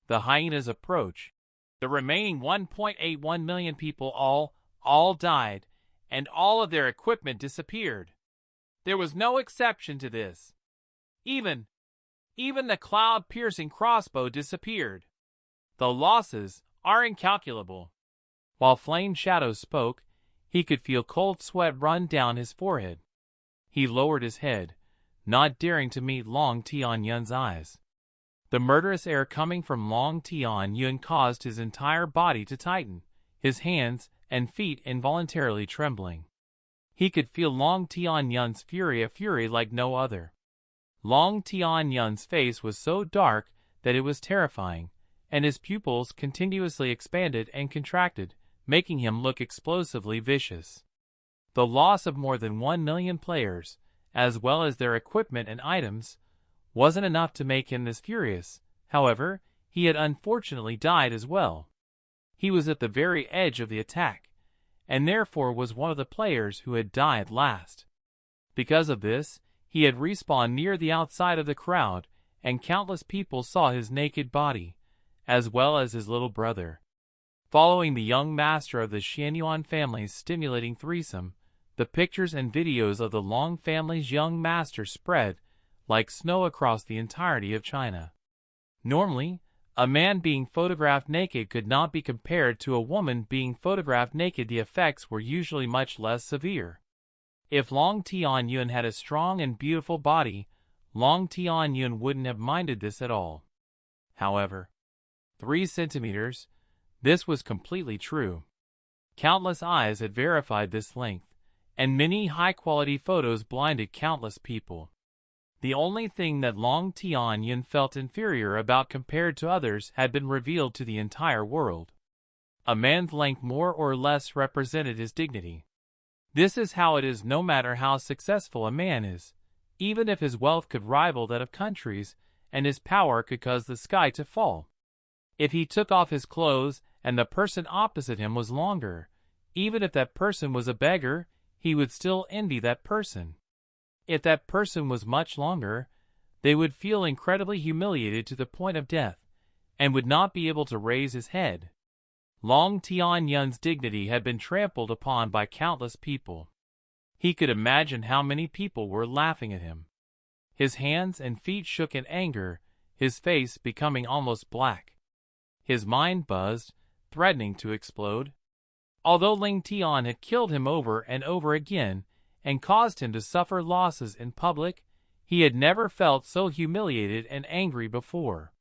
The hyenas approach. The remaining 1.81 million people all died, and all of their equipment disappeared. There was no exception to this. Even the cloud-piercing crossbow disappeared. The losses are incalculable. While Flame Shadow spoke, he could feel cold sweat run down his forehead. He lowered his head, not daring to meet Long Tianyun's eyes. The murderous air coming from Long Tianyun caused his entire body to tighten, his hands and feet involuntarily trembling. He could feel Long Tianyun's fury, a fury like no other. Long Tianyun's face was so dark that it was terrifying, and his pupils continuously expanded and contracted, making him look explosively vicious. The loss of more than 1 million players, as well as their equipment and items, wasn't enough to make him this furious. However, he had unfortunately died as well. He was at the very edge of the attack, and therefore was one of the players who had died last. Because of this, he had respawned near the outside of the crowd, and countless people saw his naked body, as well as his little brother. Following the young master of the Xianyuan family's stimulating threesome, the pictures and videos of the Long family's young master spread like snow across the entirety of China. Normally, a man being photographed naked could not be compared to a woman being photographed naked. The effects were usually much less severe. If Long Tianyun had a strong and beautiful body, Long Tianyun wouldn't have minded this at all. However, 3 centimeters, this was completely true. Countless eyes had verified this length, and many high-quality photos blinded countless people. The only thing that Long Tianyun felt inferior about compared to others had been revealed to the entire world. A man's length more or less represented his dignity. This is how it is no matter how successful a man is, even if his wealth could rival that of countries, and his power could cause the sky to fall. If he took off his clothes and the person opposite him was longer, even if that person was a beggar, he would still envy that person. If that person was much longer, they would feel incredibly humiliated to the point of death, and would not be able to raise his head. Long Tianyun's dignity had been trampled upon by countless people. He could imagine how many people were laughing at him. His hands and feet shook in anger, his face becoming almost black. His mind buzzed, threatening to explode. Although Ling Tian had killed him over and over again, and caused him to suffer losses in public, he had never felt so humiliated and angry before.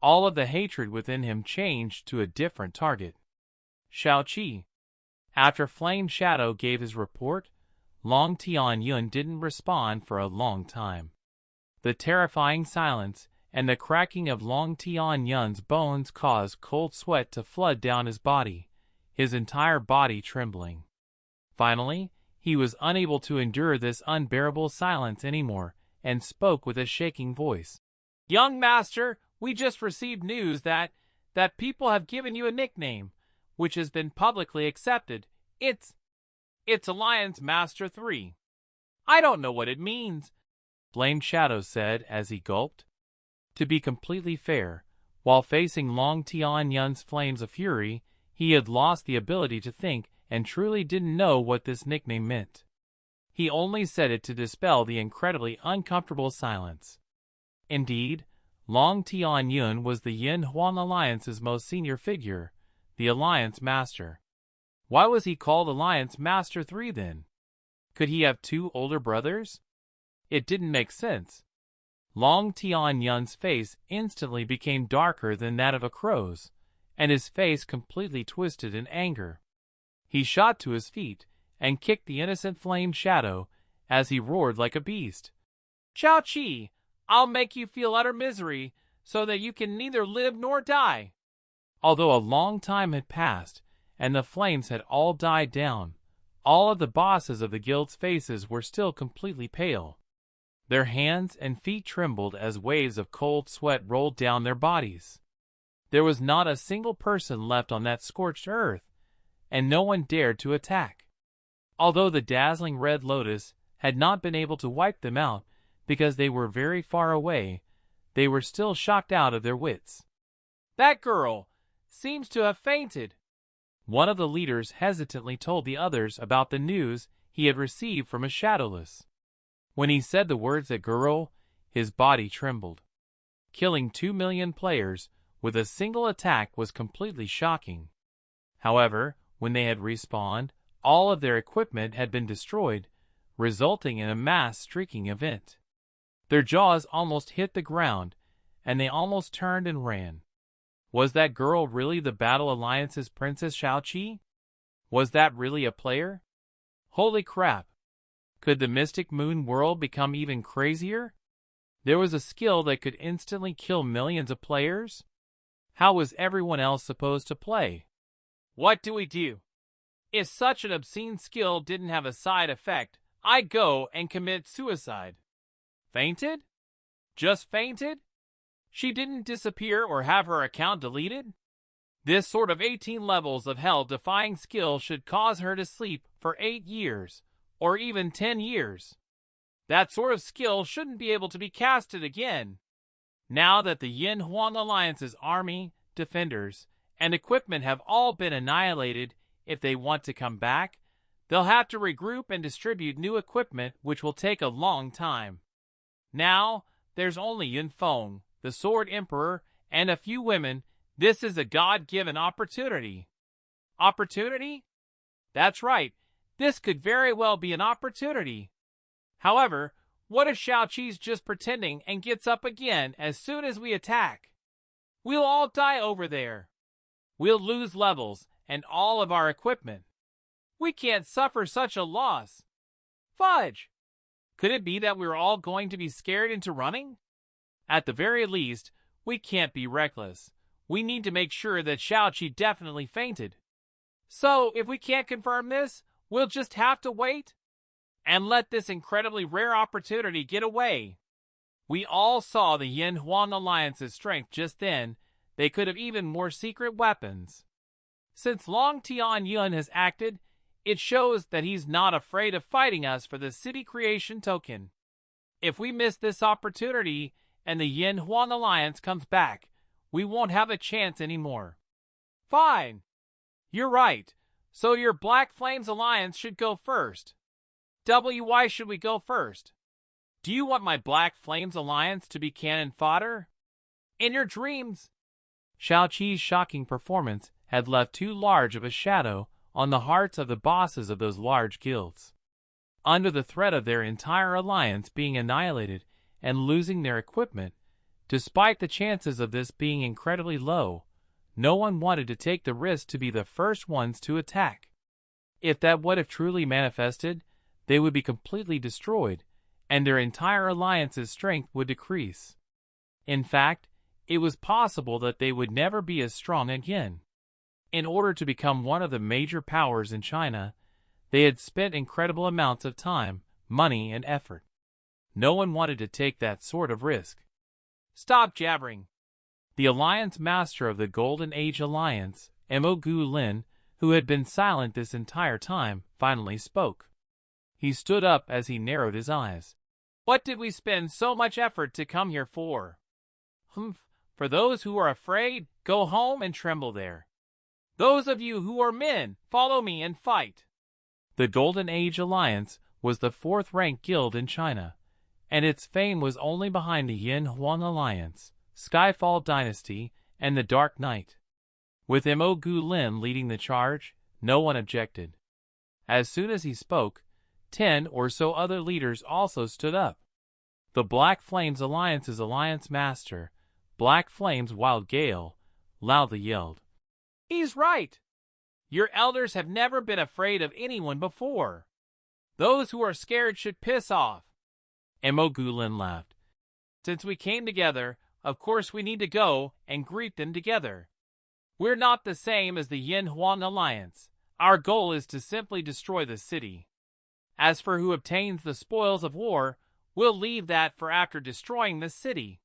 All of the hatred within him changed to a different target. Xiao. After Flame Shadow gave his report, Long Tianyun didn't respond for a long time. The terrifying silence and the cracking of Long Tianyun's bones caused cold sweat to flood down his body, his entire body trembling. Finally, he was unable to endure this unbearable silence anymore, and spoke with a shaking voice. "Young master, we just received news that people have given you a nickname, which has been publicly accepted. It's Alliance Master 3. I don't know what it means," Flame Shadow said as he gulped. To be completely fair, while facing Long Tianyun's flames of fury, he had lost the ability to think and truly didn't know what this nickname meant. He only said it to dispel the incredibly uncomfortable silence. Indeed, Long Tianyun was the Yin Huang Alliance's most senior figure, the Alliance Master. Why was he called Alliance Master 3 then? Could he have 2 older brothers? It didn't make sense. Long Tianyun's face instantly became darker than that of a crow's, and his face completely twisted in anger. He shot to his feet and kicked the innocent Flame Shadow as he roared like a beast. "Xiao, I'll make you feel utter misery so that you can neither live nor die." Although a long time had passed and the flames had all died down, all of the bosses of the guild's faces were still completely pale. Their hands and feet trembled as waves of cold sweat rolled down their bodies. There was not a single person left on that scorched earth, and no one dared to attack. Although the dazzling Red Lotus had not been able to wipe them out because they were very far away, they were still shocked out of their wits. That girl seems to have fainted. One of the leaders hesitantly told the others about the news he had received from a shadowless. When he said the words "a girl," his body trembled. Killing 2 million players with a single attack was completely shocking. However, when they had respawned, all of their equipment had been destroyed, resulting in a mass streaking event. Their jaws almost hit the ground, and they almost turned and ran. Was that girl really the Battle Alliance's Princess Xiao? Was that really a player? Holy crap! Could the Mystic Moon world become even crazier? There was a skill that could instantly kill millions of players? How was everyone else supposed to play? What do we do? If such an obscene skill didn't have a side effect, I'd go and commit suicide. Fainted? Just fainted? She didn't disappear or have her account deleted? This sort of 18 levels of hell-defying skill should cause her to sleep for 8 years, or even 10 years. That sort of skill shouldn't be able to be casted again. Now that the Yin Huang Alliance's army, defenders, and equipment have all been annihilated, if they want to come back, they'll have to regroup and distribute new equipment, which will take a long time. Now, there's only Yin Feng, the Sword Emperor, and a few women. This is a God-given opportunity. Opportunity? That's right. This could very well be an opportunity. However, what if Xiaoqi's just pretending and gets up again as soon as we attack? We'll all die over there. We'll lose levels and all of our equipment. We can't suffer such a loss. Fudge! Could it be that we're all going to be scared into running? At the very least, we can't be reckless. We need to make sure that Xiaoqi definitely fainted. So, if we can't confirm this, we'll just have to wait and let this incredibly rare opportunity get away. We all saw the Yin Huang Alliance's strength just then. They could have even more secret weapons. Since Long Tian Yun has acted, it shows that he's not afraid of fighting us for the city creation token. If we miss this opportunity and the Yin Huang Alliance comes back, we won't have a chance anymore. Fine. You're right. So your Black Flames Alliance should go first. Why should we go first? Do you want my Black Flames Alliance to be cannon fodder? In your dreams. Xiaoqi's shocking performance had left too large of a shadow on the hearts of the bosses of those large guilds. Under the threat of their entire alliance being annihilated and losing their equipment, despite the chances of this being incredibly low, no one wanted to take the risk to be the first ones to attack. If that would have truly manifested, they would be completely destroyed, and their entire alliance's strength would decrease. In fact, it was possible that they would never be as strong again. In order to become one of the major powers in China, they had spent incredible amounts of time, money, and effort. No one wanted to take that sort of risk. Stop jabbering. The Alliance Master of the Golden Age Alliance, Mo Gu Lin, who had been silent this entire time, finally spoke. He stood up as he narrowed his eyes. What did we spend so much effort to come here for? Humph, for those who are afraid, go home and tremble there. Those of you who are men, follow me and fight. The Golden Age Alliance was the 4th-ranked guild in China, and its fame was only behind the Yin Huang Alliance, Skyfall Dynasty, and the Dark Knight. With Mo Gu Lin leading the charge, no one objected. As soon as he spoke, 10 or so other leaders also stood up. The Black Flames Alliance's Alliance Master, Black Flames Wild Gale, loudly yelled, "He's right! Your elders have never been afraid of anyone before. Those who are scared should piss off." Mo Gu Lin laughed. "Since we came together, of course we need to go and greet them together. We're not the same as the Yin Huang Alliance. Our goal is to simply destroy the city. As for who obtains the spoils of war, we'll leave that for after destroying the city.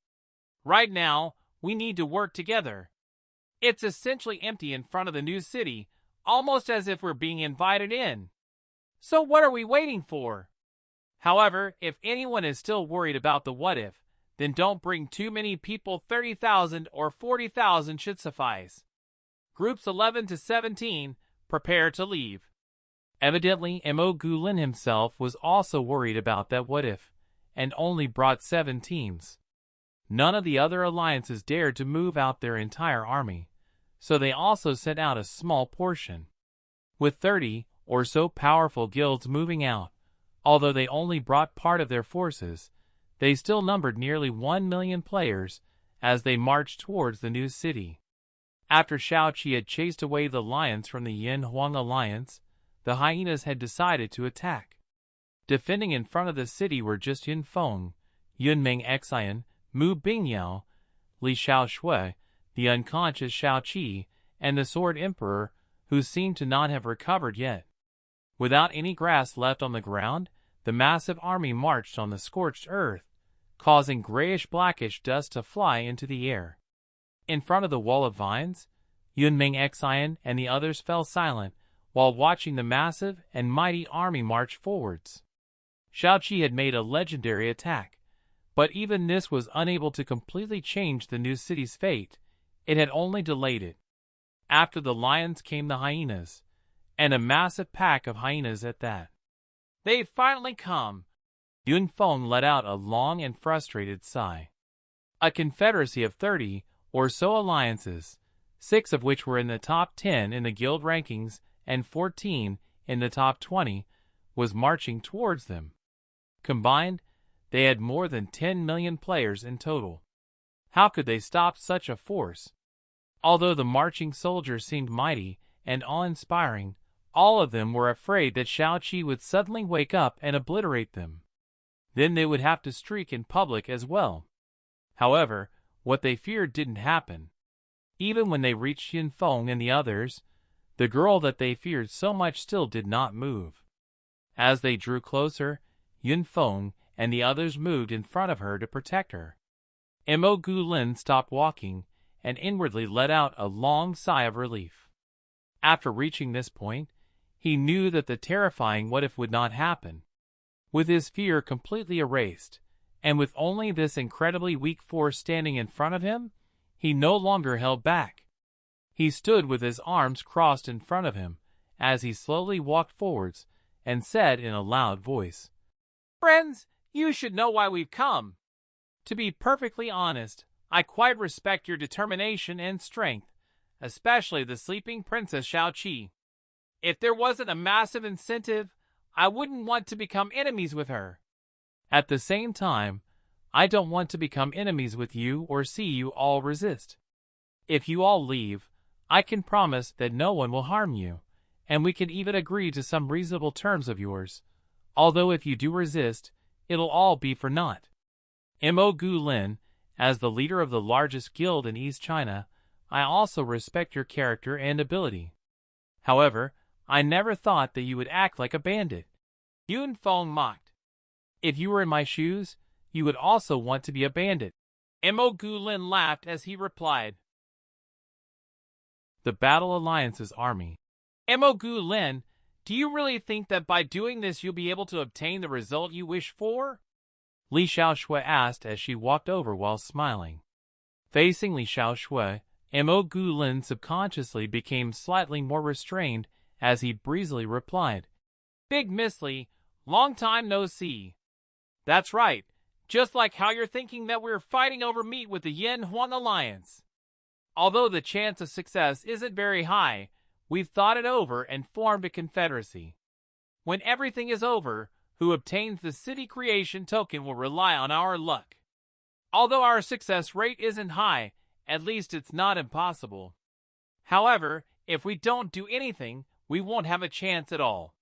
Right now, we need to work together. It's essentially empty in front of the new city, almost as if we're being invited in. So what are we waiting for? However, if anyone is still worried about the what if, Then don't bring too many people. 30,000 or 40,000 should suffice. Groups 11 to 17, prepare to leave. Evidently, Mo Gulin himself was also worried about that what if, and only brought 7 teams. None of the other alliances dared to move out their entire army, so they also sent out a small portion. With 30 or so powerful guilds moving out, although they only brought part of their forces, they still numbered nearly 1 million players as they marched towards the new city. After Xiao Qi had chased away the lions from the Yin Huang alliance, the hyenas had decided to attack. Defending in front of the city were just Yun Feng, Yun Meng Xian, Mu Bingyao, Li Xiaoshui, the unconscious Xiao Qi, and the Sword Emperor, who seemed to not have recovered yet. Without any grass left on the ground, the massive army marched on the scorched earth, causing grayish-blackish dust to fly into the air. In front of the wall of vines, Yun Meng Xian and the others fell silent while watching the massive and mighty army march forwards. Xiao Qi had made a legendary attack, but even this was unable to completely change the new city's fate. It had only delayed it. After the lions came the hyenas, and a massive pack of hyenas at that. They've finally come. Yun Feng let out a long and frustrated sigh. A confederacy of 30 or so alliances, 6 of which were in the top 10 in the guild rankings and 14 in the top 20, was marching towards them. Combined, they had more than 10 million players in total. How could they stop such a force? Although the marching soldiers seemed mighty and awe-inspiring, all of them were afraid that Xiao Qi would suddenly wake up and obliterate them. Then they would have to streak in public as well. However, what they feared didn't happen. Even when they reached Yun Feng and the others, the girl that they feared so much still did not move. As they drew closer, Yun Feng and the others moved in front of her to protect her. Mo Gulin stopped walking and inwardly let out a long sigh of relief. After reaching this point, he knew that the terrifying what if would not happen. With his fear completely erased, and with only this incredibly weak force standing in front of him, he no longer held back. He stood with his arms crossed in front of him as he slowly walked forwards and said in a loud voice, "Friends, you should know why we've come. To be perfectly honest, I quite respect your determination and strength, especially the sleeping Princess Xiao Qi. If there wasn't a massive incentive, I wouldn't want to become enemies with her. At the same time, I don't want to become enemies with you or see you all resist. If you all leave, I can promise that no one will harm you, and we can even agree to some reasonable terms of yours. Although if you do resist, it'll all be for naught. Mo Gulin, as the leader of the largest guild in East China, I also respect your character and ability. However, I never thought that you would act like a bandit." Yun Feng mocked. "If you were in my shoes, you would also want to be a bandit." Mo Gulin laughed as he replied. The Battle Alliance's army. Mo Gulin, do you really think that by doing this you'll be able to obtain the result you wish for? Li Xiaoshui asked as she walked over while smiling. Facing Li Xiaoshui, Mo Gulin subconsciously became slightly more restrained as he breezily replied, "Big Miss Li, long time no see." "That's right, just like how you're thinking that we're fighting over meat with the Yin Huang Alliance. Although the chance of success isn't very high, we've thought it over and formed a confederacy. When everything is over, who obtains the city creation token will rely on our luck. Although our success rate isn't high, at least it's not impossible. However, if we don't do anything, we won't have a chance at all."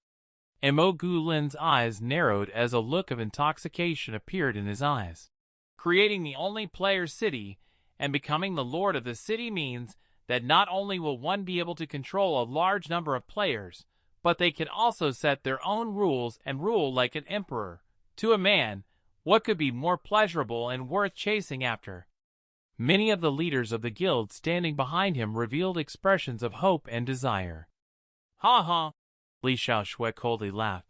Mo Gulin's eyes narrowed as a look of intoxication appeared in his eyes. Creating the only player city and becoming the lord of the city means that not only will one be able to control a large number of players, but they can also set their own rules and rule like an emperor. To a man, what could be more pleasurable and worth chasing after? Many of the leaders of the guild standing behind him revealed expressions of hope and desire. "Ha ha," Li Xiaoshui coldly laughed.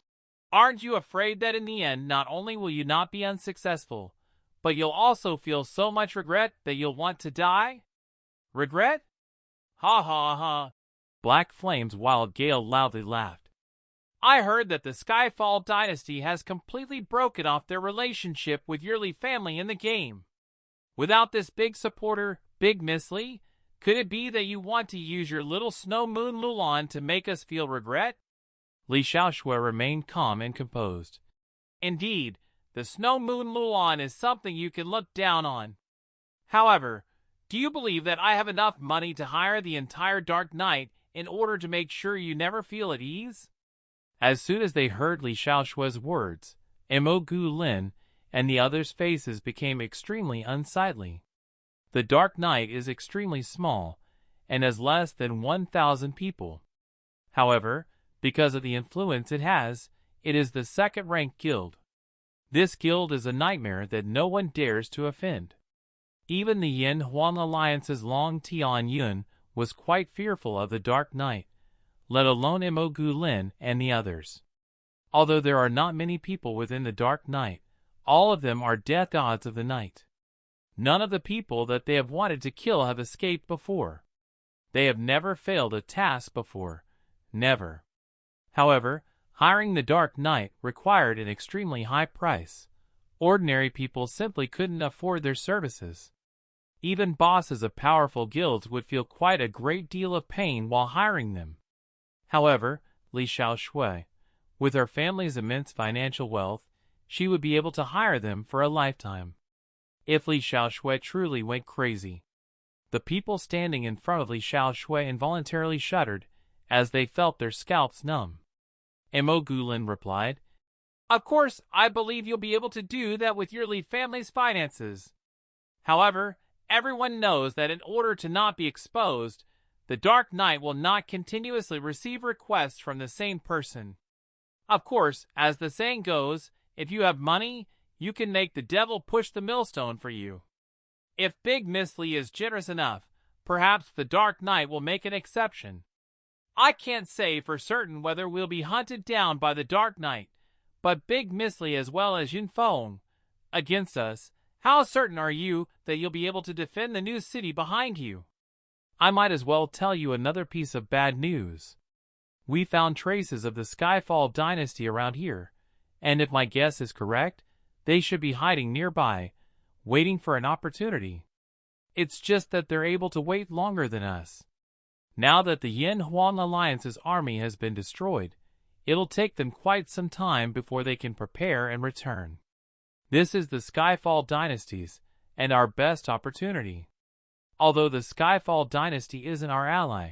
"Aren't you afraid that in the end not only will you not be unsuccessful, but you'll also feel so much regret that you'll want to die? Regret? Ha ha ha. Black Flame's wild gale loudly laughed. I heard that the Skyfall dynasty has completely broken off their relationship with your Lee family in the game. Without this big supporter, Big Miss Lee, could it be that you want to use your little Snow Moon Lulan to make us feel regret? Li Xiaoshui remained calm and composed. Indeed, the Snow Moon Lulan is something you can look down on. However, do you believe that I have enough money to hire the entire Dark Knight in order to make sure you never feel at ease? As soon as they heard Li Xiaoshui's words, Mo Gu Lin and the others' faces became extremely unsightly. The Dark Knight is extremely small and has less than 1,000 people. However, because of the influence it has, it is the second-ranked guild. This guild is a nightmare that no one dares to offend. Even the Yin Huang Alliance's Long Tian Yun was quite fearful of the Dark Knight, let alone Mo Gu Lin and the others. Although there are not many people within the Dark Knight, all of them are death gods of the night. None of the people that they have wanted to kill have escaped before. They have never failed a task before. Never. However, hiring the Dark Knight required an extremely high price. Ordinary people simply couldn't afford their services. Even bosses of powerful guilds would feel quite a great deal of pain while hiring them. However, Li Xiaoshui, with her family's immense financial wealth, she would be able to hire them for a lifetime. If Li Xiaoshui truly went crazy. The people standing in front of Li Xiaoshui involuntarily shuddered as they felt their scalps numb. Mo Gu Lin replied, Of course, I believe you'll be able to do that with your Li family's finances. However, everyone knows that in order to not be exposed, the Dark Knight will not continuously receive requests from the same person. Of course, as the saying goes, if you have money, you can make the devil push the millstone for you. If Big Miss Lee is generous enough, perhaps the Dark Knight will make an exception. I can't say for certain whether we'll be hunted down by the Dark Knight, but Big Miss Lee as well as Yun Feng against us, how certain are you that you'll be able to defend the new city behind you? I might as well tell you another piece of bad news. We found traces of the Skyfall dynasty around here, and if my guess is correct, they should be hiding nearby, waiting for an opportunity. It's just that they're able to wait longer than us. Now that the Yin Huang Alliance's army has been destroyed, it'll take them quite some time before they can prepare and return. This is the Skyfall dynasties, and our best opportunity. Although the Skyfall dynasty isn't our ally,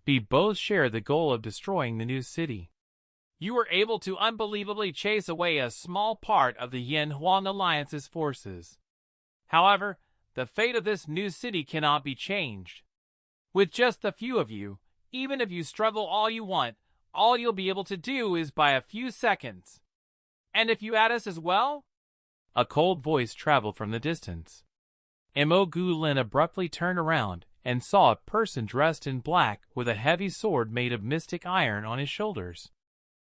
we both share the goal of destroying the new city. You were able to unbelievably chase away a small part of the Yin Huang Alliance's forces. However, the fate of this new city cannot be changed. With just a few of you, even if you struggle all you want, all you'll be able to do is by a few seconds. And if you add us as well? A cold voice traveled from the distance. Mo Gu Lin abruptly turned around and saw a person dressed in black with a heavy sword made of mystic iron on his shoulders.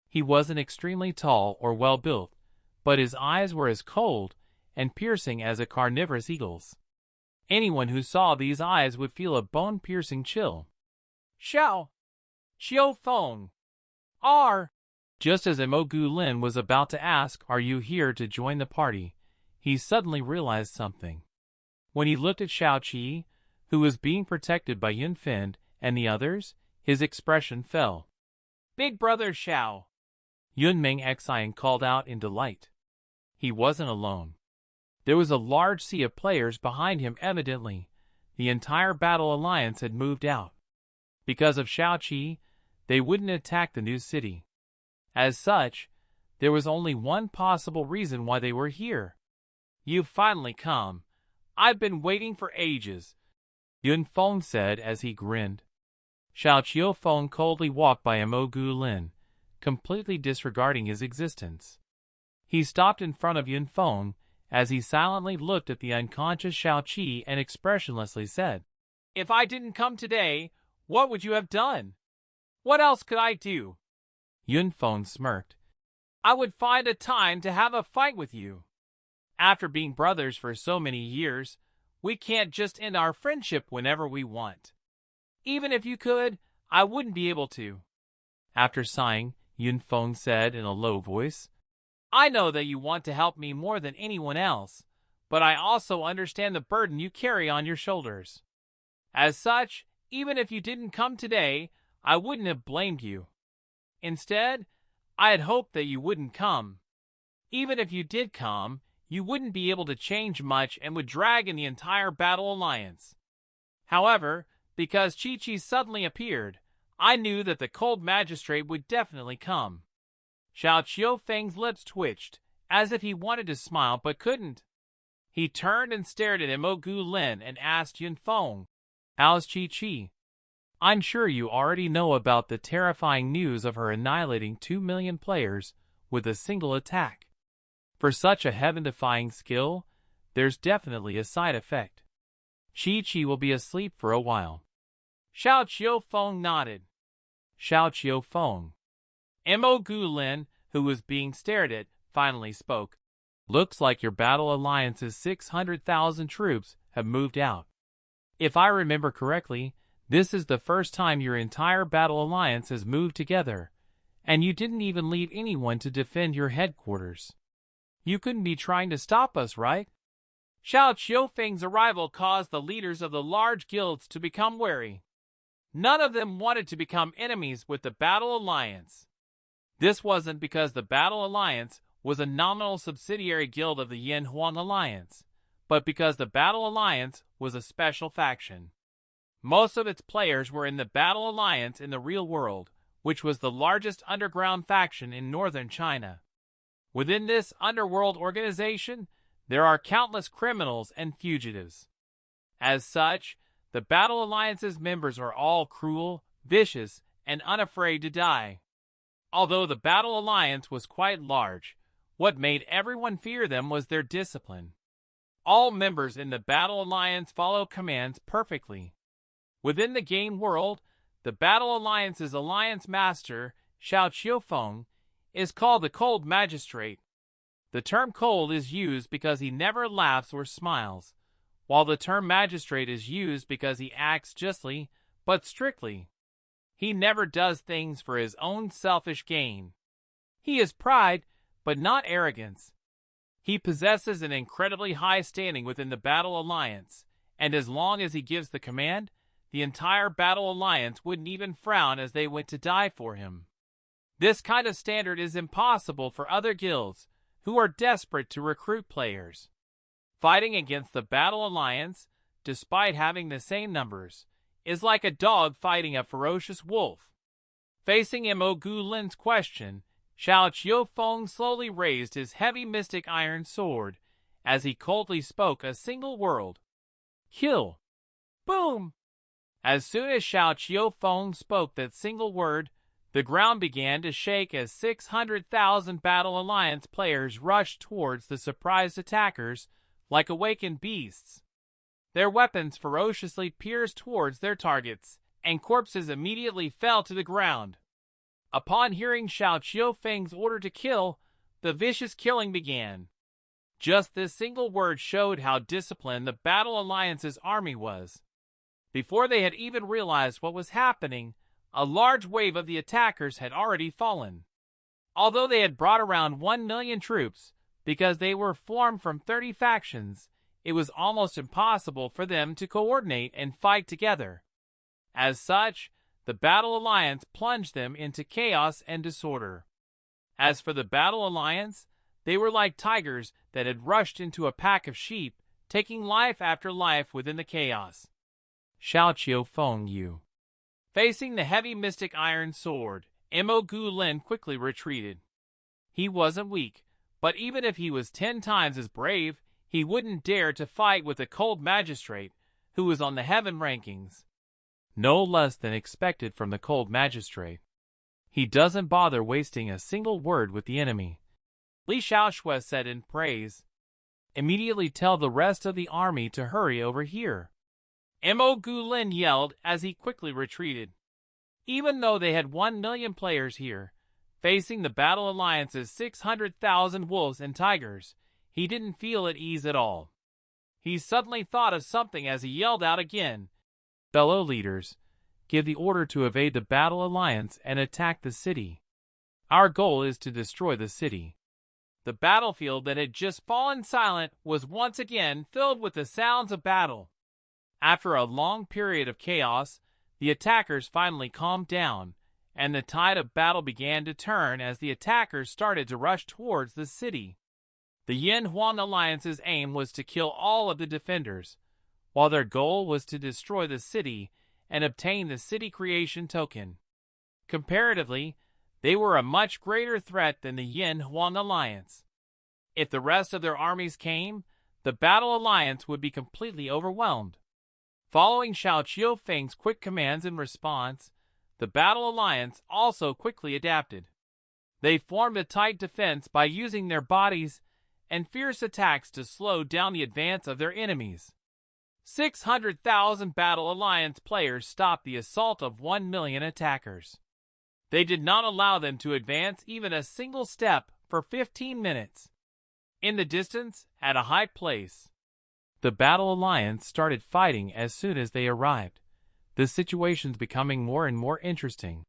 He wasn't extremely tall or well-built, but his eyes were as cold and piercing as a carnivorous eagle's. Anyone who saw these eyes would feel a bone-piercing chill. Xiao! Xiao Feng! Just as Mo Gu Lin was about to ask, Are you here to join the party? He suddenly realized something. When he looked at Xiao Qi, who was being protected by Yun Fen and the others, his expression fell. Big brother Xiao! Yun Meng Xian called out in delight. He wasn't alone. There was a large sea of players behind him evidently. The entire battle alliance had moved out. Because of Xiao Qi, they wouldn't attack the new city. As such, there was only one possible reason why they were here. You've finally come. I've been waiting for ages, Yun Feng said as he grinned. Xiao Qiufeng coldly walked by Mo Gu Lin, completely disregarding his existence. He stopped in front of Yun Feng as he silently looked at the unconscious Xiao Qi and expressionlessly said, If I didn't come today, what would you have done? What else could I do? Yun Feng smirked. I would find a time to have a fight with you. After being brothers for so many years, we can't just end our friendship whenever we want. Even if you could, I wouldn't be able to." After sighing, Yunfeng said in a low voice, "I know that you want to help me more than anyone else, but I also understand the burden you carry on your shoulders. As such, even if you didn't come today, I wouldn't have blamed you. Instead, I had hoped that you wouldn't come. Even if you did come, you wouldn't be able to change much and would drag in the entire Battle Alliance. However, because Chi-Chi suddenly appeared, I knew that the Cold Magistrate would definitely come." Xiao Qiufeng's lips twitched, as if he wanted to smile but couldn't. He turned and stared at Imogu Lin and asked Yunfeng, "How's Chi-Chi? I'm sure you already know about the terrifying news of her annihilating 2 million players with a single attack. For such a heaven-defying skill, there's definitely a side effect. Chi-Chi will be asleep for a while." Xiao Qiufeng nodded. Xiao Qiufeng. Imogu Lin, who was being stared at, finally spoke. "Looks like your Battle Alliance's 600,000 troops have moved out. If I remember correctly, this is the first time your entire Battle Alliance has moved together, and you didn't even leave anyone to defend your headquarters. You couldn't be trying to stop us, right?" Xiao Qiufeng's arrival caused the leaders of the large guilds to become wary. None of them wanted to become enemies with the Battle Alliance. This wasn't because the Battle Alliance was a nominal subsidiary guild of the Yin Huang Alliance, but because the Battle Alliance was a special faction. Most of its players were in the Battle Alliance in the real world, which was the largest underground faction in northern China. Within this underworld organization, there are countless criminals and fugitives. As such, the Battle Alliance's members are all cruel, vicious, and unafraid to die. Although the Battle Alliance was quite large, what made everyone fear them was their discipline. All members in the Battle Alliance follow commands perfectly. Within the game world, the Battle Alliance's Alliance Master, Xiao Qiufeng, is called the Cold Magistrate. The term cold is used because he never laughs or smiles, while the term magistrate is used because he acts justly, but strictly. He never does things for his own selfish gain. He is pride, but not arrogance. He possesses an incredibly high standing within the Battle Alliance, and as long as he gives the command, the entire Battle Alliance wouldn't even frown as they went to die for him. This kind of standard is impossible for other guilds, who are desperate to recruit players. Fighting against the Battle Alliance, despite having the same numbers, is like a dog fighting a ferocious wolf. Facing Imogu Lin's question, Xiao Qiufeng slowly raised his heavy mystic iron sword as he coldly spoke a single word. "Kill!" Boom! As soon as Xiao Qiufeng spoke that single word, the ground began to shake as 600,000 Battle Alliance players rushed towards the surprised attackers like awakened beasts. Their weapons ferociously pierced towards their targets, and corpses immediately fell to the ground. Upon hearing Xiao Qiufeng's order to kill, the vicious killing began. Just this single word showed how disciplined the Battle Alliance's army was. Before they had even realized what was happening, a large wave of the attackers had already fallen. Although they had brought around 1 million troops, because they were formed from 30 factions, it was almost impossible for them to coordinate and fight together. As such, the Battle Alliance plunged them into chaos and disorder. As for the Battle Alliance, they were like tigers that had rushed into a pack of sheep, taking life after life within the chaos. Xiao Qiufeng Yu. Facing the heavy mystic iron sword, Imogu Lin quickly retreated. He wasn't weak, but even if he was 10 times as brave, he wouldn't dare to fight with the Cold Magistrate, who was on the heaven rankings. No less than expected from the Cold Magistrate. He doesn't bother wasting a single word with the enemy. Li Xiaoshui said in praise. Immediately tell the rest of the army to hurry over here. Imogu Lin yelled as he quickly retreated. Even though they had 1 million players here, facing the Battle Alliance's 600,000 wolves and tigers, He didn't feel at ease at all. He suddenly thought of something as he yelled out again. "Fellow leaders, give the order to evade the Battle Alliance and attack the city. Our goal is to destroy the city." The battlefield that had just fallen silent was once again filled with the sounds of battle. After a long period of chaos, the attackers finally calmed down, and the tide of battle began to turn as the attackers started to rush towards the city. The Yin-Huang Alliance's aim was to kill all of the defenders, while their goal was to destroy the city and obtain the city creation token. Comparatively, they were a much greater threat than the Yin-Huang Alliance. If the rest of their armies came, the Battle Alliance would be completely overwhelmed. Following Xiao Qiufeng's quick commands in response, the Battle Alliance also quickly adapted. They formed a tight defense by using their bodies and fierce attacks to slow down the advance of their enemies. 600,000 Battle Alliance players stopped the assault of 1 million attackers. They did not allow them to advance even a single step for 15 minutes. In the distance, at a high place, the Battle Alliance started fighting as soon as they arrived. The situation's becoming more and more interesting,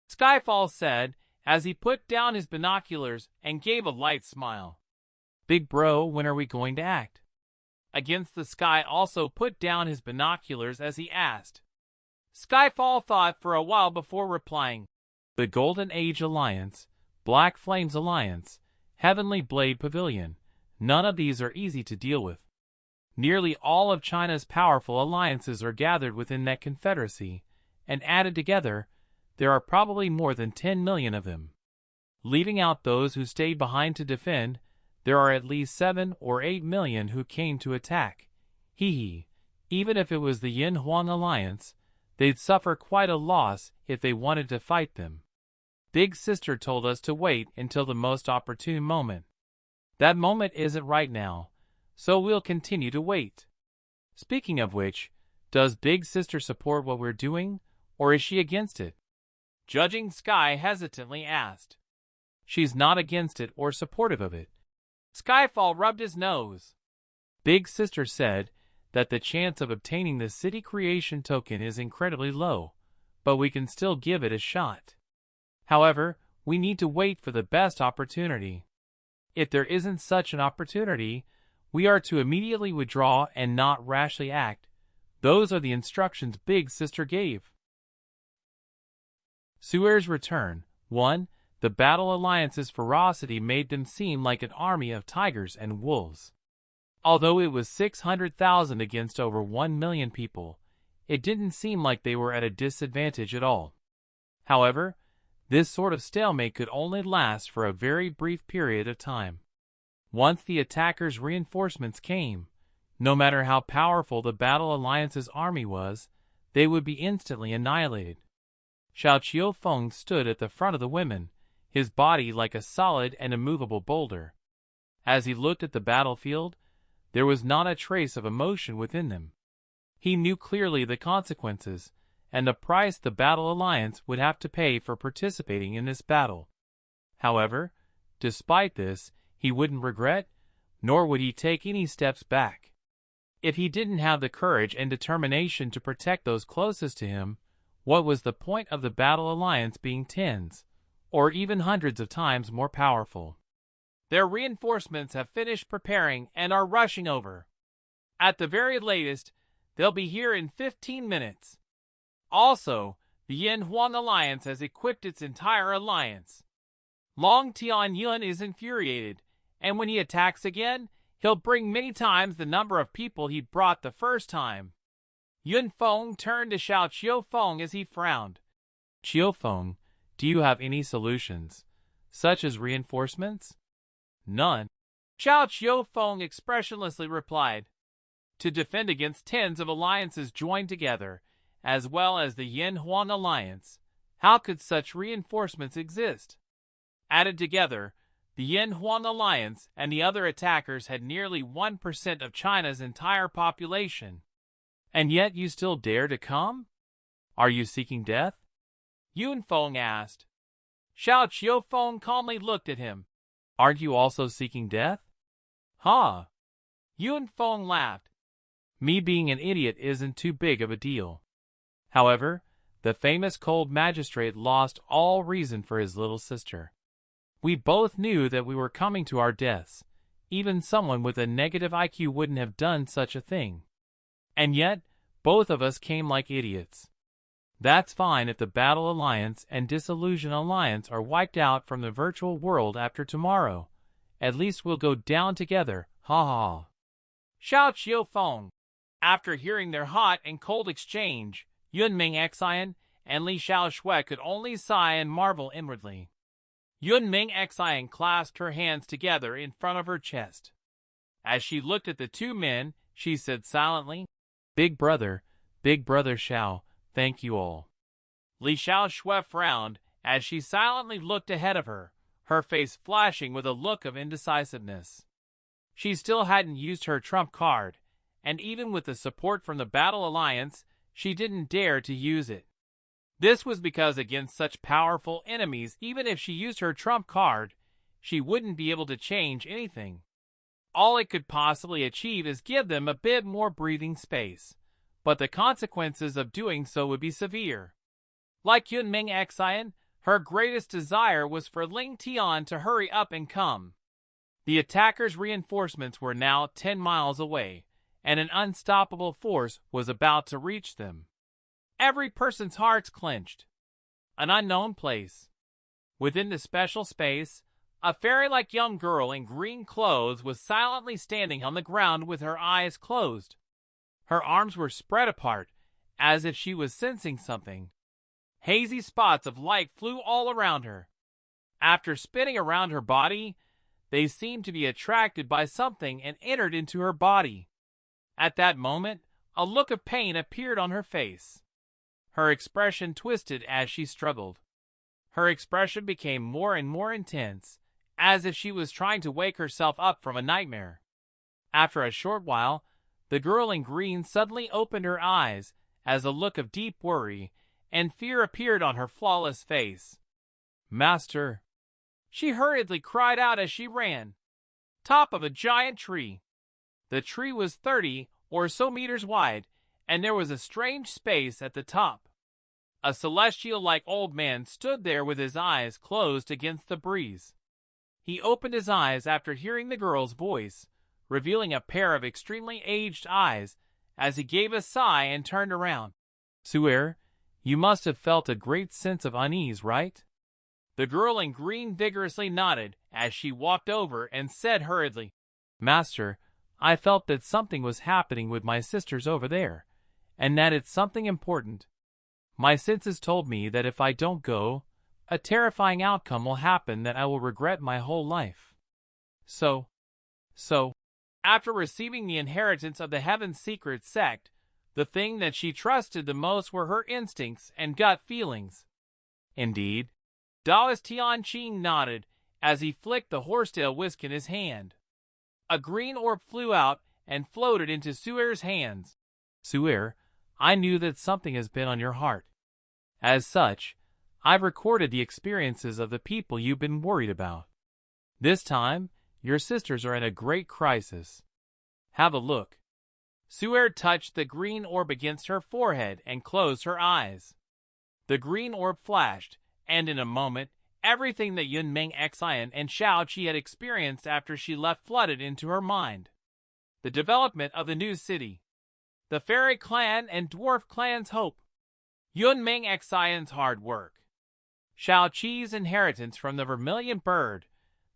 Skyfall said as he put down his binoculars and gave a light smile. "Big bro, when are we going to act?" Against the Sky also put down his binoculars as he asked. Skyfall thought for a while before replying. "The Golden Age Alliance, Black Flames Alliance, Heavenly Blade Pavilion, none of these are easy to deal with. Nearly all of China's powerful alliances are gathered within that confederacy, and added together, there are probably more than 10 million of them. Leaving out those who stayed behind to defend, there are at least 7 or 8 million who came to attack. Even if it was the Yin-Huang Alliance, they'd suffer quite a loss if they wanted to fight them. Big Sister told us to wait until the most opportune moment. That moment isn't right now, so we'll continue to wait. Speaking of which, does Big Sister support what we're doing, or is she against it?" Judging Sky hesitantly asked. "She's not against it or supportive of it." Skyfall rubbed his nose. "Big Sister said that the chance of obtaining the city creation token is incredibly low, but we can still give it a shot. However, we need to wait for the best opportunity. If there isn't such an opportunity, we are to immediately withdraw and not rashly act. Those are the instructions Big Sister gave." Suer's return. 1. The Battle Alliance's ferocity made them seem like an army of tigers and wolves. Although it was 600,000 against over 1 million people, it didn't seem like they were at a disadvantage at all. However, this sort of stalemate could only last for a very brief period of time. Once the attackers' reinforcements came, no matter how powerful the Battle Alliance's army was, they would be instantly annihilated. Xiao Qiufeng stood at the front of the women, his body like a solid and immovable boulder. As he looked at the battlefield, there was not a trace of emotion within them. He knew clearly the consequences, and the price the Battle Alliance would have to pay for participating in this battle. However, despite this, he wouldn't regret, nor would he take any steps back. If he didn't have the courage and determination to protect those closest to him, what was the point of the Battle Alliance being tens, or even hundreds of times more powerful? Their reinforcements have finished preparing and are rushing over. At the very latest, they'll be here in 15 minutes. Also, the Yin-Huang Alliance has equipped its entire alliance. Long Tian is infuriated, and when he attacks again, he'll bring many times the number of people he brought the first time. Yunfeng turned to Xiao Qiufeng as he frowned. "Qiufeng, do you have any solutions, such as reinforcements?" "None," Xiao Qiufeng expressionlessly replied. "To defend against tens of alliances joined together, as well as the Yin-Huang Alliance, how could such reinforcements exist?" Added together, the Yin-Huang Alliance and the other attackers had nearly 1% of China's entire population. "And yet you still dare to come? Are you seeking death?" Yunfeng asked. Xiao Qiufeng calmly looked at him. "Aren't you also seeking death?" Ha! Yun Feng laughed. Me being an idiot isn't too big of a deal. However, the famous cold magistrate lost all reason for his little sister. We both knew that we were coming to our deaths. Even someone with a negative IQ wouldn't have done such a thing. And yet, both of us came like idiots. That's fine if the Battle Alliance and Disillusion Alliance are wiped out from the virtual world after tomorrow. At least we'll go down together, ha ha. Xiao Qiufeng. After hearing their hot and cold exchange, Yunming Xian and Li Xiaoshui could only sigh and marvel inwardly. Yunming Xian clasped her hands together in front of her chest. As she looked at the two men, she said silently, Big brother Xiao, thank you all. Li Xiaoshui frowned as she silently looked ahead of her, her face flashing with a look of indecisiveness. She still hadn't used her trump card, and even with the support from the Battle Alliance, she didn't dare to use it. This was because against such powerful enemies, even if she used her trump card, she wouldn't be able to change anything. All it could possibly achieve is give them a bit more breathing space, but the consequences of doing so would be severe. Like Yunming Xian, her greatest desire was for Ling Tian to hurry up and come. The attackers' reinforcements were now 10 miles away, and an unstoppable force was about to reach them. Every person's hearts clenched. An unknown place. Within the special space, a fairy-like young girl in green clothes was silently standing on the ground with her eyes closed. Her arms were spread apart, as if she was sensing something. Hazy spots of light flew all around her. After spinning around her body, they seemed to be attracted by something and entered into her body. At that moment, a look of pain appeared on her face. Her expression twisted as she struggled. Her expression became more and more intense, as if she was trying to wake herself up from a nightmare. After a short while, the girl in green suddenly opened her eyes as a look of deep worry and fear appeared on her flawless face. Master! She hurriedly cried out as she ran. Top of a giant tree. The tree was 30 or so meters wide, and there was a strange space at the top. A celestial-like old man stood there with his eyes closed against the breeze. He opened his eyes after hearing the girl's voice, revealing a pair of extremely aged eyes as he gave a sigh and turned around. Su'er, you must have felt a great sense of unease, right? The girl in green vigorously nodded as she walked over and said hurriedly, Master, I felt that something was happening with my sisters over there, and that it's something important. My senses told me that if I don't go, a terrifying outcome will happen that I will regret my whole life. So, after receiving the inheritance of the Heaven's Secret sect, the thing that she trusted the most were her instincts and gut feelings. Indeed, Taoist Tian nodded as he flicked the horsetail whisk in his hand. A green orb flew out and floated into Su'er's hands. Su'er, I knew that something has been on your heart. As such, I've recorded the experiences of the people you've been worried about. This time, your sisters are in a great crisis. Have a look. Su'er touched the green orb against her forehead and closed her eyes. The green orb flashed, and in a moment, everything that Yunming Xian and Xiao Qi had experienced after she left flooded into her mind. The development of the new city. The fairy clan and dwarf clan's hope. Yunming Xian's hard work. Xiao Qi's inheritance from the vermilion bird.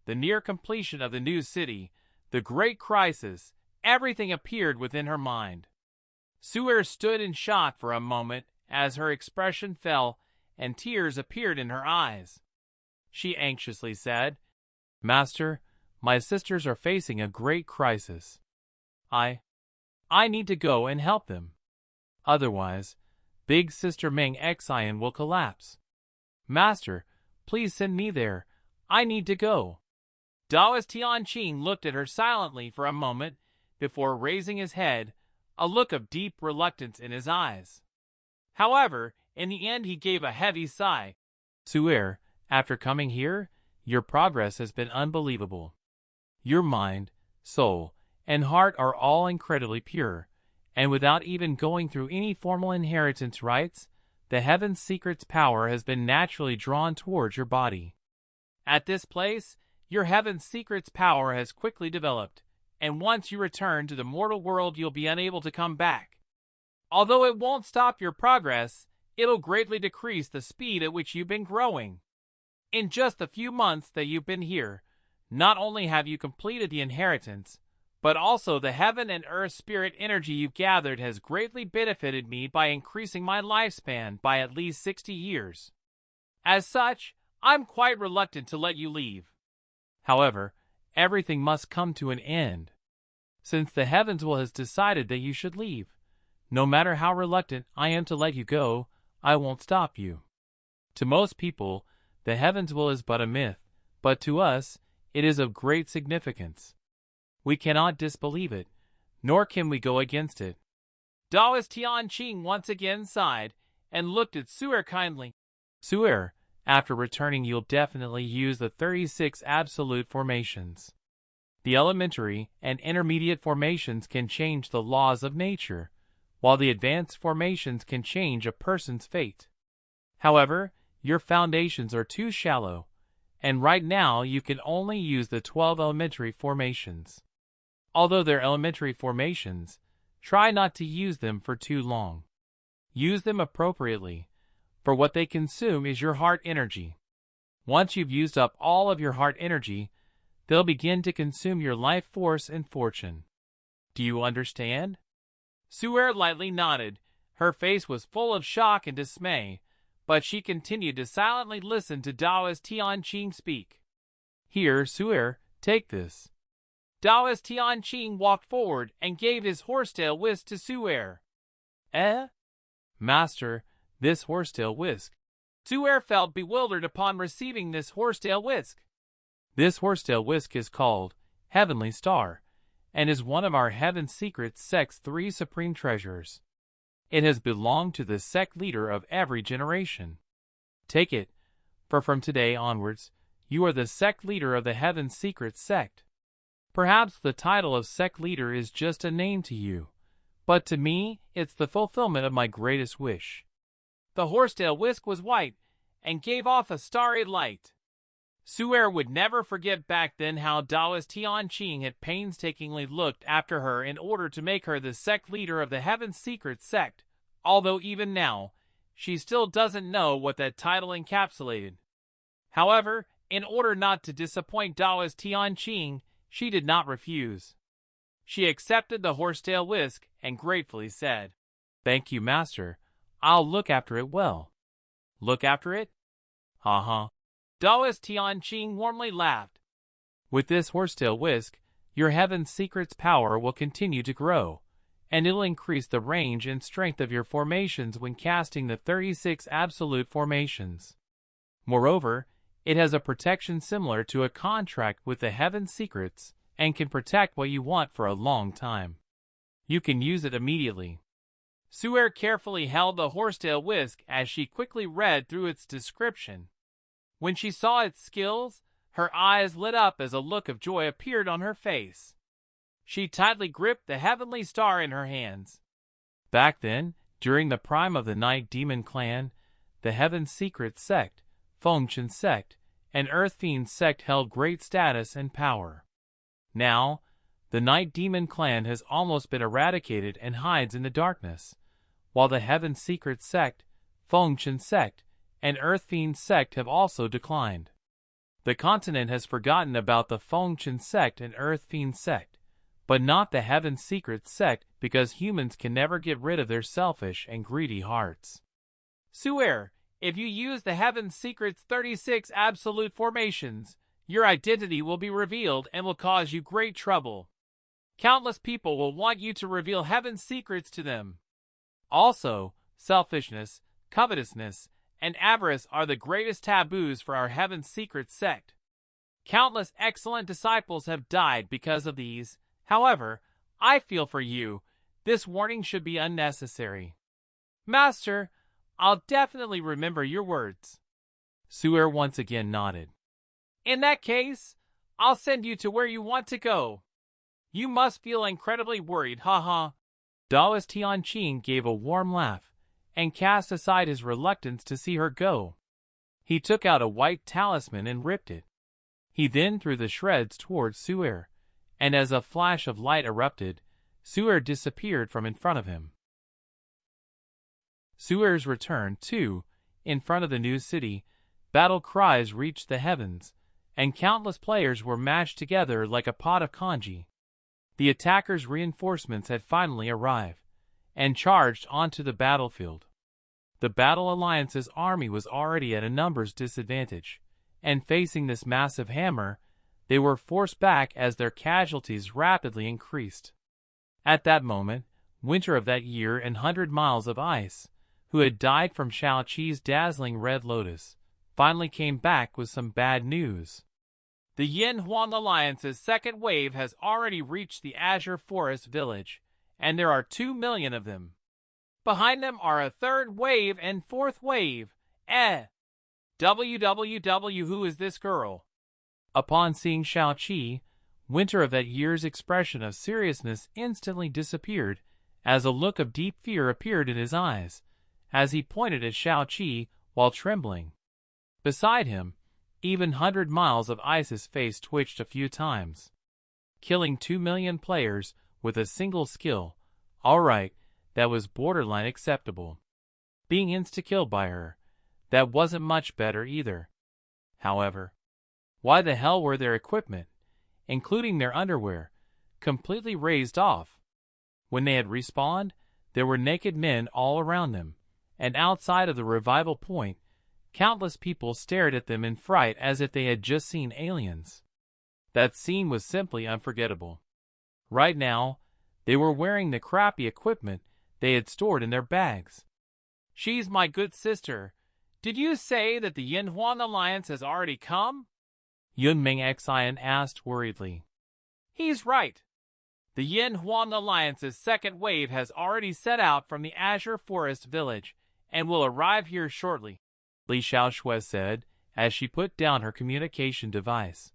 The near completion of the new city. The great crisis. Everything appeared within her mind. Su'er stood in shock for a moment as her expression fell and tears appeared in her eyes. She anxiously said, Master, my sisters are facing a great crisis. I need to go and help them. Otherwise, Big Sister Ming Xian will collapse. Master, please send me there. I need to go. Taoist Tianqing looked at her silently for a moment before raising his head, a look of deep reluctance in his eyes. However, in the end he gave a heavy sigh. Su'er, after coming here, your progress has been unbelievable. Your mind, soul, and heart are all incredibly pure, and without even going through any formal inheritance rites, the Heaven's Secret's power has been naturally drawn towards your body. At this place, your Heaven's Secret's power has quickly developed, and once you return to the mortal world you'll be unable to come back. Although it won't stop your progress, it'll greatly decrease the speed at which you've been growing. In just the few months that you've been here, not only have you completed the inheritance, but also the heaven and earth spirit energy you've gathered has greatly benefited me by increasing my lifespan by at least 60 years. As such, I'm quite reluctant to let you leave. However, everything must come to an end. Since the Heavens will has decided that you should leave, no matter how reluctant I am to let you go, I won't stop you. To most people, the Heavens will is but a myth, but to us, it is of great significance. We cannot disbelieve it, nor can we go against it. Taoist Tian once again sighed and looked at Shura kindly. Shura, after returning you'll definitely use the 36 absolute formations. The elementary and intermediate formations can change the laws of nature, while the advanced formations can change a person's fate. However, your foundations are too shallow, and right now you can only use the 12 elementary formations. Although they're elementary formations, try not to use them for too long. Use them appropriately, for what they consume is your heart energy. Once you've used up all of your heart energy, they'll begin to consume your life force and fortune. Do you understand? Shura lightly nodded. Her face was full of shock and dismay, but she continued to silently listen to Taoist Tian speak. Here, Shura, take this. Taoist Tian walked forward and gave his horsetail whisk to Shura. Eh? Master, this horsetail whisk. Shura felt bewildered upon receiving this horsetail whisk. This horsetail whisk is called Heavenly Star, and is one of our Heaven's Secret sect's 3 supreme treasures. It has belonged to the sect leader of every generation. Take it, for from today onwards, you are the sect leader of the Heaven's Secret sect. Perhaps the title of sect leader is just a name to you, but to me, it's the fulfillment of my greatest wish. The horsetail whisk was white and gave off a starry light. Shura would never forget back then how Taoist Tian had painstakingly looked after her in order to make her the sect leader of the Heaven's Secret sect, although even now, she still doesn't know what that title encapsulated. However, in order not to disappoint Taoist Tian, she did not refuse. She accepted the horsetail whisk and gratefully said, "Thank you, Master. I'll look after it well." Look after it? Uh-huh. Taoist Tian warmly laughed. With this horsetail whisk, your Heaven's Secret's power will continue to grow, and it'll increase the range and strength of your formations when casting the 36 absolute formations. Moreover, it has a protection similar to a contract with the Heaven's Secrets and can protect what you want for a long time. You can use it immediately. Shura carefully held the horsetail whisk as she quickly read through its description. When she saw its skills, her eyes lit up as a look of joy appeared on her face. She tightly gripped the heavenly star in her hands. Back then, during the prime of the Night Demon clan, the Heaven's Secret sect, Chen sect, and Earth Fiend sect held great status and power. Now, the Night Demon clan has almost been eradicated and hides in the darkness, while the Heaven's Secret sect, Chen sect, and Earth Fiend sect have also declined. The continent has forgotten about the Chen sect and Earth Fiend sect, but not the Heaven's Secret sect because humans can never get rid of their selfish and greedy hearts. Shura, if you use the Heaven's Secret's 36 absolute formations, your identity will be revealed and will cause you great trouble. Countless people will want you to reveal Heaven's secrets to them. Also, selfishness, covetousness, and avarice are the greatest taboos for our Heaven's Secret sect. Countless excellent disciples have died because of these. However, I feel for you, this warning should be unnecessary. Master, I'll definitely remember your words. Shura once again nodded. In that case, I'll send you to where you want to go. You must feel incredibly worried, haha. Daoist Tian gave a warm laugh and cast aside his reluctance to see her go. He took out a white talisman and ripped it. He then threw the shreds towards Su'er, and as a flash of light erupted, Su'er disappeared from in front of him. Su'er's return, too, in front of the new city, battle cries reached the heavens, and countless players were mashed together like a pot of congee. The attackers' reinforcements had finally arrived, and charged onto the battlefield. The Battle Alliance's army was already at a numbers disadvantage, and facing this massive hammer, they were forced back as their casualties rapidly increased. At that moment, Winter of that year and 100 Miles of Ice, who had died from Xiao's dazzling red lotus, finally came back with some bad news. The Yin Huan Alliance's second wave has already reached the Azure Forest village, and there are 2 million of them. Behind them are a third wave and fourth wave. WWW, who is this girl? Upon seeing Xiao, Winter of that year's expression of seriousness instantly disappeared, as a look of deep fear appeared in his eyes, as he pointed at Xiao while trembling. Beside him, even 100 Miles of Ice's face twitched a few times. Killing 2 million players with a single skill, all right, that was borderline acceptable. Being insta-killed by her, that wasn't much better either. However, why the hell were their equipment, including their underwear, completely raised off? When they had respawned, there were naked men all around them, and outside of the revival point, countless people stared at them in fright as if they had just seen aliens. That scene was simply unforgettable. Right now, they were wearing the crappy equipment they had stored in their bags. She's my good sister. Did you say that the Yin Huan Alliance has already come? Yunming Xian asked worriedly. He's right. The Yin Huan Alliance's second wave has already set out from the Azure Forest village and will arrive here shortly, Li Xiaoshui said as she put down her communication device.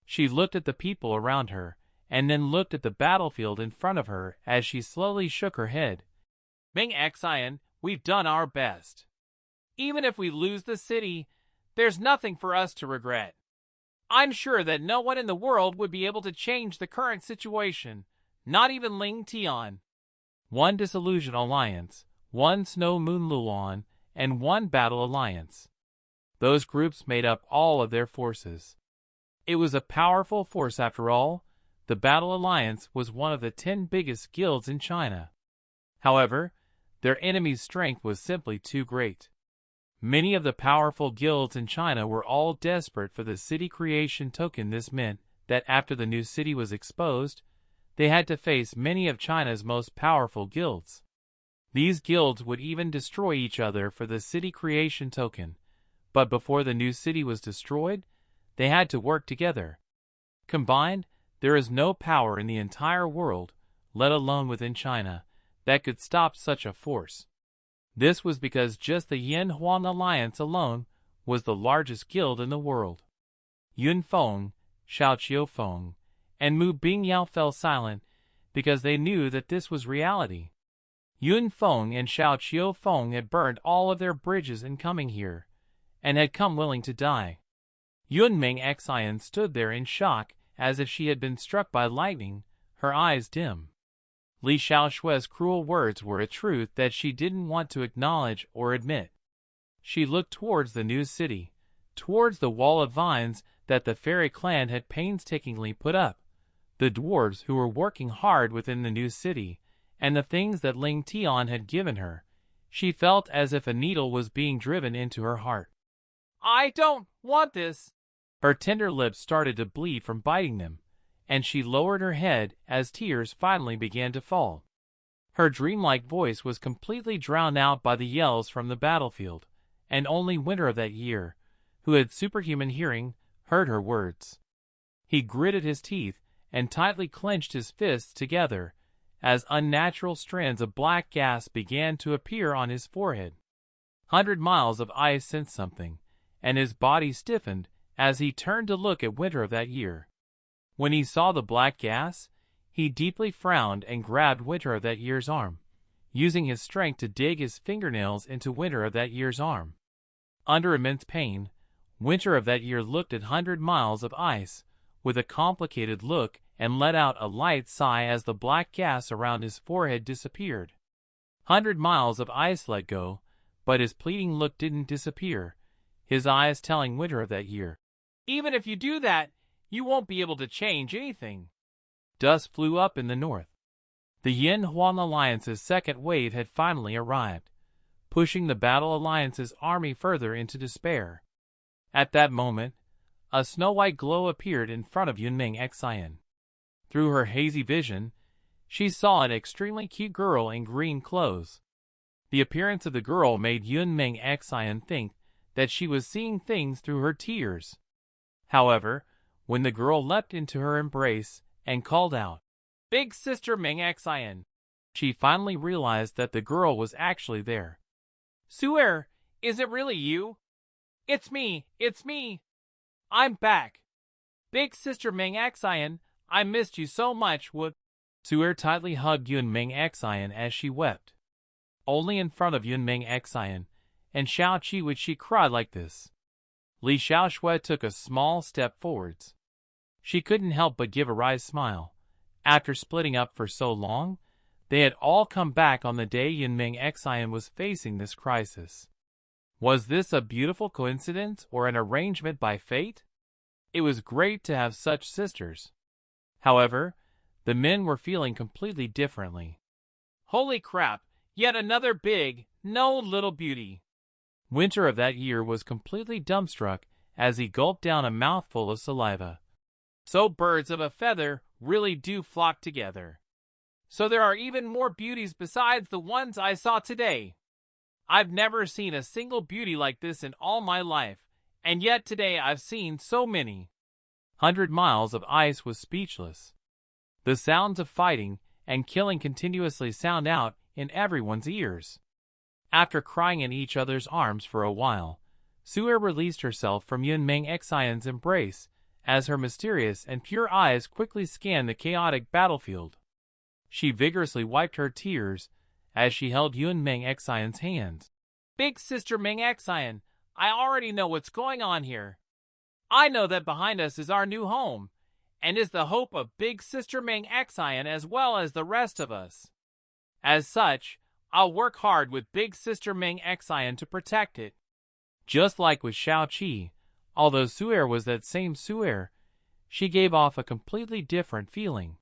She looked at the people around her and then looked at the battlefield in front of her as she slowly shook her head. Ming Xian, we've done our best. Even if we lose the city, there's nothing for us to regret. I'm sure that no one in the world would be able to change the current situation, not even Ling Tian. One disillusion alliance, one Snow Moon Luan, and one battle alliance. Those groups made up all of their forces. It was a powerful force after all. The Battle Alliance was one of the 10 biggest guilds in China. However, their enemy's strength was simply too great. Many of the powerful guilds in China were all desperate for the city creation token. This meant that after the new city was exposed, they had to face many of China's most powerful guilds. These guilds would even destroy each other for the city creation token, but before the new city was destroyed, they had to work together. Combined, there is no power in the entire world, let alone within China, that could stop such a force. This was because just the Yin Huan Alliance alone was the largest guild in the world. Yun Feng, Xiao Qiufeng, and Mu Bingyao fell silent because they knew that this was reality. Yun Feng and Xiao Qiufeng had burned all of their bridges in coming here, and had come willing to die. Yunming Xian stood there in shock as if she had been struck by lightning, her eyes dim. Li Xiaoshui's cruel words were a truth that she didn't want to acknowledge or admit. She looked towards the new city, towards the wall of vines that the fairy clan had painstakingly put up, the dwarves who were working hard within the new city, and the things that Ling Tian had given her. She felt as if a needle was being driven into her heart. I don't want this. Her tender lips started to bleed from biting them, and she lowered her head as tears finally began to fall. Her dreamlike voice was completely drowned out by the yells from the battlefield, and only Winter of that year, who had superhuman hearing, heard her words. He gritted his teeth and tightly clenched his fists together as unnatural strands of black gas began to appear on his forehead. 100 Miles of Ice sensed something, and his body stiffened as he turned to look at Winter of that year. When he saw the black gas, He deeply frowned and grabbed Winter of that year's arm, using his strength to dig his fingernails into Winter of that year's arm. Under immense pain, Winter of that year looked at 100 miles of ice with a complicated look and let out a light sigh as the black gas around his forehead disappeared. 100 miles of ice let go, but his pleading look didn't disappear, his eyes telling Winter of that year, "Even if you do that, you won't be able to change anything." Dust flew up in the north. The Yin-Huang Alliance's second wave had finally arrived, pushing the Battle Alliance's army further into despair. At that moment, a snow-white glow appeared in front of Yunming Xian. Through her hazy vision, she saw an extremely cute girl in green clothes. The appearance of the girl made Yunming Xian think that she was seeing things through her tears. However, when the girl leapt into her embrace and called out, "Big Sister Ming Xian," she finally realized that the girl was actually there. "Su'er, is it really you?" It's me! I'm back! Big Sister Ming Xian, I missed you so much." Su'er tightly hugged Yunming Xian as she wept. Only in front of Yunming Xian and Xiao Qi would she cry like this. Li Xiaoshui took a small step forwards. She couldn't help but give a wry smile. After splitting up for so long, they had all come back on the day Yunming Xian was facing this crisis. Was this a beautiful coincidence or an arrangement by fate? It was great to have such sisters. However, the men were feeling completely differently. Holy crap, yet another big, no little beauty. Winter of that year was completely dumbstruck as he gulped down a mouthful of saliva. So birds of a feather really do flock together. So there are even more beauties besides the ones I saw today. I've never seen a single beauty like this in all my life, and yet today I've seen so many. 100 miles of ice was speechless. The sounds of fighting and killing continuously sound out in everyone's ears. After crying in each other's arms for a while, Su'er released herself from Yunming Xian's embrace as her mysterious and pure eyes quickly scanned the chaotic battlefield. She vigorously wiped her tears as she held Yunming Xian's hands. Big Sister Ming Xian, I already know what's going on here. I know that behind us is our new home, and is the hope of Big Sister Ming Xian as well as the rest of us. As such, I'll work hard with Big Sister Ming Xian to protect it. Just like with Xiao Qi, although Su'er was that same Su'er, she gave off a completely different feeling.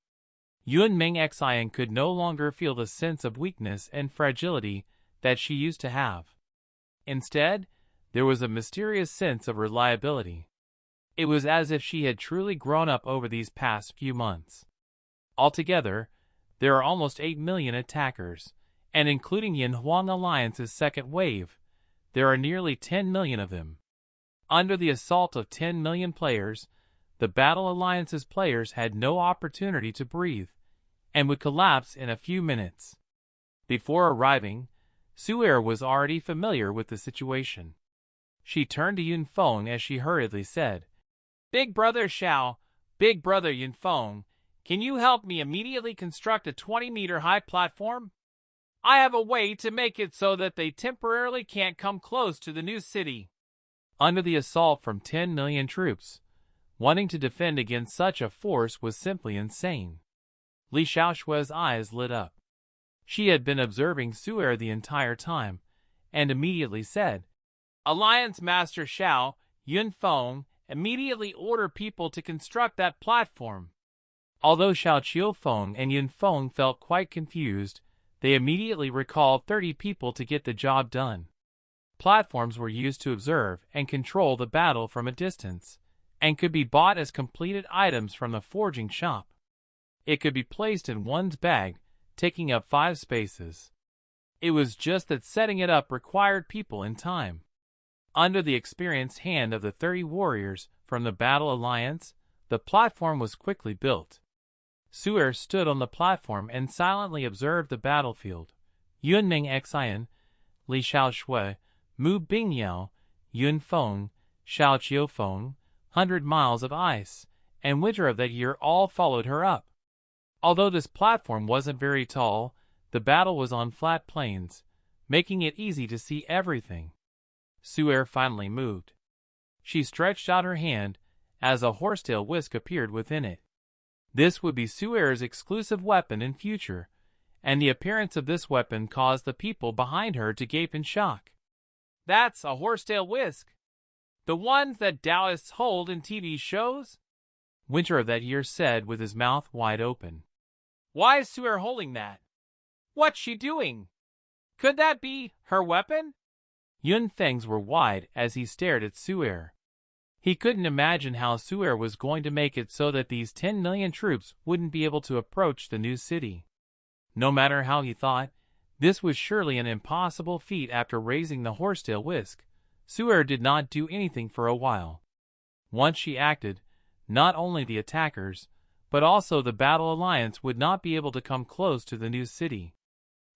Yunming Xian could no longer feel the sense of weakness and fragility that she used to have. Instead, there was a mysterious sense of reliability. It was as if she had truly grown up over these past few months. Altogether, there are almost 8 million attackers, and including Yin-Huang Alliance's second wave, there are nearly 10 million of them. Under the assault of 10 million players, the Battle Alliance's players had no opportunity to breathe, and would collapse in a few minutes. Before arriving, Su'er was already familiar with the situation. She turned to Yunfeng as she hurriedly said, Big Brother Xiao, Big Brother Yunfeng, can you help me immediately construct a 20-meter high platform? I have a way to make it so that they temporarily can't come close to the new city. Under the assault from 10 million troops, wanting to defend against such a force was simply insane. Li Xiaoshui's eyes lit up. She had been observing Su'er the entire time, and immediately said, Alliance Master Xiao, Yunfeng, immediately order people to construct that platform. Although Xiao Qiufeng and Yunfeng felt quite confused, they immediately recalled 30 people to get the job done. Platforms were used to observe and control the battle from a distance, and could be bought as completed items from the forging shop. It could be placed in one's bag, taking up 5 spaces. It was just that setting it up required people and time. Under the experienced hand of the 30 warriors from the Battle Alliance, the platform was quickly built. Su'er stood on the platform and silently observed the battlefield. Yunming Xian, Li Xiaoshui, Mu Bingyao, Yunfeng, Xiao Qiufeng, 100 miles of ice, and winter of that year all followed her up. Although this platform wasn't very tall, the battle was on flat plains, making it easy to see everything. Shura finally moved. She stretched out her hand as a horsetail whisk appeared within it. This would be Shura's exclusive weapon in future, and the appearance of this weapon caused the people behind her to gape in shock. That's a horsetail whisk. The ones that Taoists hold in TV shows? Winter of that year said with his mouth wide open. Why is Shura holding that? What's she doing? Could that be her weapon? Yun's fangs were wide as he stared at Shura. He couldn't imagine how Shura was going to make it so that these 10 million troops wouldn't be able to approach the new city. No matter how he thought, this was surely an impossible feat. After raising the horsetail whisk, Shura did not do anything for a while. Once she acted, not only the attackers, but also the Battle Alliance would not be able to come close to the new city.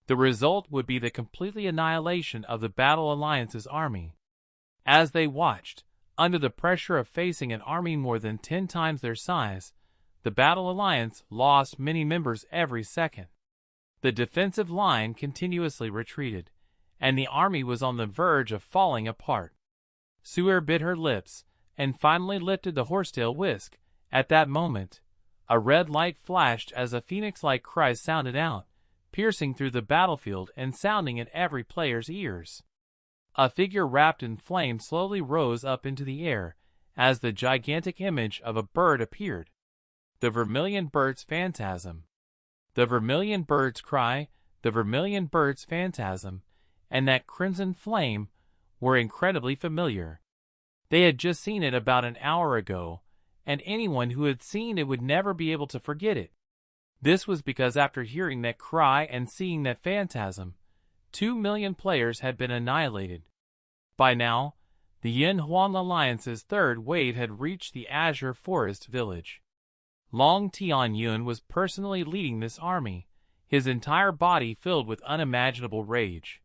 The result would be the complete annihilation of the Battle Alliance's army. As they watched, under the pressure of facing an army more than 10 times their size, the Battle Alliance lost many members every second. The defensive line continuously retreated, and the army was on the verge of falling apart. Shura bit her lips and finally lifted the horsetail whisk. At that moment, a red light flashed as a phoenix-like cry sounded out, piercing through the battlefield and sounding in every player's ears. A figure wrapped in flame slowly rose up into the air as the gigantic image of a bird appeared. The vermilion bird's phantasm. The vermilion bird's cry, the vermilion bird's phantasm, and that crimson flame were incredibly familiar. They had just seen it about an hour ago, and anyone who had seen it would never be able to forget it. This was because after hearing that cry and seeing that phantasm, 2 million players had been annihilated. By now, the Yin Huang Alliance's third wave had reached the Azure Forest village. Long Tian Yun was personally leading this army, his entire body filled with unimaginable rage.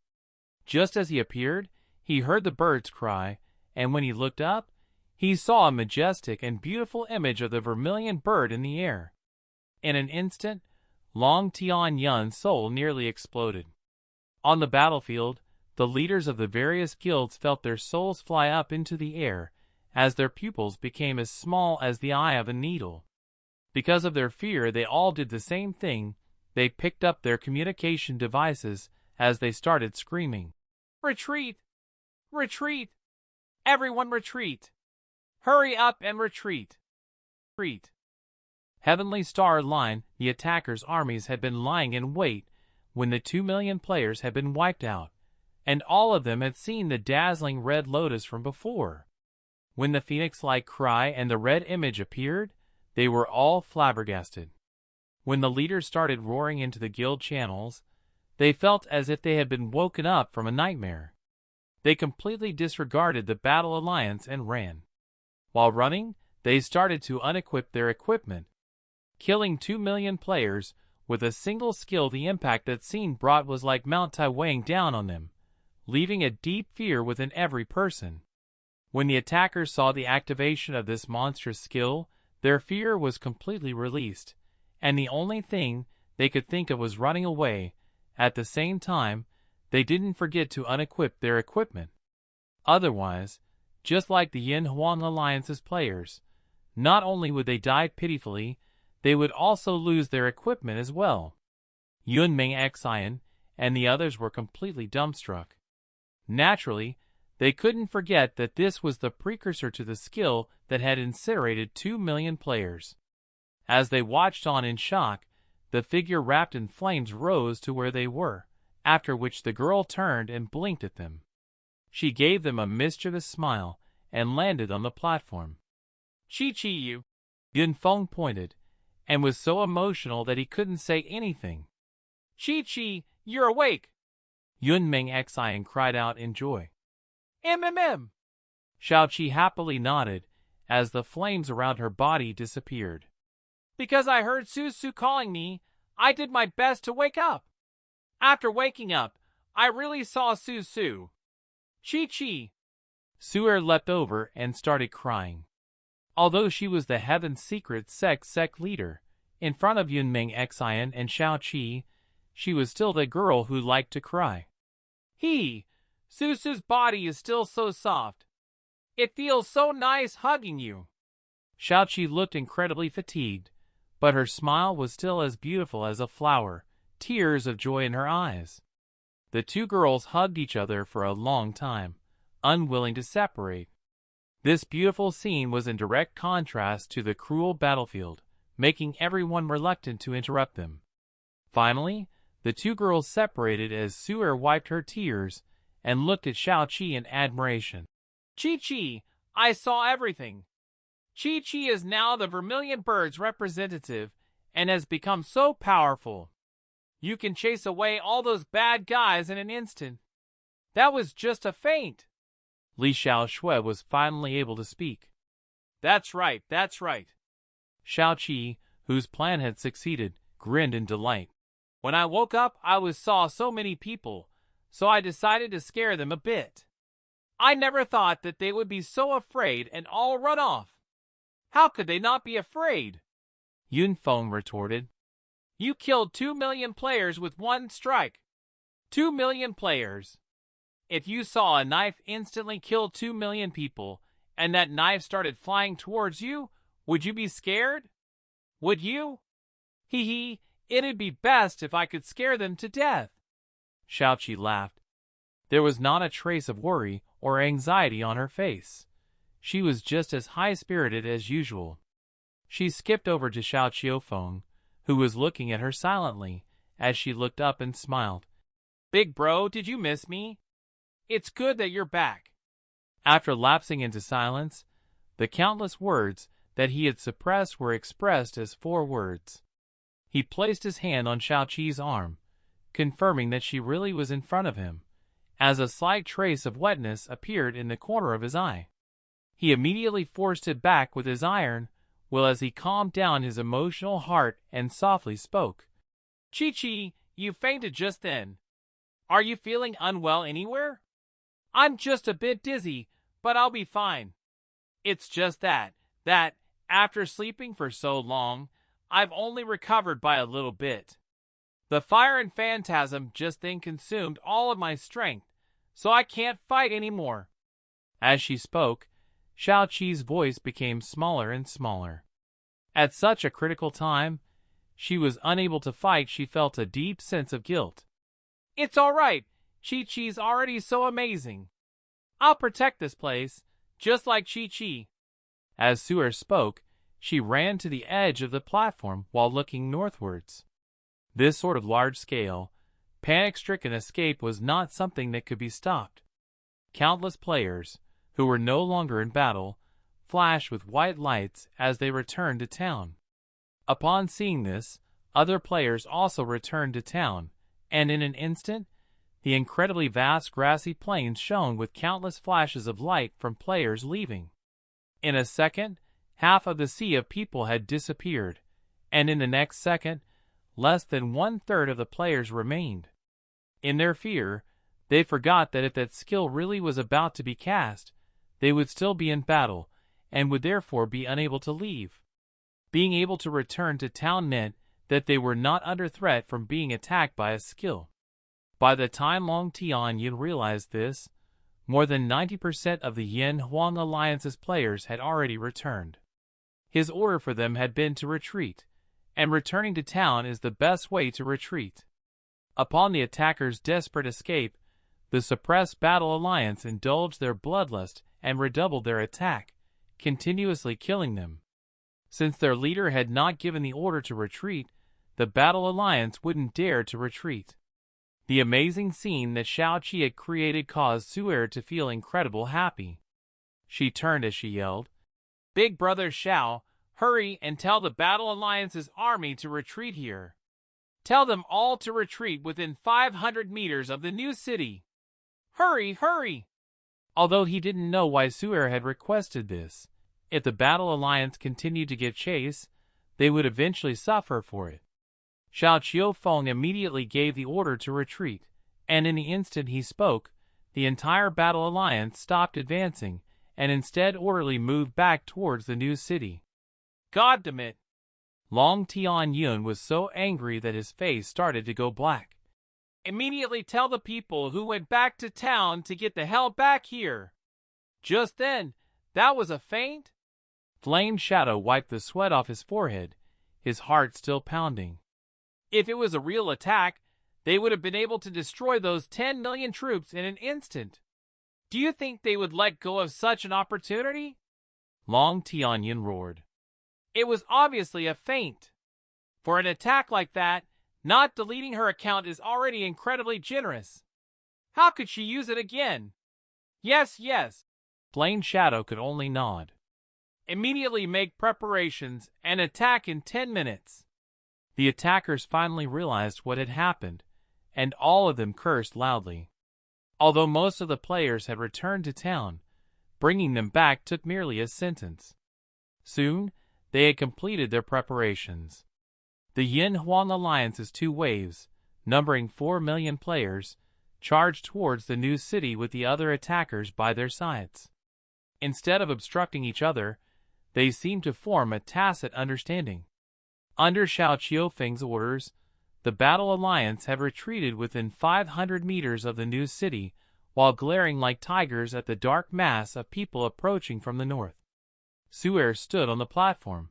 Just as he appeared, he heard the birds cry, and when he looked up, he saw a majestic and beautiful image of the vermilion bird in the air. In an instant, Long Tian Yun's soul nearly exploded. On the battlefield, the leaders of the various guilds felt their souls fly up into the air as their pupils became as small as the eye of a needle. Because of their fear, they all did the same thing. They picked up their communication devices as they started screaming, "Retreat! Retreat! Everyone retreat! Hurry up and retreat! Retreat!" Heavenly Star Line, the attackers' armies had been lying in wait when the 2 million players had been wiped out, and all of them had seen the dazzling red lotus from before. When the phoenix-like cry and the red image appeared, they were all flabbergasted. When the leaders started roaring into the guild channels, they felt as if they had been woken up from a nightmare. They completely disregarded the Battle Alliance and ran. While running, they started to unequip their equipment. Killing 2 million players with a single skill, the impact that scene brought was like Mount Tai weighing down on them, leaving a deep fear within every person. When the attackers saw the activation of this monstrous skill, their fear was completely released, and the only thing they could think of was running away. At the same time, they didn't forget to unequip their equipment. Otherwise, just like the Yin Huang Alliance's players, not only would they die pitifully, they would also lose their equipment as well. Yun Ming Xian and the others were completely dumbstruck. Naturally, they couldn't forget that this was the precursor to the skill that had incinerated 2 million players. As they watched on in shock, the figure wrapped in flames rose to where they were, after which the girl turned and blinked at them. She gave them a mischievous smile and landed on the platform. "Chi-chi you!" Yun Feng pointed, and was so emotional that he couldn't say anything. "Chi-chi, you're awake!" Yun Ming Xian cried out in joy. "MMM!" Xiao happily nodded as the flames around her body disappeared. "Because I heard Su calling me, I did my best to wake up. After waking up, I really saw Su. Chi-chi!" Shura leapt over and started crying. Although she was the Heaven's Secret sect leader, In front of Yunming Xian and Xiao Qi, she was still the girl who liked to cry. Susu's body is still so soft. It feels so nice hugging you. Xiao Qi looked incredibly fatigued, but her smile was still as beautiful as a flower, tears of joy in her eyes. The two girls hugged each other for a long time, unwilling to separate. This beautiful scene was in direct contrast to the cruel battlefield, making everyone reluctant to interrupt them. Finally, the two girls separated as Su'er wiped her tears and looked at Xiao Qi in admiration. Chi-Chi, I saw everything. Chi-Chi is now the Vermilion Bird's representative and has become so powerful. You can chase away all those bad guys in an instant. That was just a feint. Li Xiaoshui was finally able to speak. That's right. Xiao Qi, whose plan had succeeded, grinned in delight. When I woke up, I saw so many people, so I decided to scare them a bit. I never thought that they would be so afraid and all run off. How could they not be afraid? Yunfeng retorted. You killed 2 million players with one strike. 2 million players. If you saw a knife instantly kill 2 million people, and that knife started flying towards you, would you be scared? Would you? Hee, it'd be best if I could scare them to death. Xiao Qi laughed. There was not a trace of worry or anxiety on her face. She was just as high-spirited as usual. She skipped over to Xiao Qiufeng, who was looking at her silently, as she looked up and smiled. Big bro, did you miss me? It's good that you're back. After lapsing into silence, the countless words that he had suppressed were expressed as 4 words. He placed his hand on Xiao Qi's arm, confirming that she really was in front of him, as a slight trace of wetness appeared in the corner of his eye. He immediately forced it back with his iron, while as he calmed down his emotional heart and softly spoke. Chi-Chi, you fainted just then. Are you feeling unwell anywhere? I'm just a bit dizzy, but I'll be fine. It's just that after sleeping for so long, I've only recovered by a little bit. The fire and phantasm just then consumed all of my strength, so I can't fight anymore. As she spoke, Xiao Qi's voice became smaller and smaller. At such a critical time, she was unable to fight. She felt a deep sense of guilt. It's all right. Chi-Chi's already so amazing. I'll protect this place, just like Chi-Chi. As Su'er spoke, she ran to the edge of the platform while looking northwards. This sort of large-scale, panic-stricken escape was not something that could be stopped. Countless players, who were no longer in battle, flashed with white lights as they returned to town. Upon seeing this, other players also returned to town, and in an instant, the incredibly vast grassy plains shone with countless flashes of light from players leaving. In a second, half of the sea of people had disappeared, and in the next second, less than 1/3 of the players remained. In their fear, they forgot that if that skill really was about to be cast, they would still be in battle, and would therefore be unable to leave. Being able to return to town meant that they were not under threat from being attacked by a skill. By the time Long Tian realized this, more than 90% of the Yin Huang Alliance's players had already returned. His order for them had been to retreat, and returning to town is the best way to retreat. Upon the attackers' desperate escape, the suppressed Battle Alliance indulged their bloodlust and redoubled their attack, continuously killing them. Since their leader had not given the order to retreat, the Battle Alliance wouldn't dare to retreat. The amazing scene that Xiao Qi had created caused Su'er to feel incredible happy. She turned as she yelled, Big brother Xiao, hurry and tell the Battle Alliance's army to retreat here. Tell them all to retreat within 500 meters of the new city. Hurry! Although he didn't know why Su'er had requested this, if the Battle Alliance continued to give chase, they would eventually suffer for it. Xiao Qiufeng immediately gave the order to retreat, and in the instant he spoke, the entire Battle Alliance stopped advancing, and instead orderly moved back towards the new city. God damn it! Long Tian Yun was so angry that his face started to go black. Immediately tell the people who went back to town to get the hell back here. Just then, that was a feint? Flame's shadow wiped the sweat off his forehead, his heart still pounding. If it was a real attack, they would have been able to destroy those 10 million troops in an instant. Do you think they would let go of such an opportunity? Long Tianyin roared. It was obviously a feint. For an attack like that, not deleting her account is already incredibly generous. How could she use it again? Yes, yes. Flame Shadow could only nod. Immediately make preparations and attack in 10 minutes. The attackers finally realized what had happened, and all of them cursed loudly. Although most of the players had returned to town, bringing them back took merely a sentence. Soon, they had completed their preparations. The Yin Huang Alliance's 2 waves, numbering 4 million players, charged towards the new city with the other attackers by their sides. Instead of obstructing each other, they seemed to form a tacit understanding. Under Xiao Qiufeng's orders, the Battle Alliance had retreated within 500 meters of the new city, while glaring like tigers at the dark mass of people approaching from the north. Su'er stood on the platform,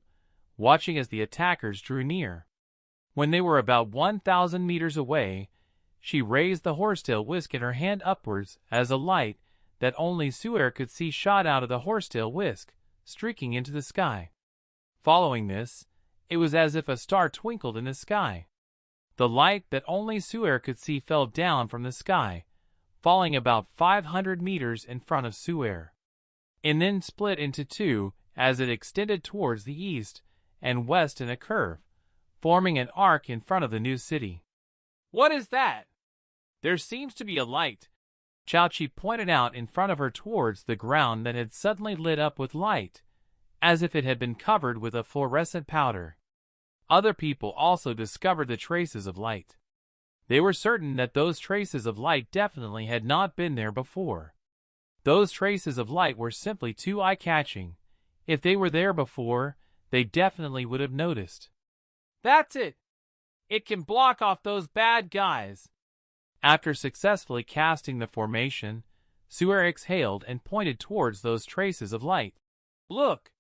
watching as the attackers drew near. When they were about 1,000 meters away, she raised the horsetail whisk in her hand upwards as a light that only Su'er could see shot out of the horsetail whisk, streaking into the sky. Following this, it was as if a star twinkled in the sky. The light that only Su'er could see fell down from the sky, falling about 500 meters in front of Su'er, and then split into 2 as it extended towards the east and west in a curve, forming an arc in front of the new city. What is that? There seems to be a light. Xiaoqi pointed out in front of her towards the ground that had suddenly lit up with light, as if it had been covered with a fluorescent powder. Other people also discovered the traces of light. They were certain that those traces of light definitely had not been there before. Those traces of light were simply too eye-catching. If they were there before, they definitely would have noticed. That's it! It can block off those bad guys. After successfully casting the formation, Su'er exhaled and pointed towards those traces of light. Look!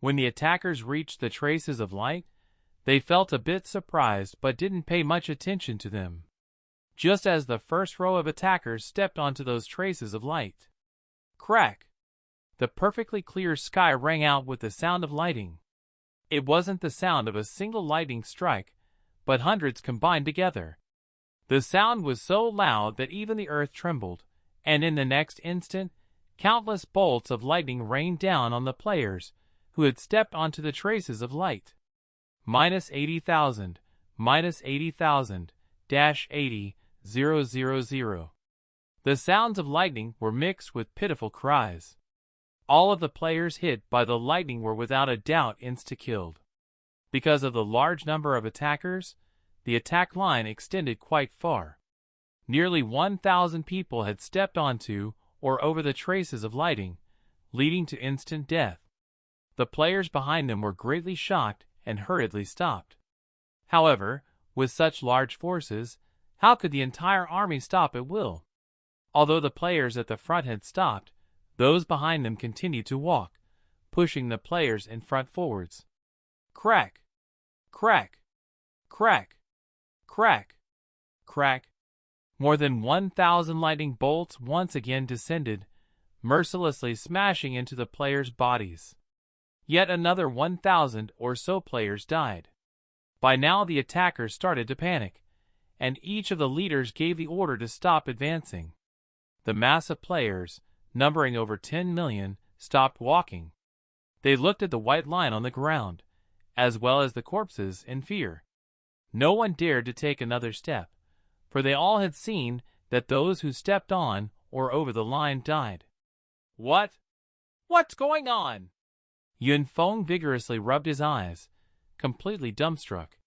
When the attackers reached the traces of light, they felt a bit surprised but didn't pay much attention to them. Just as the first row of attackers stepped onto those traces of light. Crack! The perfectly clear sky rang out with the sound of lightning. It wasn't the sound of a single lightning strike, but hundreds combined together. The sound was so loud that even the earth trembled, and in the next instant, countless bolts of lightning rained down on the players who had stepped onto the traces of light. -80,000, -80,000, -80, 000. The sounds of lightning were mixed with pitiful cries. All of the players hit by the lightning were without a doubt insta-killed. Because of the large number of attackers, the attack line extended quite far. Nearly 1,000 people had stepped onto or over the traces of lightning, leading to instant death. The players behind them were greatly shocked and hurriedly stopped. However, with such large forces, how could the entire army stop at will? Although the players at the front had stopped, those behind them continued to walk, pushing the players in front forwards. Crack! Crack! Crack! Crack! Crack! More than 1,000 lightning bolts once again descended, mercilessly smashing into the players' bodies. Yet another 1,000 or so players died. By now the attackers started to panic, and each of the leaders gave the order to stop advancing. The mass of players, numbering over 10 million, stopped walking. They looked at the white line on the ground, as well as the corpses, in fear. No one dared to take another step, for they all had seen that those who stepped on or over the line died. What? What's going on? Yun Feng vigorously rubbed his eyes, completely dumbstruck.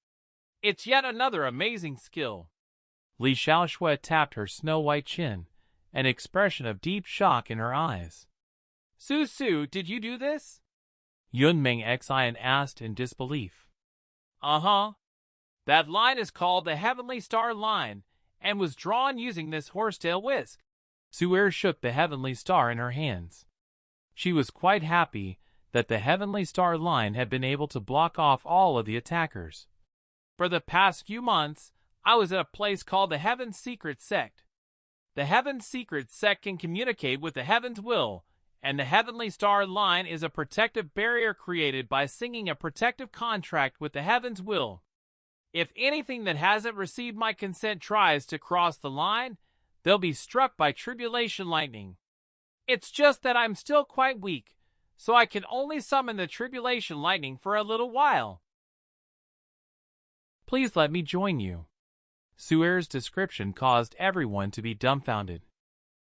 It's yet another amazing skill. Li Xiaoshui tapped her snow-white chin, an expression of deep shock in her eyes. Su, did you do this? Yun Meng Xian asked in disbelief. Uh-huh. That line is called the Heavenly Star Line, and was drawn using this horsetail whisk. Su'er shook the Heavenly Star in her hands. She was quite happy that the Heavenly Star Line had been able to block off all of the attackers. For the past few months, I was at a place called the Heaven's Secret Sect. The Heaven's Secret Sect can communicate with the Heaven's will, and the Heavenly Star Line is a protective barrier created by singing a protective contract with the Heaven's will. If anything that hasn't received my consent tries to cross the line, they'll be struck by tribulation lightning. It's just that I'm still quite weak, so I can only summon the tribulation lightning for a little while. Please let me join you. Su'er's description caused everyone to be dumbfounded.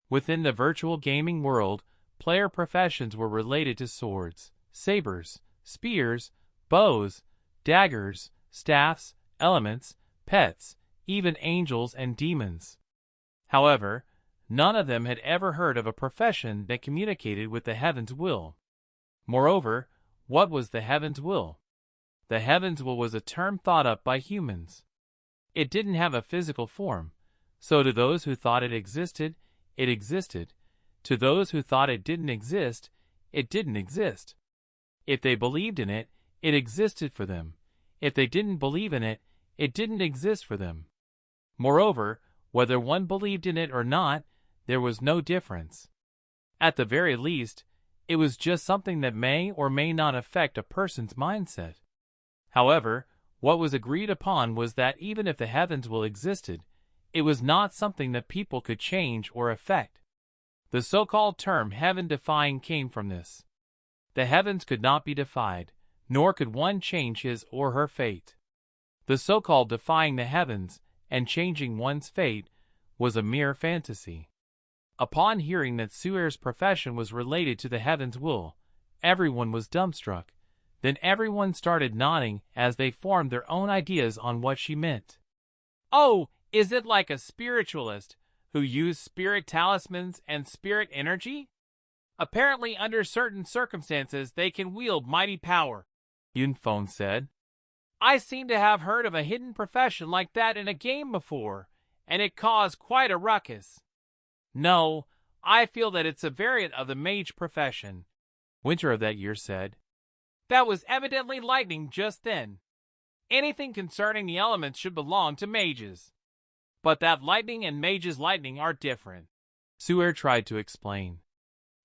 Within the virtual gaming world, player professions were related to swords, sabers, spears, bows, daggers, staffs, elements, pets, even angels and demons. However, none of them had ever heard of a profession that communicated with the Heaven's will. Moreover, what was the Heaven's will? The Heaven's will was a term thought up by humans. It didn't have a physical form, so to those who thought it existed, it existed. To those who thought it didn't exist, it didn't exist. If they believed in it, it existed for them. If they didn't believe in it, it didn't exist for them. Moreover, whether one believed in it or not, there was no difference. At the very least, it was just something that may or may not affect a person's mindset. However, what was agreed upon was that even if the Heaven's will existed, it was not something that people could change or affect. The so-called term heaven-defying came from this. The heavens could not be defied, nor could one change his or her fate. The so-called defying the heavens and changing one's fate was a mere fantasy. Upon hearing that Su'er's profession was related to the Heaven's will, everyone was dumbstruck. Then everyone started nodding as they formed their own ideas on what she meant. Oh, is it like a spiritualist who used spirit talismans and spirit energy? Apparently under certain circumstances they can wield mighty power, Yunfeng said. I seem to have heard of a hidden profession like that in a game before, and it caused quite a ruckus. No, I feel that it's a variant of the mage profession, Winter of that year said. That was evidently lightning just then. Anything concerning the elements should belong to mages. But that lightning and mage's lightning are different, Su'er tried to explain.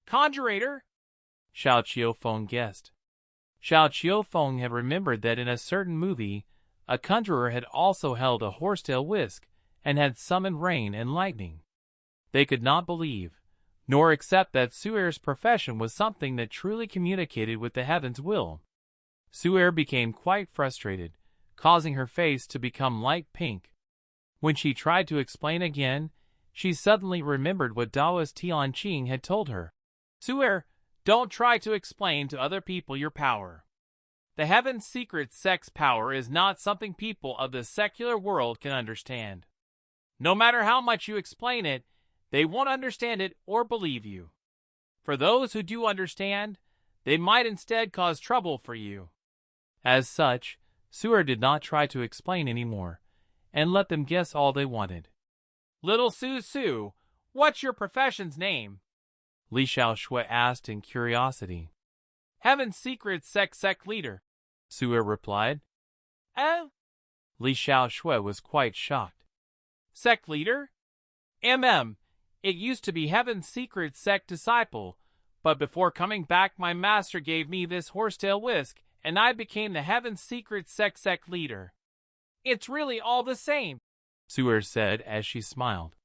Conjurator? Xiao Qiufeng guessed. Xiao Qiufeng had remembered that in a certain movie, a conjurer had also held a horsetail whisk and had summoned rain and lightning. They could not believe, nor accept that Su'er's profession was something that truly communicated with the Heaven's will. Su'er became quite frustrated, causing her face to become light pink. When she tried to explain again, she suddenly remembered what Taoist Tian had told her. Su'er, don't try to explain to other people your power. The Heaven's Secret Sect's power is not something people of the secular world can understand. No matter how much you explain it, they won't understand it or believe you. For those who do understand, they might instead cause trouble for you. As such, Su'er did not try to explain anymore, and let them guess all they wanted. Little Su, what's your profession's name? Li Xiao asked in curiosity. Heaven's Secret Sect leader, Su'er replied. Li Xiao was quite shocked. Sect leader? It used to be Heaven's Secret Sect disciple, but before coming back my master gave me this horsetail whisk, and I became the Heaven's Secret Sect leader. It's really all the same, Su'er said as she smiled.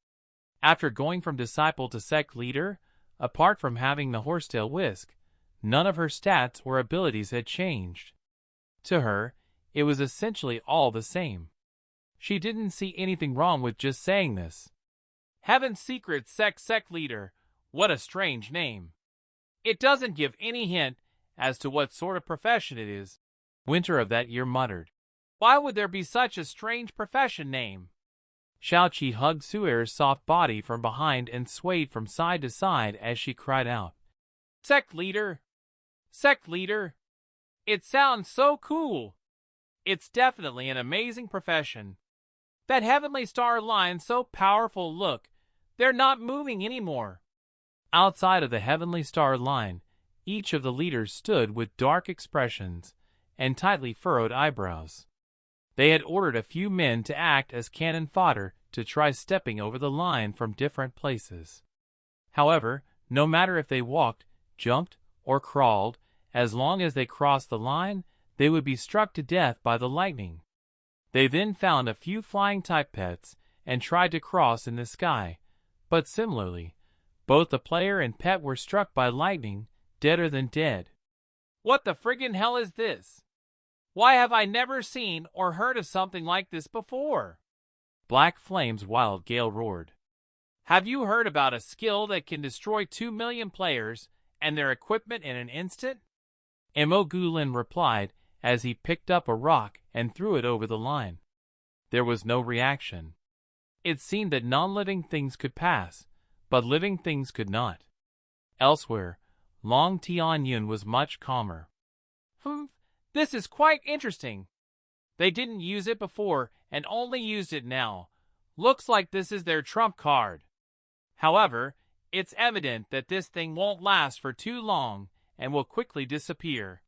After going from disciple to sect leader, apart from having the horsetail whisk, none of her stats or abilities had changed. To her, it was essentially all the same. She didn't see anything wrong with just saying this. Heaven's Secret Sect leader, what a strange name. It doesn't give any hint as to what sort of profession it is, Winter of that year muttered. Why would there be such a strange profession name? Xiao hugged Su'er's soft body from behind and swayed from side to side as she cried out. Sect leader! Sect leader! It sounds so cool! It's definitely an amazing profession. That heavenly star line, so powerful, look, they're not moving anymore. Outside of the heavenly star line, each of the leaders stood with dark expressions and tightly furrowed eyebrows. They had ordered a few men to act as cannon fodder to try stepping over the line from different places. However, no matter if they walked, jumped, or crawled, as long as they crossed the line, they would be struck to death by the lightning. They then found a few flying type pets and tried to cross in the sky, but similarly, both the player and pet were struck by lightning, deader than dead. What the friggin' hell is this? Why have I never seen or heard of something like this before? Black Flame's wild gale roared. Have you heard about a skill that can destroy 2 million players and their equipment in an instant? Emogulin replied as he picked up a rock and threw it over the line. There was no reaction. It seemed that non-living things could pass, but living things could not. Elsewhere, Long Tian was much calmer. This is quite interesting. They didn't use it before and only used it now. Looks like this is their trump card. However, it's evident that this thing won't last for too long and will quickly disappear.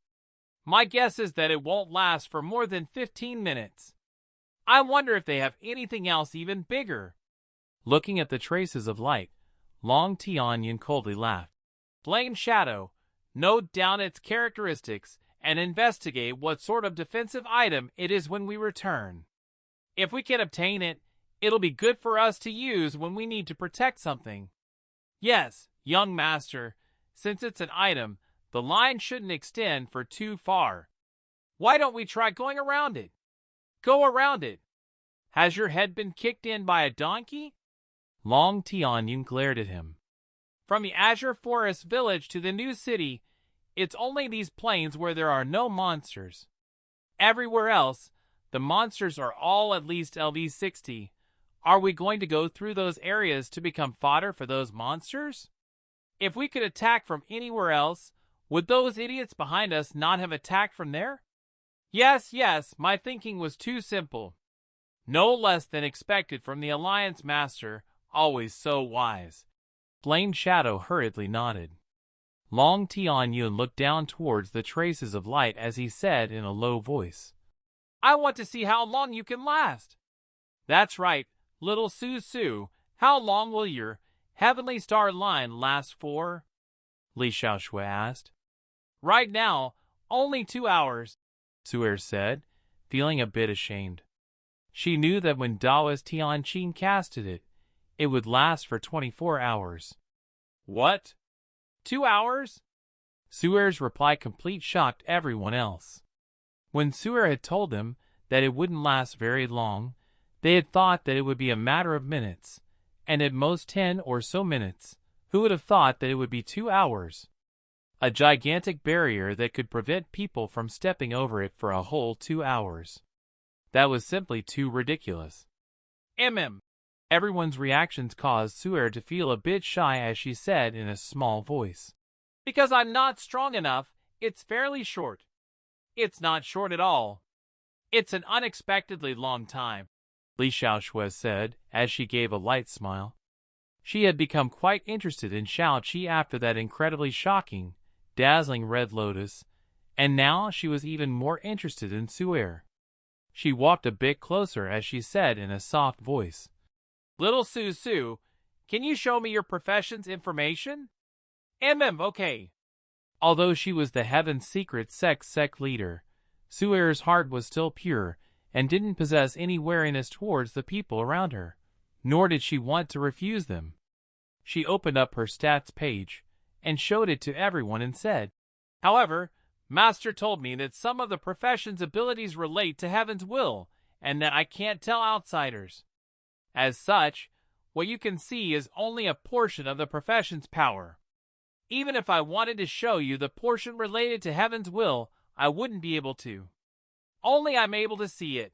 My guess is that it won't last for more than 15 minutes. I wonder if they have anything else even bigger. Looking at the traces of light, Long Tian coldly laughed. Plain shadow, note down its characteristics and investigate what sort of defensive item it is when we return. If we can obtain it, it'll be good for us to use when we need to protect something. Yes, young master, since it's an item, the line shouldn't extend for too far. Why don't we try going around it? Go around it. Has your head been kicked in by a donkey? Long Tian glared at him. From the Azure Forest village to the new city, it's only these plains where there are no monsters. Everywhere else, the monsters are all at least LV60. Are we going to go through those areas to become fodder for those monsters? If we could attack from anywhere else, would those idiots behind us not have attacked from there? Yes, my thinking was too simple. No less than expected from the Alliance Master, always so wise. Flame Shadow hurriedly nodded. Long Tian looked down towards the traces of light as he said in a low voice, I want to see how long you can last. That's right, little Su. How long will your heavenly star line last for? Li Xiao asked. Right now, only 2 hours, Su'er said, feeling a bit ashamed. She knew that when Daoist Tianqing casted it, it would last for 24 hours. What? 2 hours? Su'er's reply complete shocked everyone else. When Su'er had told them that it wouldn't last very long, they had thought that it would be a matter of minutes, and at most 10 or so minutes. Who would have thought that it would be 2 hours? A gigantic barrier that could prevent people from stepping over it for a whole 2 hours. That was simply too ridiculous. Everyone's reactions caused Su'er to feel a bit shy as she said in a small voice. Because I'm not strong enough, it's fairly short. It's not short at all. It's an unexpectedly long time, Li Xiao said as she gave a light smile. She had become quite interested in Xiao after that incredibly shocking, dazzling red lotus, and now she was even more interested in Su'er. She walked a bit closer as she said in a soft voice, Little Su, can you show me your profession's information? Okay. Although she was the Heaven's secret sect leader, Su'er's heart was still pure and didn't possess any wariness towards the people around her, nor did she want to refuse them. She opened up her stats page and showed it to everyone and said, However, Master told me that some of the profession's abilities relate to Heaven's will and that I can't tell outsiders. As such, what you can see is only a portion of the profession's power. Even if I wanted to show you the portion related to Heaven's will, I wouldn't be able to. Only I'm able to see it.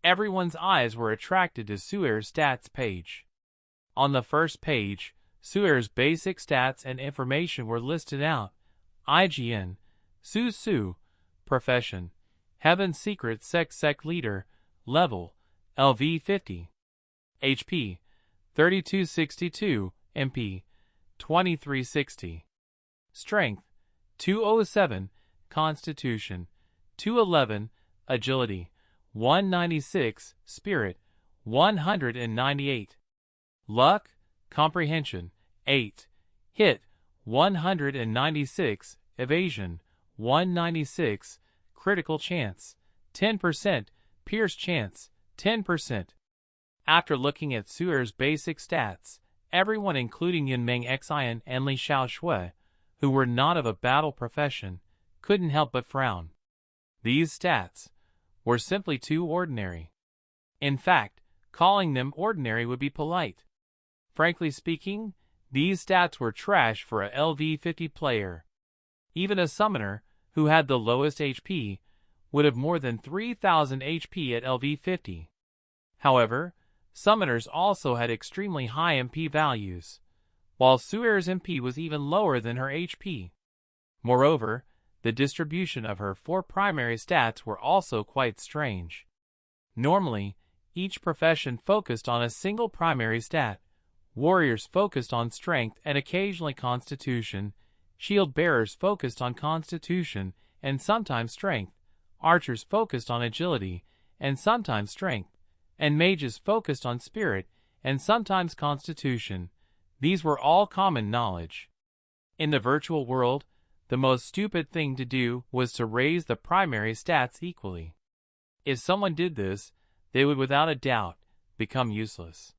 Everyone's eyes were attracted to Su'er's stats page. On the first page, Su'er's basic stats and information were listed out. IGN, Su, profession, Heaven's Secret Sec Leader, Level, LV50. HP, 3262, MP, 2360. Strength, 207, Constitution, 211, Agility, 196, Spirit, 198. Luck, Comprehension, 8. Hit, 196, Evasion, 196, Critical Chance, 10%, Pierce Chance, 10%. After looking at Suer's basic stats, everyone including Yunmeng Xian and Li Xiao, who were not of a battle profession, couldn't help but frown. These stats were simply too ordinary. In fact, calling them ordinary would be polite. Frankly speaking, these stats were trash for a LV50 player. Even a summoner, who had the lowest HP, would have more than 3000 HP at LV50. However, summoners also had extremely high MP values, while Suer's MP was even lower than her HP. Moreover, the distribution of her 4 primary stats were also quite strange. Normally, each profession focused on a single primary stat. Warriors focused on strength and occasionally constitution, shield bearers focused on constitution and sometimes strength, archers focused on agility and sometimes strength, and mages focused on spirit and sometimes constitution. These were all common knowledge. In the virtual world, the most stupid thing to do was to raise the primary stats equally. If someone did this, they would without a doubt become useless.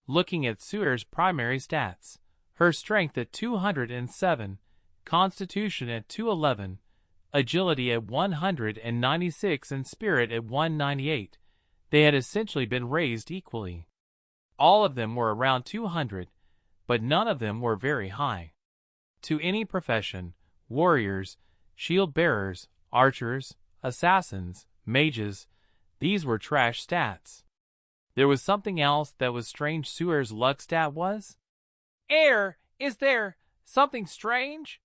Looking at Suer's primary stats, her strength at 207, constitution at 211, agility at 196 and spirit at 198, they had essentially been raised equally. All of them were around 200, but none of them were very high. To any profession, warriors, shield bearers, archers, assassins, mages, these were trash stats. There was something else that was strange. Suer's luck stat was? Is there something strange?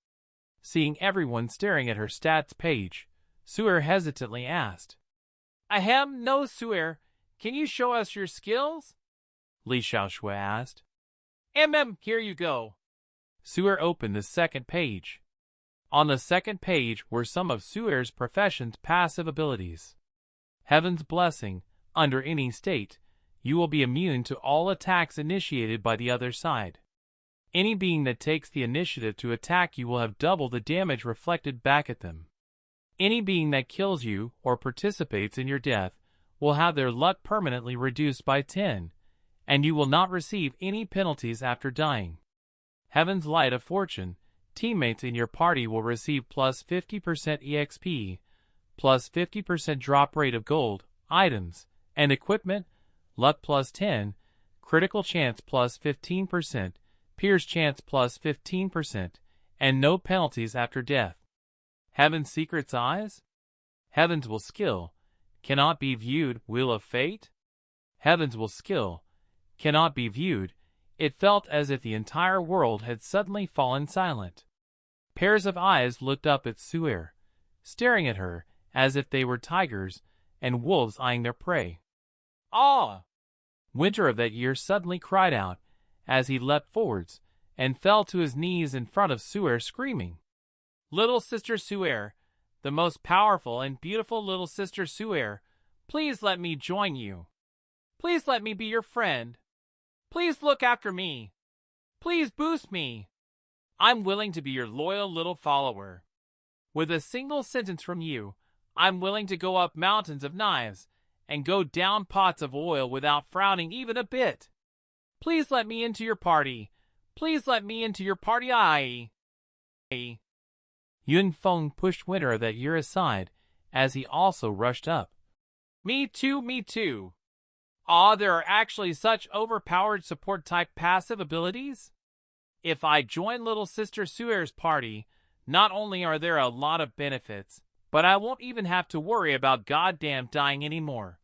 Seeing everyone staring at her stats page, Suer hesitantly asked. Ahem, no, Suer. Can you show us your skills? Li Xiao asked. Here you go. Suer opened the second page. On the second page were some of Suer's profession's passive abilities. Heaven's Blessing, under any state, you will be immune to all attacks initiated by the other side. Any being that takes the initiative to attack you will have double the damage reflected back at them. Any being that kills you or participates in your death will have their luck permanently reduced by 10, and you will not receive any penalties after dying. Heaven's Light of Fortune, teammates in your party will receive plus 50% EXP, plus 50% drop rate of gold, items, and equipment, luck plus 10, critical chance plus 15%, pierce chance plus 15%, and no penalties after death. Heaven's Secret's Eyes? Heaven's Will Skill, cannot be viewed. Wheel of Fate? Heaven's Will Skill, cannot be viewed. It felt as if the entire world had suddenly fallen silent. Pairs of eyes looked up at Suer, staring at her as if they were tigers and wolves eyeing their prey. Ah! Winter of that year suddenly cried out as he leapt forwards and fell to his knees in front of Suer, screaming, Little Sister Suer, the most powerful and beautiful little sister Suer, please let me join you. Please let me be your friend. Please look after me. Please boost me. I'm willing to be your loyal little follower. With a single sentence from you, I'm willing to go up mountains of knives and go down pots of oil without frowning even a bit. Please let me into your party. Please let me into your party. Yun Feng pushed Winter of that year aside as he also rushed up. Me too, me too. Ah, there are actually such overpowered support-type passive abilities? If I join little sister Suer's party, not only are there a lot of benefits, but I won't even have to worry about goddamn dying anymore.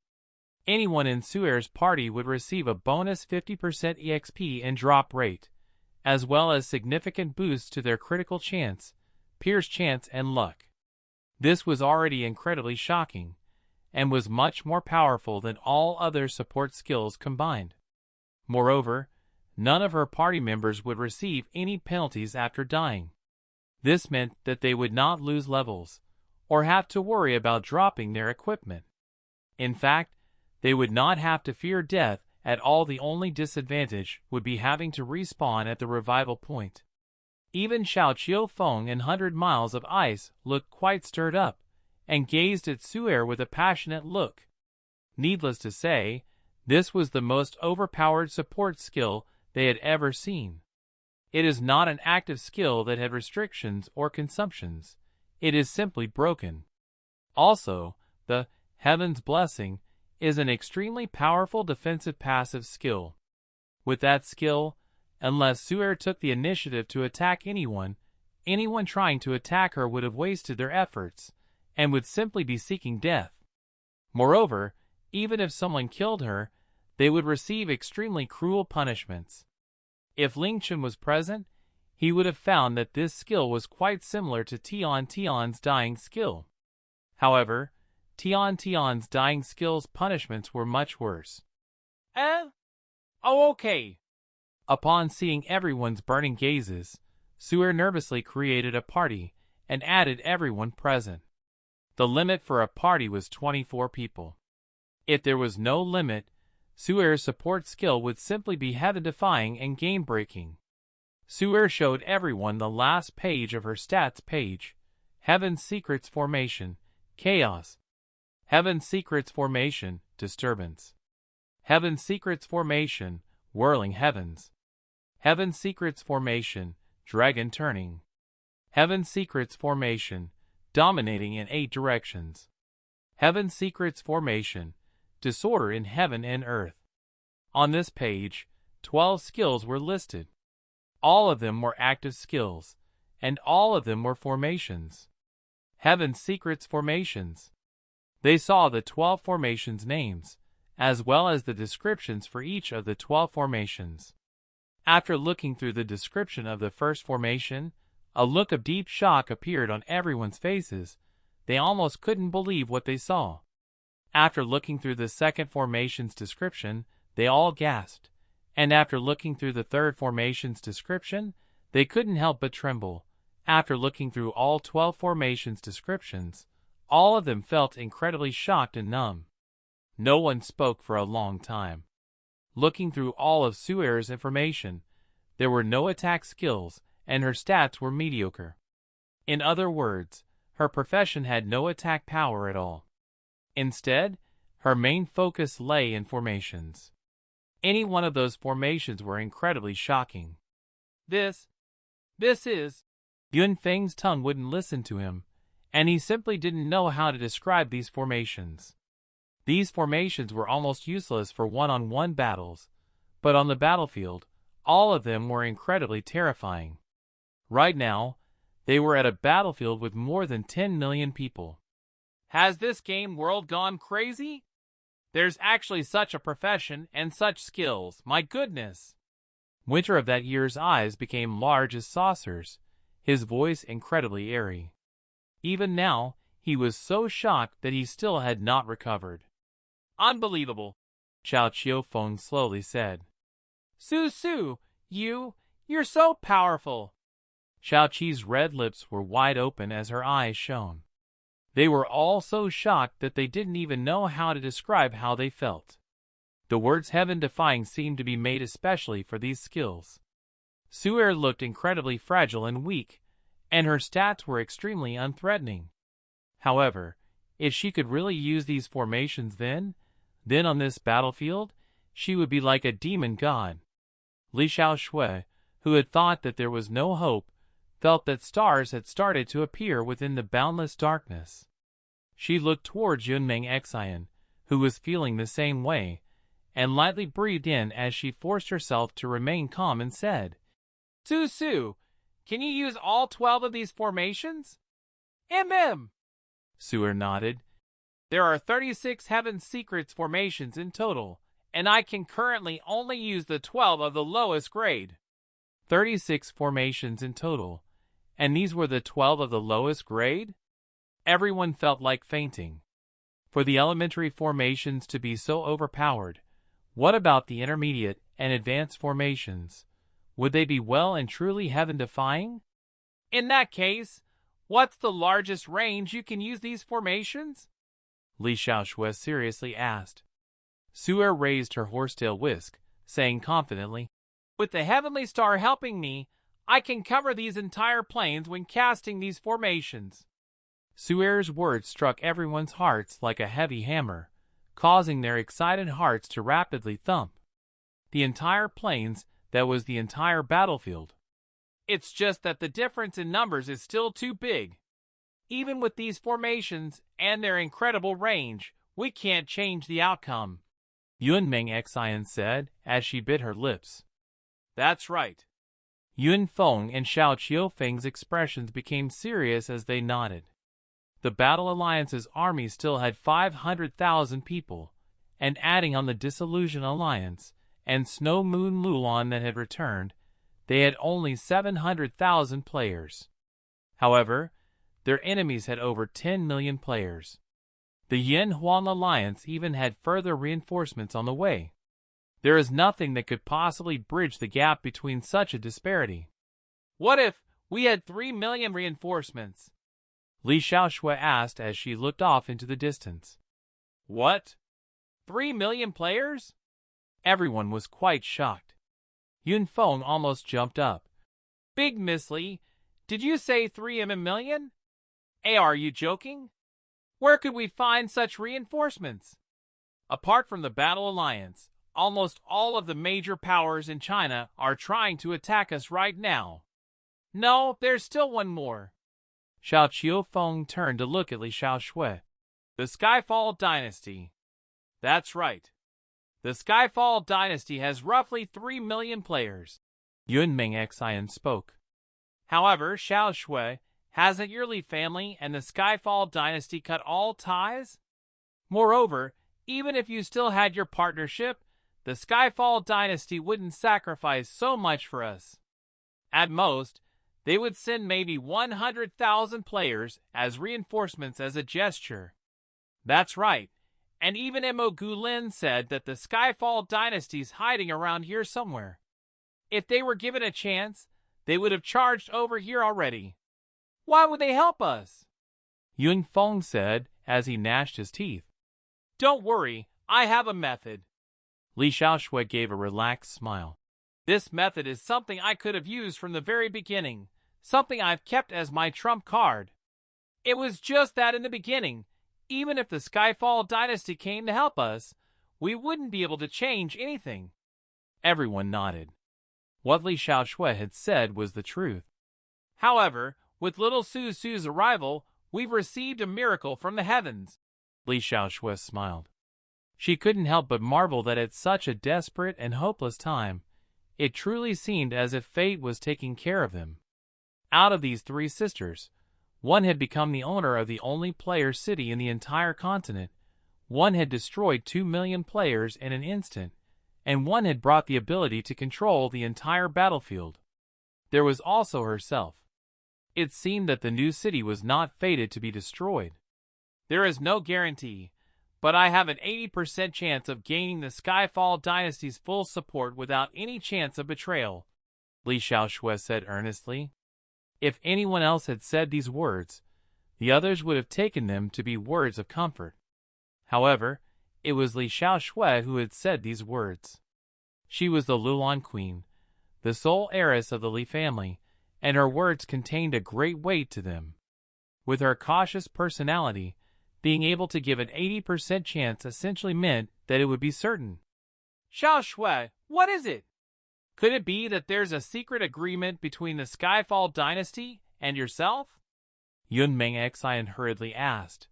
Anyone in Suer's party would receive a bonus 50% EXP and drop rate, as well as significant boosts to their critical chance, pierce chance, and luck. This was already incredibly shocking, and was much more powerful than all other support skills combined. Moreover, none of her party members would receive any penalties after dying. This meant that they would not lose levels, or have to worry about dropping their equipment. In fact, they would not have to fear death at all. The only disadvantage would be having to respawn at the revival point. Even Xiao Feng and 100 Miles of Ice looked quite stirred up, and gazed at Su'er with a passionate look. Needless to say, this was the most overpowered support skill they had ever seen. It is not an active skill that had restrictions or consumptions. It is simply broken. Also, the Heaven's Blessing is an extremely powerful defensive passive skill. With that skill, unless Su'er took the initiative to attack anyone trying to attack her would have wasted their efforts, and would simply be seeking death. Moreover, even if someone killed her, they would receive extremely cruel punishments. If Ling Chen was present, he would have found that this skill was quite similar to Tian's dying skill. However, Tian's dying skill's punishments were much worse. Oh, okay. Upon seeing everyone's burning gazes, Su'er nervously created a party and added everyone present. The limit for a party was 24 people. If there was no limit, Su'er's support skill would simply be heaven-defying and game-breaking. Su'er showed everyone the last page of her stats page. Heaven's Secrets Formation, Chaos. Heaven's Secrets Formation, Disturbance. Heaven's Secrets Formation, Whirling Heavens. Heaven's Secrets Formation, Dragon Turning. Heaven's Secrets Formation, Dominating in 8 Directions. Heaven's Secrets Formation, Disorder in Heaven and Earth. On this page, 12 skills were listed. All of them were active skills, and all of them were formations. Heaven's Secrets Formations. They saw the 12 formations' names, as well as the descriptions for each of the 12 formations. After looking through the description of the first formation, a look of deep shock appeared on everyone's faces. They almost couldn't believe what they saw. After looking through the second formation's description, they all gasped, and after looking through the third formation's description, they couldn't help but tremble. After looking through all 12 formations' descriptions, all of them felt incredibly shocked and numb. No one spoke for a long time. Looking through all of Su'er's information, there were no attack skills, and her stats were mediocre. In other words, her profession had no attack power at all. Instead, her main focus lay in formations. Any one of those formations were incredibly shocking. This is... Yunfeng's tongue wouldn't listen to him, and he simply didn't know how to describe these formations. These formations were almost useless for one-on-one battles, but on the battlefield, all of them were incredibly terrifying. Right now, they were at a battlefield with more than 10 million people. Has this game world gone crazy? There's actually such a profession and such skills, my goodness! Winter of that year's eyes became large as saucers, his voice incredibly airy. Even now, he was so shocked that he still had not recovered. Unbelievable, Xiao Feng slowly said. Su, you're so powerful. Xiao Qi's red lips were wide open as her eyes shone. They were all so shocked that they didn't even know how to describe how they felt. The words heaven-defying seemed to be made especially for these skills. Su'er looked incredibly fragile and weak, and her stats were extremely unthreatening. However, if she could really use these formations then on this battlefield, she would be like a demon god. Li Xiaoshui, who had thought that there was no hope, felt that stars had started to appear within the boundless darkness. She looked towards Yunmeng Xian, who was feeling the same way, and lightly breathed in as she forced herself to remain calm and said, Su, can you use all 12 of these formations? Su'er nodded. There are 36 Heaven's Secrets formations in total, and I can currently only use the 12 of the lowest grade. 36 formations in total, and these were the 12 of the lowest grade? Everyone felt like fainting. For the elementary formations to be so overpowered, what about the intermediate and advanced formations? Would they be well and truly heaven-defying? In that case, what's the largest range you can use these formations? Li Xiaoshui seriously asked. Shura raised her horsetail whisk, saying confidently, "With the heavenly star helping me, I can cover these entire plains when casting these formations." Shura's words struck everyone's hearts like a heavy hammer, causing their excited hearts to rapidly thump. The entire plains, that was the entire battlefield. It's just that the difference in numbers is still too big. Even with these formations and their incredible range, we can't change the outcome, Yunming Xian said as she bit her lips. That's right. Yun Feng and Xiao Qiufeng's expressions became serious as they nodded. The Battle Alliance's army still had 500,000 people, and adding on the Disillusion Alliance and Snow Moon Lulan that had returned, they had only 700,000 players. However, their enemies had over 10 million players. The Yin Huan Alliance even had further reinforcements on the way. There is nothing that could possibly bridge the gap between such a disparity. What if we had 3 million reinforcements? Li Xiaoshui asked as she looked off into the distance. What? 3 million players? Everyone was quite shocked. Yun Feng almost jumped up. Big Miss Li, did you say 3 million? Are you joking? Where could we find such reinforcements? Apart from the Battle Alliance, almost all of the major powers in China are trying to attack us right now. No, there's still one more. Xiao Qiufeng turned to look at Li Xiaoshui. The Skyfall Dynasty. That's right. The Skyfall Dynasty has roughly 3 million players. Yunming Xian spoke. However, Xiaoshui, hasn't your Li family and the Skyfall Dynasty cut all ties? Moreover, even if you still had your partnership, the Skyfall Dynasty wouldn't sacrifice so much for us. At most, they would send maybe 100,000 players as reinforcements as a gesture. That's right, and even Mo Gulin said that the Skyfall Dynasty's hiding around here somewhere. If they were given a chance, they would have charged over here already. Why would they help us? Yun Feng said as he gnashed his teeth. Don't worry, I have a method. Li Xiaoshui gave a relaxed smile. This method is something I could have used from the very beginning, something I've kept as my trump card. It was just that in the beginning, even if the Skyfall Dynasty came to help us, we wouldn't be able to change anything. Everyone nodded. What Li Xiaoshui had said was the truth. However, with little Su Su's arrival, we've received a miracle from the heavens. Li Xiaoshui smiled. She couldn't help but marvel that at such a desperate and hopeless time, it truly seemed as if fate was taking care of them. Out of these 3 sisters, one had become the owner of the only player city in the entire continent, one had destroyed 2 million players in an instant, and one had brought the ability to control the entire battlefield. There was also herself. It seemed that the new city was not fated to be destroyed. There is no guarantee, but I have an 80% chance of gaining the Skyfall Dynasty's full support without any chance of betrayal, Li Xiaoshui said earnestly. If anyone else had said these words, the others would have taken them to be words of comfort. However, it was Li Xiaoshui who had said these words. She was the Lulan Queen, the sole heiress of the Li family, and her words contained a great weight to them. With her cautious personality, being able to give an 80% chance essentially meant that it would be certain. Xiaoshui, what is it? Could it be that there's a secret agreement between the Skyfall Dynasty and yourself? Yunming Xian hurriedly asked.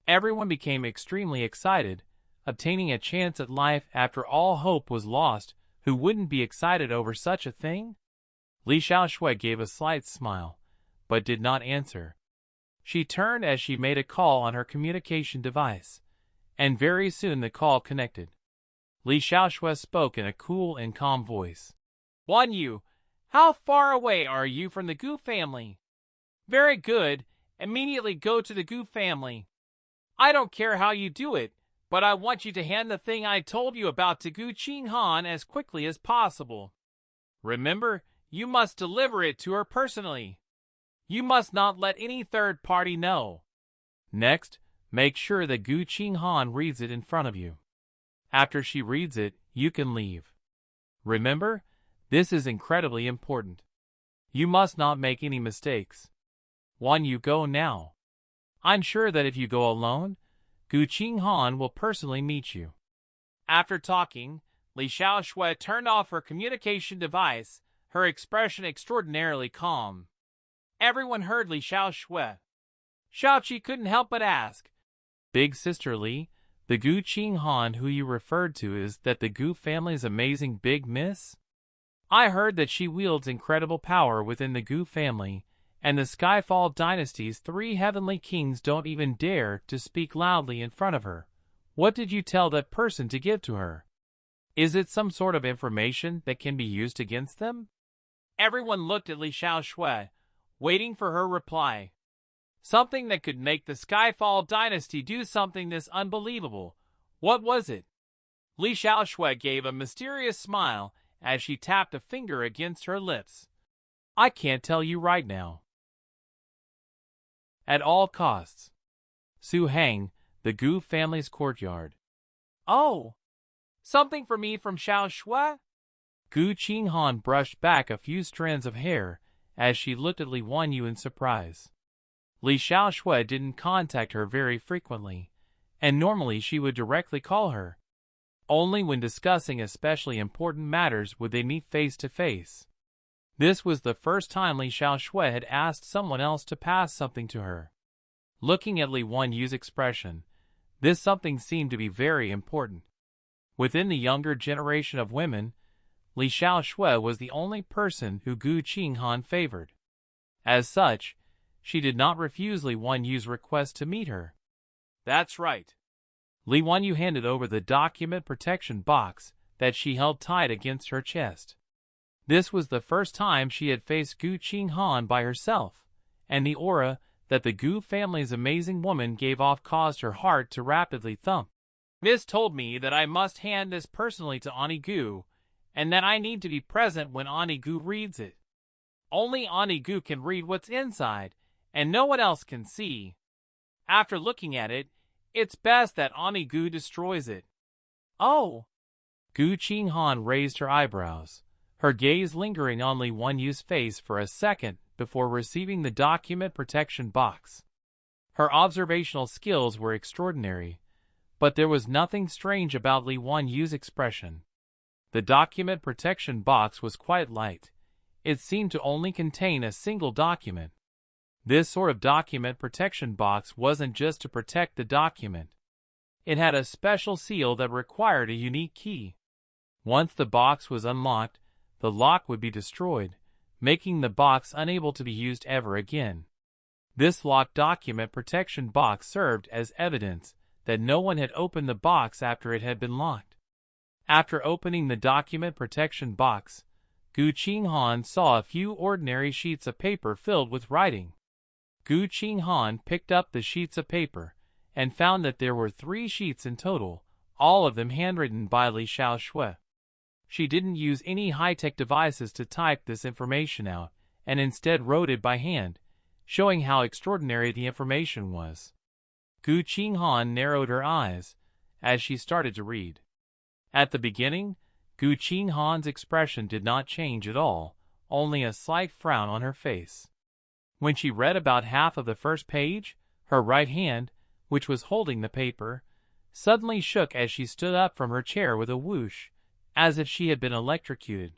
Everyone became extremely excited, obtaining a chance at life after all hope was lost. Who wouldn't be excited over such a thing? Li Xiaoshui gave a slight smile, but did not answer. She turned as she made a call on her communication device, and very soon the call connected. Li Xiaoshui spoke in a cool and calm voice. Guan Yu, how far away are you from the Gu family? Very good, Immediately go to the Gu family. I don't care how you do it, but I want you to hand the thing I told you about to Gu Qinghan as quickly as possible. Remember, you must deliver it to her personally. You must not let any third party know. Next, make sure that Gu Qinghan reads it in front of you. After she reads it, you can leave. Remember, this is incredibly important. You must not make any mistakes. You go now. I'm sure that if you go alone, Gu Qinghan will personally meet you. After talking, Li Xiao turned off her communication device, her expression extraordinarily calm. Everyone heard Li Xiao. Xiaoqi couldn't help but ask, Big Sister Li, the Gu Qinghan who you referred to is that the Gu family's amazing big miss? I heard that she wields incredible power within the Gu family, and the Skyfall dynasty's 3 heavenly kings don't even dare to speak loudly in front of her. What did you tell that person to give to her? Is it some sort of information that can be used against them? Everyone looked at Li Xiao, waiting for her reply. Something that could make the Skyfall dynasty do something this unbelievable. What was it? Li Xiao gave a mysterious smile as she tapped a finger against her lips. I can't tell you right now. At all costs. Su Hang, the Gu family's courtyard. Oh! Something for me from Xiao Shui? Gu Qinghan brushed back a few strands of hair as she looked at Li Wanyu in surprise. Li Xiao didn't contact her very frequently, and normally she would directly call her. Only when discussing especially important matters would they meet face to face. This was the first time Li Xiao had asked someone else to pass something to her. Looking at Li Wanyu's expression, this something seemed to be very important. Within the younger generation of women, Li Xiao was the only person who Gu Qinghan favored. As such, she did not refuse Li Wanyu's request to meet her. That's right. Li Wanyu handed over the document protection box that she held tight against her chest. This was the first time she had faced Gu Qinghan by herself, and the aura that the Gu family's amazing woman gave off caused her heart to rapidly thump. Miss told me that I must hand this personally to Ani Gu, and that I need to be present when Ani Gu reads it. Only Ani Gu can read what's inside, and no one else can see. After looking at it, it's best that Ani Gu destroys it. Oh! Gu Qinghan raised her eyebrows, her gaze lingering on Li Wanyu's face for a second before receiving the document protection box. Her observational skills were extraordinary, but there was nothing strange about Li Wanyu's expression. The document protection box was quite light. It seemed to only contain a single document. This sort of document protection box wasn't just to protect the document. It had a special seal that required a unique key. Once the box was unlocked, the lock would be destroyed, making the box unable to be used ever again. This locked document protection box served as evidence that no one had opened the box after it had been locked. After opening the document protection box, Gu Qinghan saw a few ordinary sheets of paper filled with writing. Gu Qinghan picked up the sheets of paper and found that there were 3 sheets in total, all of them handwritten by Li Xiao. She didn't use any high-tech devices to type this information out, and instead wrote it by hand, showing how extraordinary the information was. Gu Qinghan narrowed her eyes as she started to read. At the beginning, Gu Qinghan's expression did not change at all, only a slight frown on her face. When she read about half of the first page, her right hand, which was holding the paper, suddenly shook as she stood up from her chair with a whoosh, as if she had been electrocuted.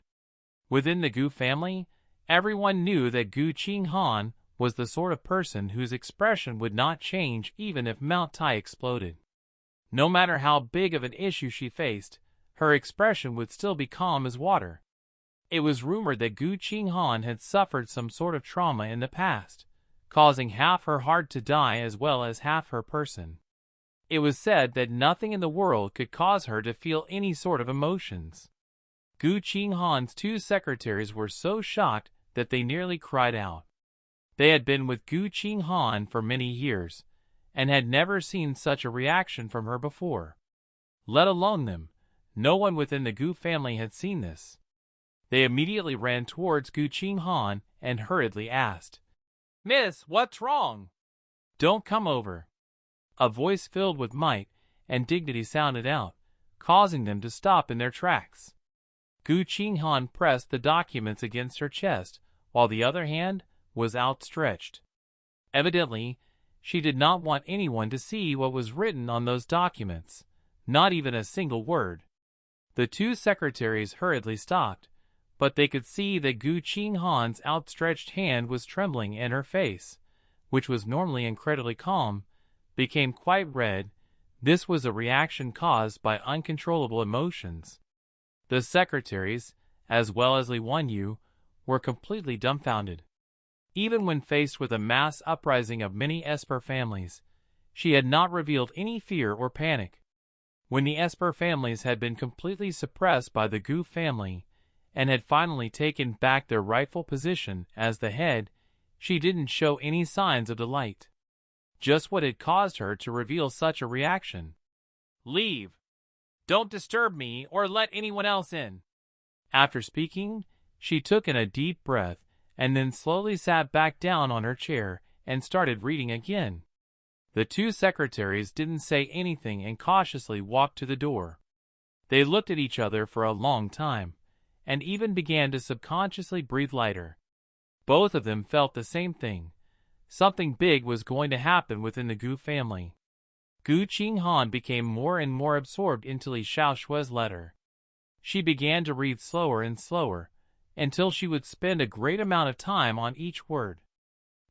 Within the Gu family, everyone knew that Gu Qinghan was the sort of person whose expression would not change even if Mount Tai exploded. No matter how big of an issue she faced, her expression would still be calm as water. It was rumored that Gu Qinghan had suffered some sort of trauma in the past, causing half her heart to die as well as half her person. It was said that nothing in the world could cause her to feel any sort of emotions. Gu Qinghan's 2 secretaries were so shocked that they nearly cried out. They had been with Gu Qinghan for many years, and had never seen such a reaction from her before. Let alone them, no one within the Gu family had seen this. They immediately ran towards Gu Qinghan and hurriedly asked, "Miss, what's wrong?" "Don't come over." A voice filled with might and dignity sounded out, causing them to stop in their tracks. Gu Qinghan pressed the documents against her chest, while the other hand was outstretched. Evidently, she did not want anyone to see what was written on those documents, not even a single word. The two secretaries hurriedly stopped, but they could see that Gu Qinghan's outstretched hand was trembling and her face, which was normally incredibly calm, became quite red. This was a reaction caused by uncontrollable emotions. The secretaries, as well as Li Wenyu, were completely dumbfounded. Even when faced with a mass uprising of many Esper families, she had not revealed any fear or panic. When the Esper families had been completely suppressed by the Gu family, and had finally taken back their rightful position as the head, she didn't show any signs of delight. Just what had caused her to reveal such a reaction. "Leave! Don't disturb me or let anyone else in." After speaking, she took in a deep breath and then slowly sat back down on her chair and started reading again. The two secretaries didn't say anything and cautiously walked to the door. They looked at each other for a long time, and even began to subconsciously breathe lighter. Both of them felt the same thing. Something big was going to happen within the Gu family. Gu Qinghan became more and more absorbed into Li Xiaoshui's letter. She began to read slower and slower, until she would spend a great amount of time on each word.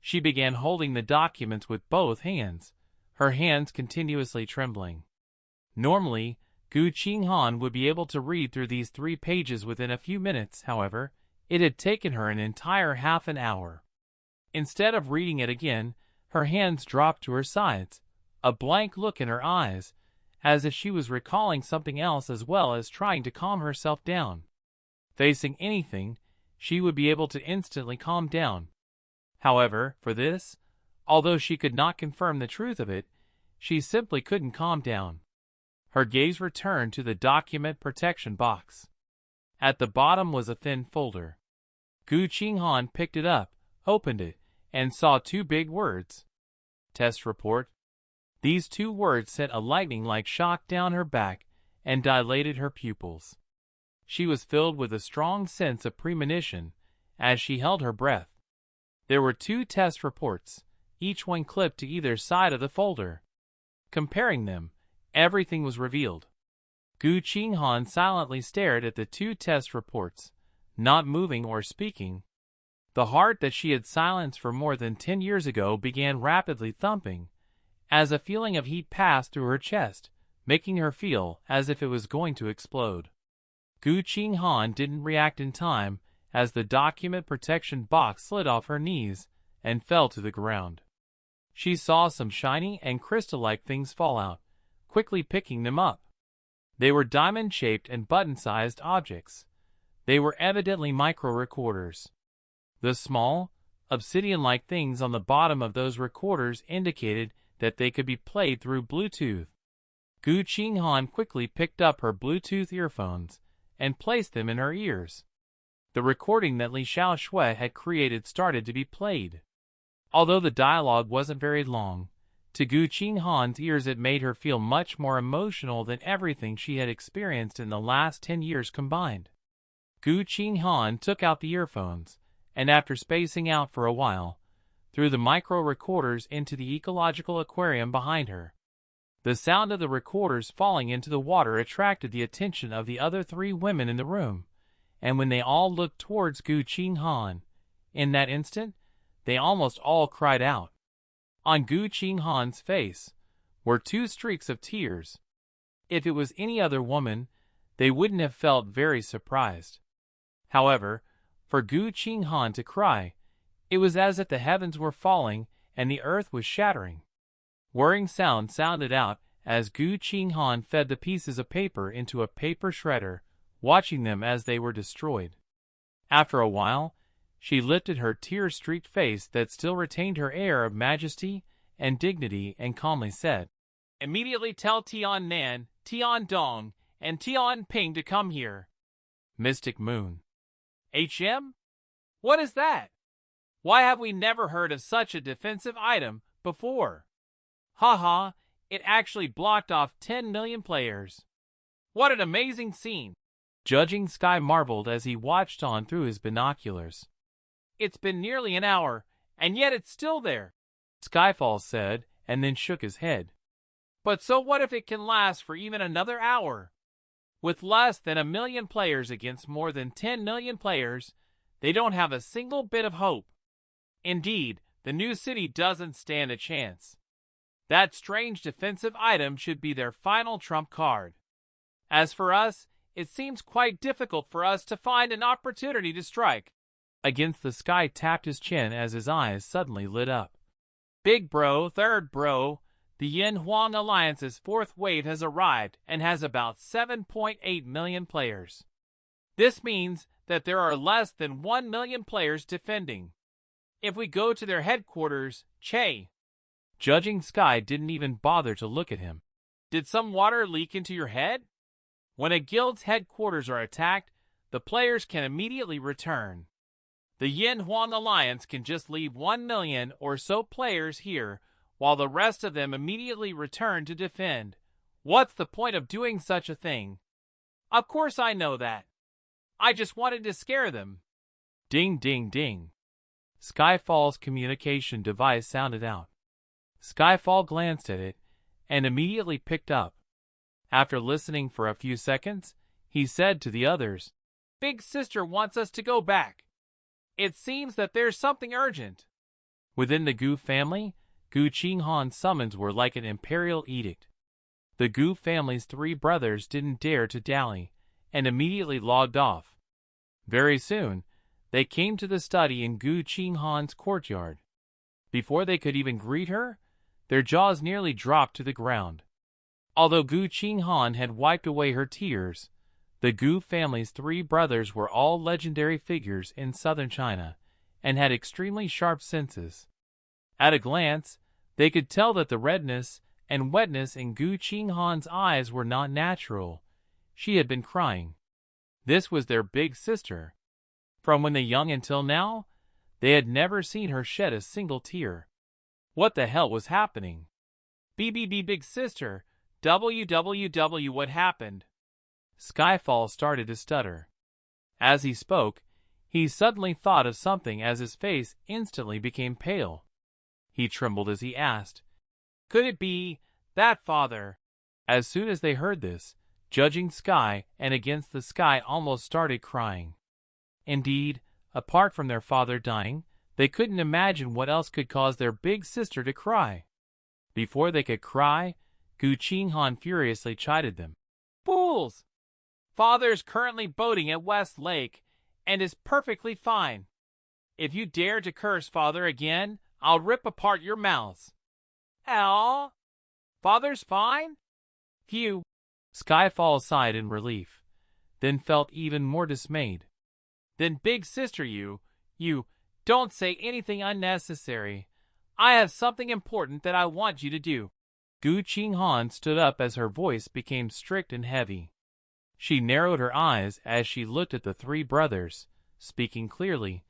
She began holding the documents with both hands, her hands continuously trembling. Normally, Gu Qinghan would be able to read through these 3 pages within a few minutes. However, it had taken her an entire half an hour. Instead of reading it again, her hands dropped to her sides, a blank look in her eyes, as if she was recalling something else as well as trying to calm herself down. Facing anything, she would be able to instantly calm down. However, for this, although she could not confirm the truth of it, she simply couldn't calm down. Her gaze returned to the document protection box. At the bottom was a thin folder. Gu Qinghan picked it up, opened it, and saw 2 big words. Test report. These 2 words sent a lightning-like shock down her back and dilated her pupils. She was filled with a strong sense of premonition as she held her breath. There were 2 test reports, each one clipped to either side of the folder. Comparing them, everything was revealed. Gu Qinghan silently stared at the 2 test reports, not moving or speaking. The heart that she had silenced for more than 10 years ago began rapidly thumping, as a feeling of heat passed through her chest, making her feel as if it was going to explode. Gu Qinghan didn't react in time as the document protection box slid off her knees and fell to the ground. She saw some shiny and crystal-like things fall out, quickly picking them up. They were diamond-shaped and button-sized objects. They were evidently micro-recorders. The small, obsidian-like things on the bottom of those recorders indicated that they could be played through Bluetooth. Gu Qinghan quickly picked up her Bluetooth earphones and placed them in her ears. The recording that Li Xiaoshui had created started to be played. Although the dialogue wasn't very long, to Gu Qinghan's ears it made her feel much more emotional than everything she had experienced in the last 10 years combined. Gu Qinghan took out the earphones, and after spacing out for a while, threw the micro-recorders into the ecological aquarium behind her. The sound of the recorders falling into the water attracted the attention of the other 3 women in the room, and when they all looked towards Gu Qinghan, in that instant, they almost all cried out. On Gu Qinghan's face were 2 streaks of tears. If it was any other woman, they wouldn't have felt very surprised. However, for Gu Qinghan to cry, it was as if the heavens were falling and the earth was shattering. Whirring sound sounded out as Gu Qinghan fed the pieces of paper into a paper shredder, watching them as they were destroyed. After a while, she lifted her tear-streaked face that still retained her air of majesty and dignity and calmly said, "Immediately tell Tian Nan, Tian Dong, and Tian Ping to come here." Mystic Moon. HM? What is that? Why have we never heard of such a defensive item before? Haha, it actually blocked off 10 million players. What an amazing scene! Judging Sky marveled as he watched on through his binoculars. It's been nearly an hour, and yet it's still there, Skyfall said, and then shook his head. But so what if it can last for even another hour? With less than 1 million players against more than 10 million players, they don't have a single bit of hope. Indeed, the new city doesn't stand a chance. That strange defensive item should be their final trump card. As for us, it seems quite difficult for us to find an opportunity to strike. Against the Sky tapped his chin as his eyes suddenly lit up. Big bro, third bro, the Yin Huang Alliance's fourth wave has arrived and has about 7.8 million players. This means that there are less than 1 million players defending. If we go to their headquarters, Che. Judging Sky didn't even bother to look at him. Did some water leak into your head? When a guild's headquarters are attacked, the players can immediately return. The Yin Huang Alliance can just leave 1 million or so players here, while the rest of them immediately return to defend. What's the point of doing such a thing? Of course I know that. I just wanted to scare them. Ding ding ding. Skyfall's communication device sounded out. Skyfall glanced at it and immediately picked up. After listening for a few seconds, he said to the others, "Big Sister wants us to go back. It seems that there's something urgent." Within the Gu family, Gu Qinghan's summons were like an imperial edict. The Gu family's 3 brothers didn't dare to dally, and immediately logged off. Very soon, they came to the study in Gu Qinghan's courtyard. Before they could even greet her, their jaws nearly dropped to the ground. Although Gu Qinghan had wiped away her tears, the Gu family's 3 brothers were all legendary figures in southern China and had extremely sharp senses. At a glance, they could tell that the redness and wetness in Gu Qinghan's eyes were not natural. She had been crying. This was their big sister. From when they young until now, they had never seen her shed a single tear. What the hell was happening? BBB big sister, www what happened? Skyfall started to stutter. As he spoke, he suddenly thought of something as his face instantly became pale. He trembled as he asked, "Could it be that father?" As soon as they heard this, Judging Sky and Against the Sky almost started crying. Indeed, apart from their father dying, they couldn't imagine what else could cause their big sister to cry. Before they could cry, Gu Qinghan furiously chided them. "Fools! Father's currently boating at West Lake and is perfectly fine. If you dare to curse Father again, I'll rip apart your mouths." "Ow! Father's fine?" Phew! Skyfall sighed in relief, then felt even more dismayed. "Then big sister, you don't say anything unnecessary. I have something important that I want you to do." Gu Qinghan stood up as her voice became strict and heavy. She narrowed her eyes as she looked at the 3 brothers, speaking clearly.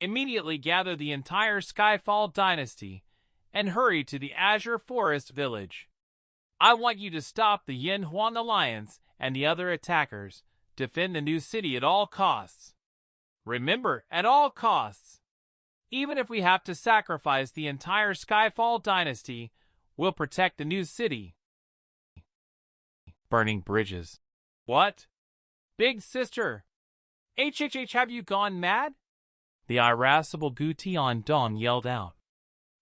"Immediately gather the entire Skyfall dynasty and hurry to the Azure Forest village. I want you to stop the Yin Huang Alliance and the other attackers. Defend the new city at all costs. Remember, at all costs. Even if we have to sacrifice the entire Skyfall dynasty, we'll protect the new city." Burning bridges. "What? Big sister! HHH, have you gone mad?" The irascible Gu Tian Dong yelled out.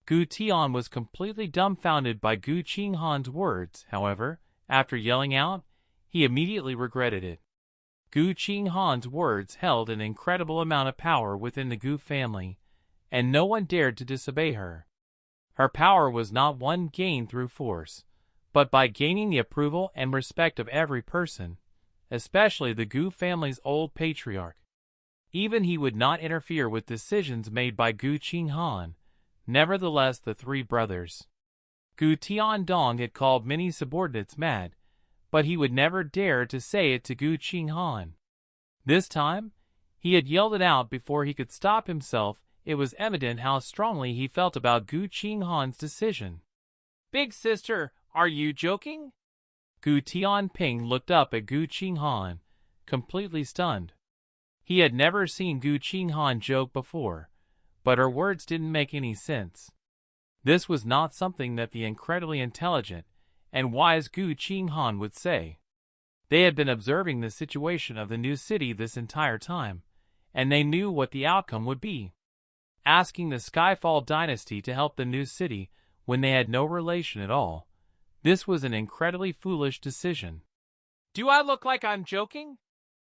Gu Tian was completely dumbfounded by Gu Qinghan's words. However, after yelling out, he immediately regretted it. Gu Qinghan's words held an incredible amount of power within the Gu family, and no one dared to disobey her. Her power was not one gained through force, but by gaining the approval and respect of every person, especially the Gu family's old patriarch. Even he would not interfere with decisions made by Gu Qinghan. Nevertheless, the three brothers Gu Tiandong had called many subordinates mad, but he would never dare to say it to Gu Qinghan. This time, he had yelled it out before he could stop himself. It was evident how strongly he felt about Gu Qinghan's decision. "Big sister, are you joking?" Gu Tianping looked up at Gu Qinghan, completely stunned. He had never seen Gu Qinghan joke before, but her words didn't make any sense. This was not something that the incredibly intelligent and wise Gu Qinghan would say. They had been observing the situation of the new city this entire time, and they knew what the outcome would be. Asking the Skyfall dynasty to help the new city when they had no relation at all, this was an incredibly foolish decision. "Do I look like I'm joking?"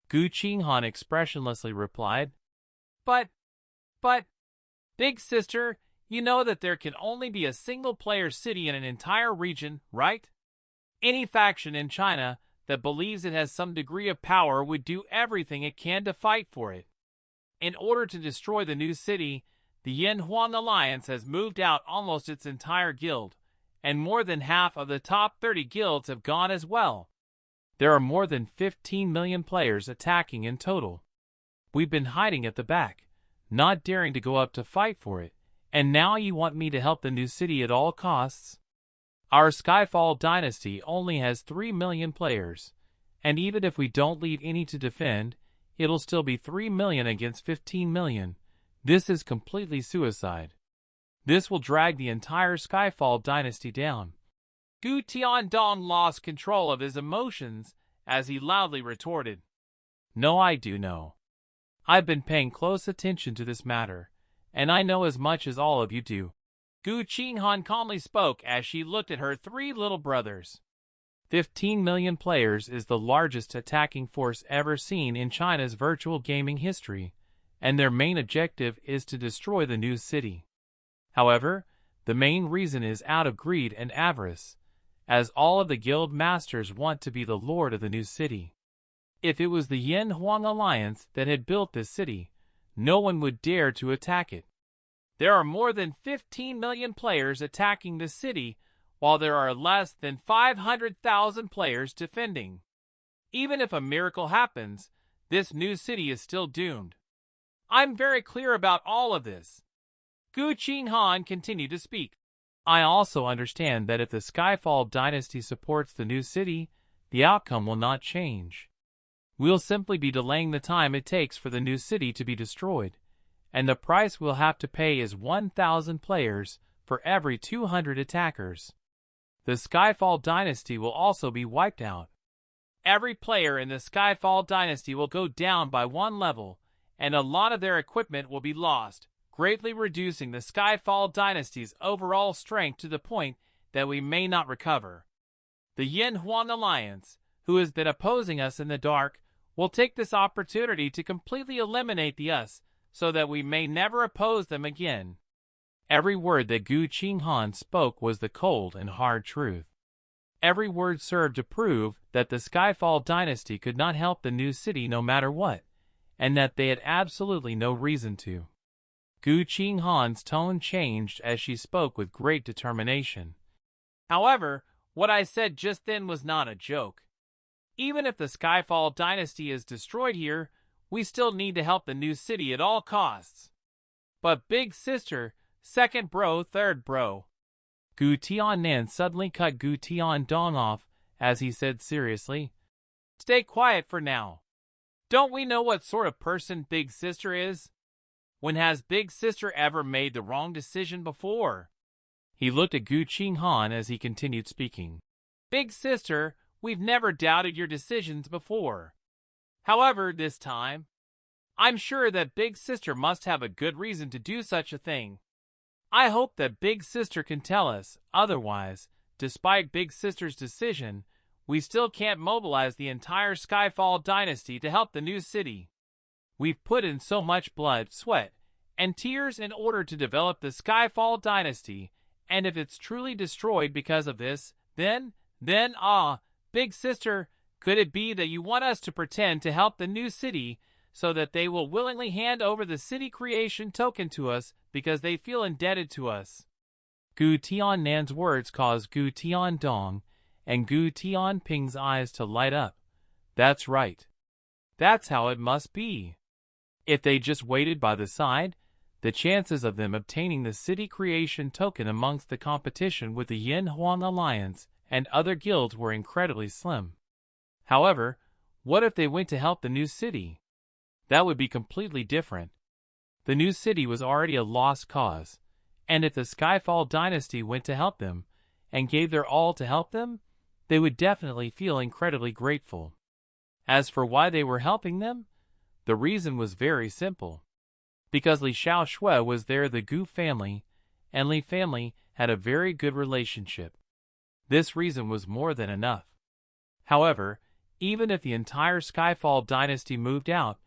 Gu Qinghan expressionlessly replied. But, big sister, you know that there can only be a single-player city in an entire region, right? Any faction in China that believes it has some degree of power would do everything it can to fight for it. In order to destroy the new city, the Yanhuang Alliance has moved out almost its entire guild, and more than half of the top 30 guilds have gone as well. There are more than 15 million players attacking in total. We've been hiding at the back, not daring to go up to fight for it, and now you want me to help the new city at all costs? Our Skyfall dynasty only has 3 million players, and even if we don't leave any to defend, it'll still be 3 million against 15 million. This is completely suicide. This will drag the entire Skyfall dynasty down. Gu Tiandong lost control of his emotions as he loudly retorted. No, I do know. I've been paying close attention to this matter, and I know as much as all of you do. Gu Qinghan calmly spoke as she looked at her three little brothers. 15 million players is the largest attacking force ever seen in China's virtual gaming history, and their main objective is to destroy the new city. However, the main reason is out of greed and avarice, as all of the guild masters want to be the lord of the new city. If it was the Yanhuang Alliance that had built this city, no one would dare to attack it. There are more than 15 million players attacking the city, while there are less than 500,000 players defending. Even if a miracle happens, this new city is still doomed. I'm very clear about all of this. Gu Qinghan continued to speak. I also understand that if the Skyfall dynasty supports the new city, the outcome will not change. We'll simply be delaying the time it takes for the new city to be destroyed, and the price we'll have to pay is 1,000 players for every 200 attackers. The Skyfall dynasty will also be wiped out. Every player in the Skyfall dynasty will go down by 1 level, and a lot of their equipment will be lost, greatly reducing the Skyfall dynasty's overall strength to the point that we may not recover. The Yanhuang Alliance, who has been opposing us in the dark, will take this opportunity to completely eliminate the us, so that we may never oppose them again. Every word that Gu Qinghan spoke was the cold and hard truth. Every word served to prove that the Skyfall dynasty could not help the new city no matter what, and that they had absolutely no reason to. Gu Qinghan's tone changed as she spoke with great determination. However, what I said just then was not a joke. Even if the Skyfall dynasty is destroyed here, we still need to help the new city at all costs. But big sister, second bro, third bro. Gu Tiannan suddenly cut Gu Tiandong off as he said seriously, Stay quiet for now. Don't we know what sort of person big sister is? When has big sister ever made the wrong decision before? He looked at Gu Qinghan as he continued speaking. Big sister, we've never doubted your decisions before. However, this time, I'm sure that big sister must have a good reason to do such a thing. I hope that big sister can tell us, otherwise, despite big sister's decision, we still can't mobilize the entire Skyfall dynasty to help the new city. We've put in so much blood, sweat, and tears in order to develop the Skyfall dynasty, and if it's truly destroyed because of this, then, big sister, could it be that you want us to pretend to help the new city so that they will willingly hand over the city creation token to us because they feel indebted to us. Gu Tiannan's words caused Gu Tiandong and Gu Tianping's eyes to light up. That's right. That's how it must be. If they just waited by the side, the chances of them obtaining the city creation token amongst the competition with the Yin Huang Alliance and other guilds were incredibly slim. However, what if they went to help the new city? That would be completely different. The new city was already a lost cause, and if the Skyfall dynasty went to help them and gave their all to help them, they would definitely feel incredibly grateful. As for why they were helping them, the reason was very simple. Because Li Xiao Shui was there, the Gu family and Li family had a very good relationship. This reason was more than enough. However, even if the entire Skyfall dynasty moved out,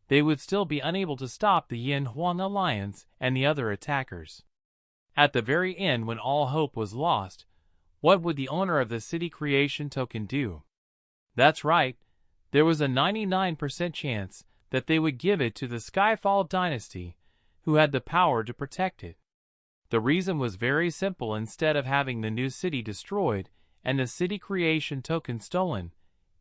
they would still be unable to stop the Yin Huang Alliance and the other attackers. At the very end, when all hope was lost, what would the owner of the city creation token do? That's right, there was a 99% chance that they would give it to the Skyfall dynasty, who had the power to protect it. The reason was very simple. Instead of having the new city destroyed and the city creation token stolen,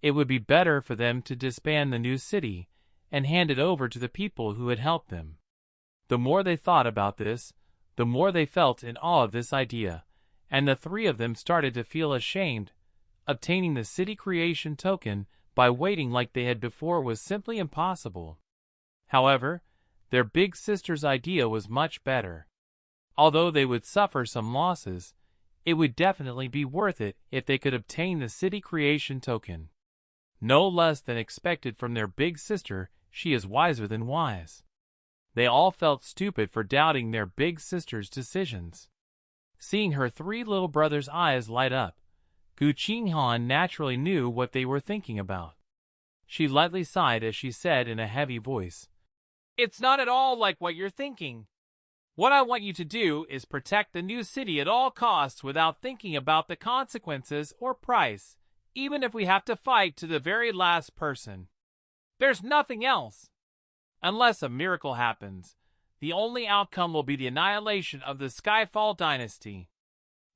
it would be better for them to disband the new city and hand it over to the people who had helped them. The more they thought about this, the more they felt in awe of this idea, and the three of them started to feel ashamed. Obtaining the city creation token by waiting like they had before was simply impossible. However, their big sister's idea was much better. Although they would suffer some losses, it would definitely be worth it if they could obtain the city creation token. No less than expected from their big sister, she is wiser than wise. They all felt stupid for doubting their big sister's decisions. Seeing her three little brothers' eyes light up, Gu Qinghan naturally knew what they were thinking about. She lightly sighed as she said in a heavy voice, "It's not at all like what you're thinking. What I want you to do is protect the new city at all costs without thinking about the consequences or price, even if we have to fight to the very last person. There's nothing else. Unless a miracle happens, the only outcome will be the annihilation of the Skyfall dynasty.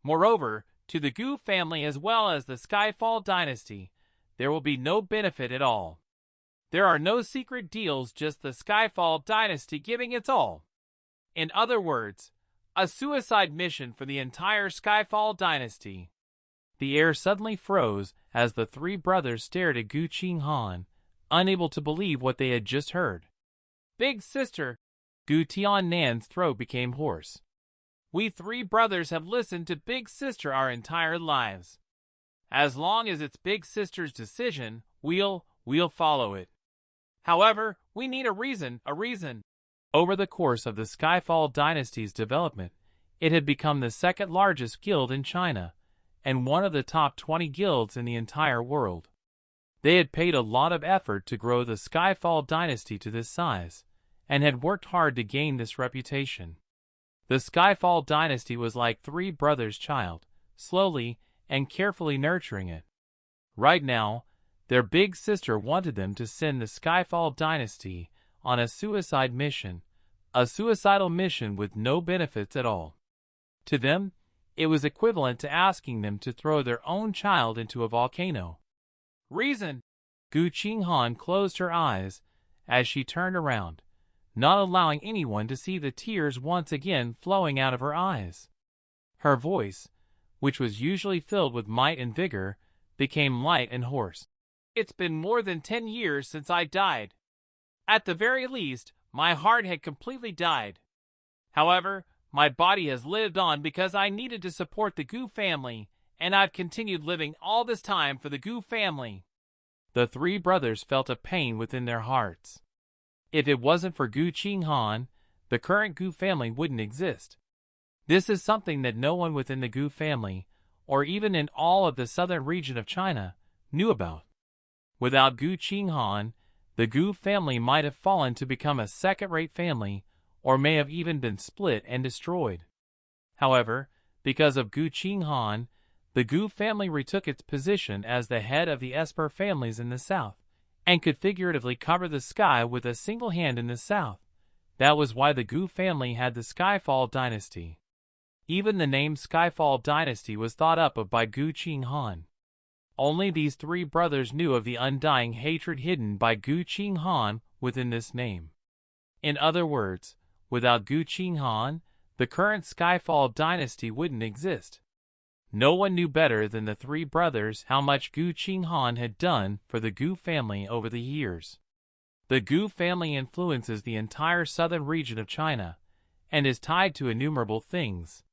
Moreover, to the Gu family as well as the Skyfall dynasty, there will be no benefit at all. There are no secret deals, just the Skyfall dynasty giving its all. In other words, a suicide mission for the entire Skyfall dynasty." The air suddenly froze as the three brothers stared at Gu Qinghan, unable to believe what they had just heard. "Big sister," Gu Tiannan's throat became hoarse. "We three brothers have listened to Big Sister our entire lives. As long as it's Big Sister's decision, we'll follow it. However, we need a reason. Over the course of the Skyfall dynasty's development, it had become the second largest guild in China, and one of the top 20 guilds in the entire world. They had paid a lot of effort to grow the Skyfall dynasty to this size, and had worked hard to gain this reputation. The Skyfall dynasty was like three brothers' child, slowly and carefully nurturing it. Right now, their big sister wanted them to send the Skyfall dynasty on a suicide mission, a suicidal mission with no benefits at all. To them, it was equivalent to asking them to throw their own child into a volcano. "Reason!" Gu Qinghan closed her eyes as she turned around, not allowing anyone to see the tears once again flowing out of her eyes. Her voice, which was usually filled with might and vigor, became light and hoarse. "It's been more than 10 years since I died. At the very least, my heart had completely died. However, my body has lived on because I needed to support the Gu family, and I've continued living all this time for the Gu family." The three brothers felt a pain within their hearts. If it wasn't for Gu Qinghan, the current Gu family wouldn't exist. This is something that no one within the Gu family, or even in all of the southern region of China, knew about. Without Gu Qinghan, the Gu family might have fallen to become a second-rate family, or may have even been split and destroyed. However, because of Gu Qinghan, the Gu family retook its position as the head of the Esper families in the south, and could figuratively cover the sky with a single hand in the south. That was why the Gu family had the Skyfall dynasty. Even the name Skyfall dynasty was thought up of by Gu Qinghan. Only these three brothers knew of the undying hatred hidden by Gu Qinghan within this name. In other words, without Gu Qinghan, the current Skyfall dynasty wouldn't exist. No one knew better than the three brothers how much Gu Qinghan had done for the Gu family over the years. The Gu family influences the entire southern region of China, and is tied to innumerable things.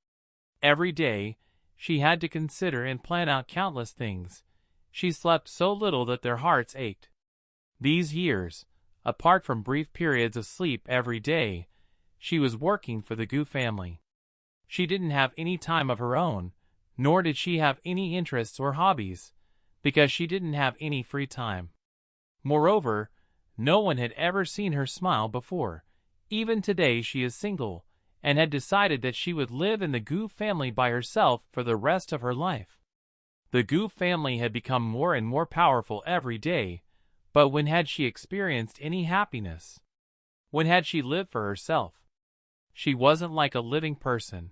Every day, she had to consider and plan out countless things. She slept so little that their hearts ached. These years, apart from brief periods of sleep every day, she was working for the Gu family. She didn't have any time of her own, nor did she have any interests or hobbies, because she didn't have any free time. Moreover, no one had ever seen her smile before. Even today she is single, and had decided that she would live in the Gu family by herself for the rest of her life. The Gu family had become more and more powerful every day, but when had she experienced any happiness? When had she lived for herself? She wasn't like a living person.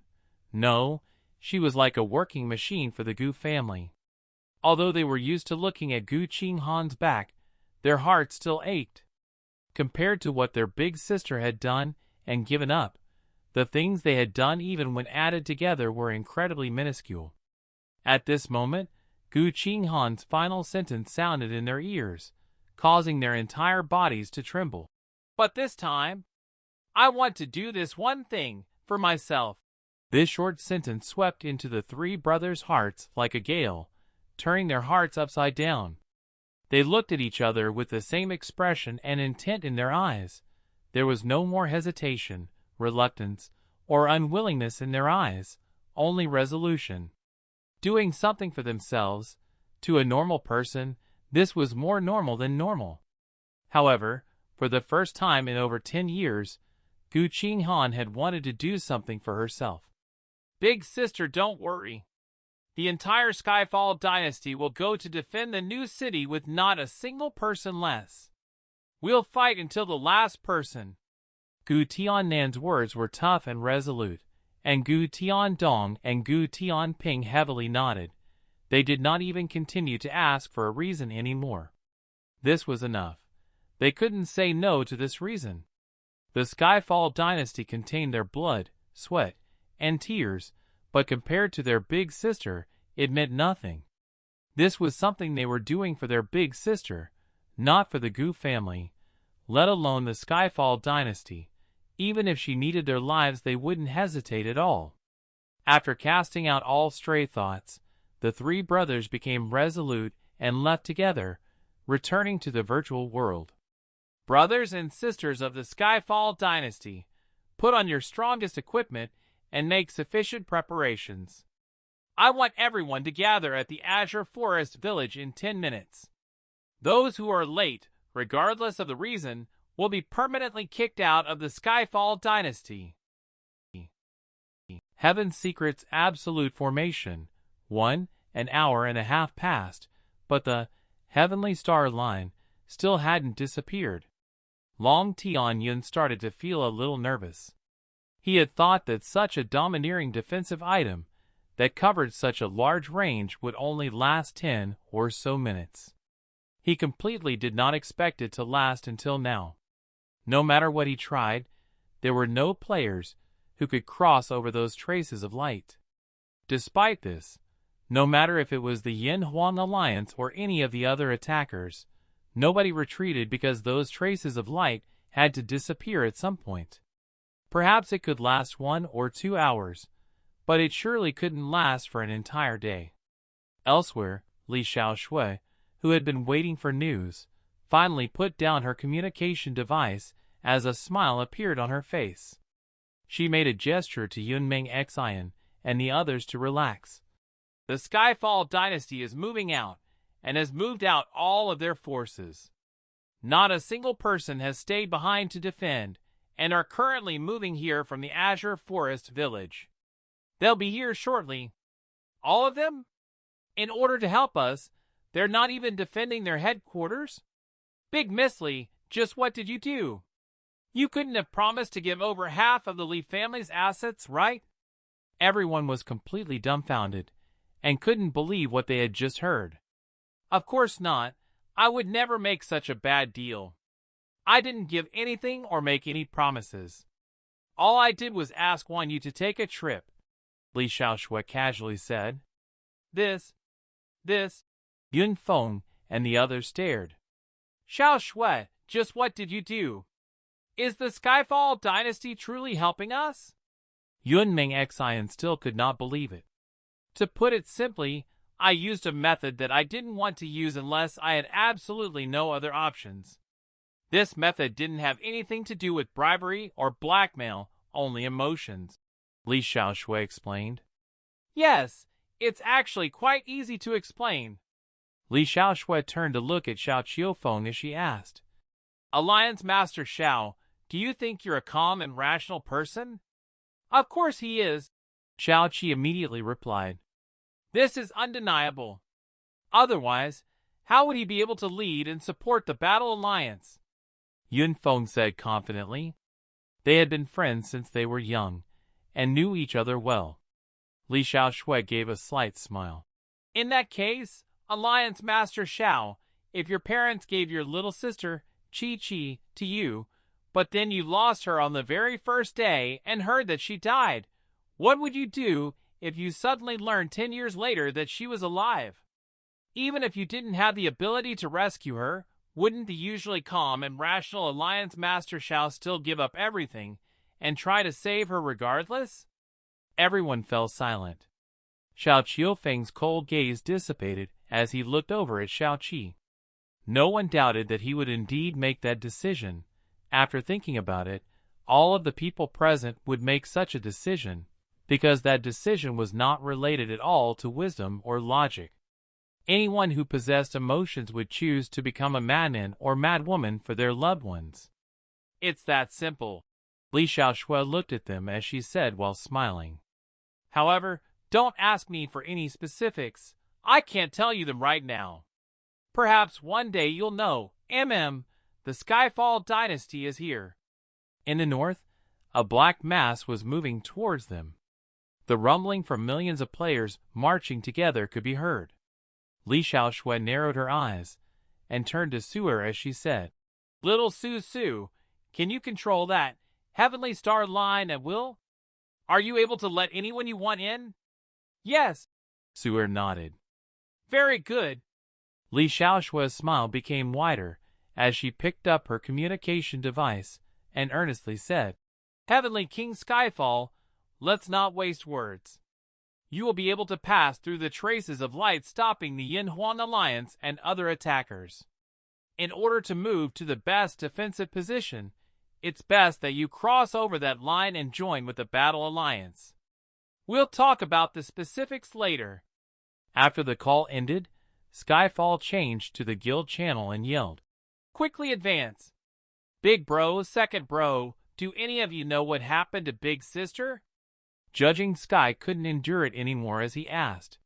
No, she was like a working machine for the Gu family. Although they were used to looking at Gu Qinghan's back, their hearts still ached. Compared to what their big sister had done and given up, the things they had done even when added together were incredibly minuscule. At this moment, Gu Qinghan's final sentence sounded in their ears, causing their entire bodies to tremble. But this time, I want to do this one thing for myself. This short sentence swept into the three brothers' hearts like a gale, turning their hearts upside down. They looked at each other with the same expression and intent in their eyes. There was no more hesitation, reluctance, or unwillingness in their eyes, only resolution. Doing something for themselves, to a normal person, this was more normal than normal. However, for the first time in over 10 years, Gu Qinghan had wanted to do something for herself. Big sister, don't worry. The entire Skyfall dynasty will go to defend the new city with not a single person less. We'll fight until the last person. Gu Tiannan's words were tough and resolute, and Gu Tiandong and Gu Tianping heavily nodded. They did not even continue to ask for a reason anymore. This was enough. They couldn't say no to this reason. The Skyfall dynasty contained their blood, sweat, and tears, but compared to their big sister, it meant nothing. This was something they were doing for their big sister, not for the Gu family, let alone the Skyfall dynasty. Even if she needed their lives, they wouldn't hesitate at all. After casting out all stray thoughts, the three brothers became resolute and left together, returning to the virtual world. Brothers and sisters of the Skyfall dynasty, put on your strongest equipment and make sufficient preparations. I want everyone to gather at the Azure Forest Village in 10 minutes. Those who are late, regardless of the reason, will be permanently kicked out of the Skyfall dynasty. Heaven's Secret's absolute formation. 1 hour and a half passed, but the heavenly star line still hadn't disappeared. Long Tianyun started to feel a little nervous. He had thought that such a domineering defensive item that covered such a large range would only last 10 or so minutes. He completely did not expect it to last until now. No matter what he tried, there were no players who could cross over those traces of light. Despite this, no matter if it was the Yin Huang Alliance or any of the other attackers, nobody retreated because those traces of light had to disappear at some point. Perhaps it could last 1 or 2 hours, but it surely couldn't last for an entire day. Elsewhere, Li Xiao, who had been waiting for news, finally put down her communication device as a smile appeared on her face. She made a gesture to Yunmeng Xian and the others to relax. The Skyfall dynasty is moving out, and has moved out all of their forces. Not a single person has stayed behind to defend, and are currently moving here from the Azure Forest Village. They'll be here shortly. All of them? In order to help us, they're not even defending their headquarters? Big Miss Li, just what did you do? You couldn't have promised to give over half of the Li family's assets, right? Everyone was completely dumbfounded and couldn't believe what they had just heard. Of course not. I would never make such a bad deal. I didn't give anything or make any promises. All I did was ask you to take a trip, Li Xiao casually said. This, Yun Feng and the others stared. Xiao, just what did you do? Is the Skyfall dynasty truly helping us? Yun Ming Xian still could not believe it. To put it simply, I used a method that I didn't want to use unless I had absolutely no other options. This method didn't have anything to do with bribery or blackmail, only emotions, Li Xiao explained. Yes, it's actually quite easy to explain. Li Xiao turned to look at Xiao Qiufeng as she asked, Alliance Master Xiao, do you think you're a calm and rational person? Of course he is, Xiao Qi immediately replied. This is undeniable. Otherwise, how would he be able to lead and support the Battle Alliance? Yun Feng said confidently. They had been friends since they were young, and knew each other well. Li Xiao gave a slight smile. In that case, Alliance Master Xiao, if your parents gave your little sister, Qi, to you, but then you lost her on the very first day and heard that she died, what would you do if you suddenly learned 10 years later that she was alive? Even if you didn't have the ability to rescue her, wouldn't the usually calm and rational Alliance Master Xiao still give up everything and try to save her regardless? Everyone fell silent. Xiao Qiufeng's cold gaze dissipated as he looked over at Xiao Qi. No one doubted that he would indeed make that decision. After thinking about it, all of the people present would make such a decision, because that decision was not related at all to wisdom or logic. Anyone who possessed emotions would choose to become a madman or madwoman for their loved ones. It's that simple. Li Xiao looked at them as she said while smiling. However, don't ask me for any specifics. I can't tell you them right now. Perhaps one day you'll know. The Skyfall dynasty is here. In the north, a black mass was moving towards them. The rumbling from millions of players marching together could be heard. Li Xiao narrowed her eyes and turned to Suer as she said, Little Su, can you control that Heavenly Star line at will? Are you able to let anyone you want in? Yes, Suer nodded. Very good. Li Xiao's smile became wider as she picked up her communication device and earnestly said, Heavenly King Skyfall, let's not waste words. You will be able to pass through the traces of light stopping the Yin Huan Alliance and other attackers. In order to move to the best defensive position, it's best that you cross over that line and join with the Battle Alliance. We'll talk about the specifics later. After the call ended, Skyfall changed to the guild channel and yelled, Quickly advance. Big bro, second bro, do any of you know what happened to Big Sister? Judging Sky couldn't endure it anymore as he asked.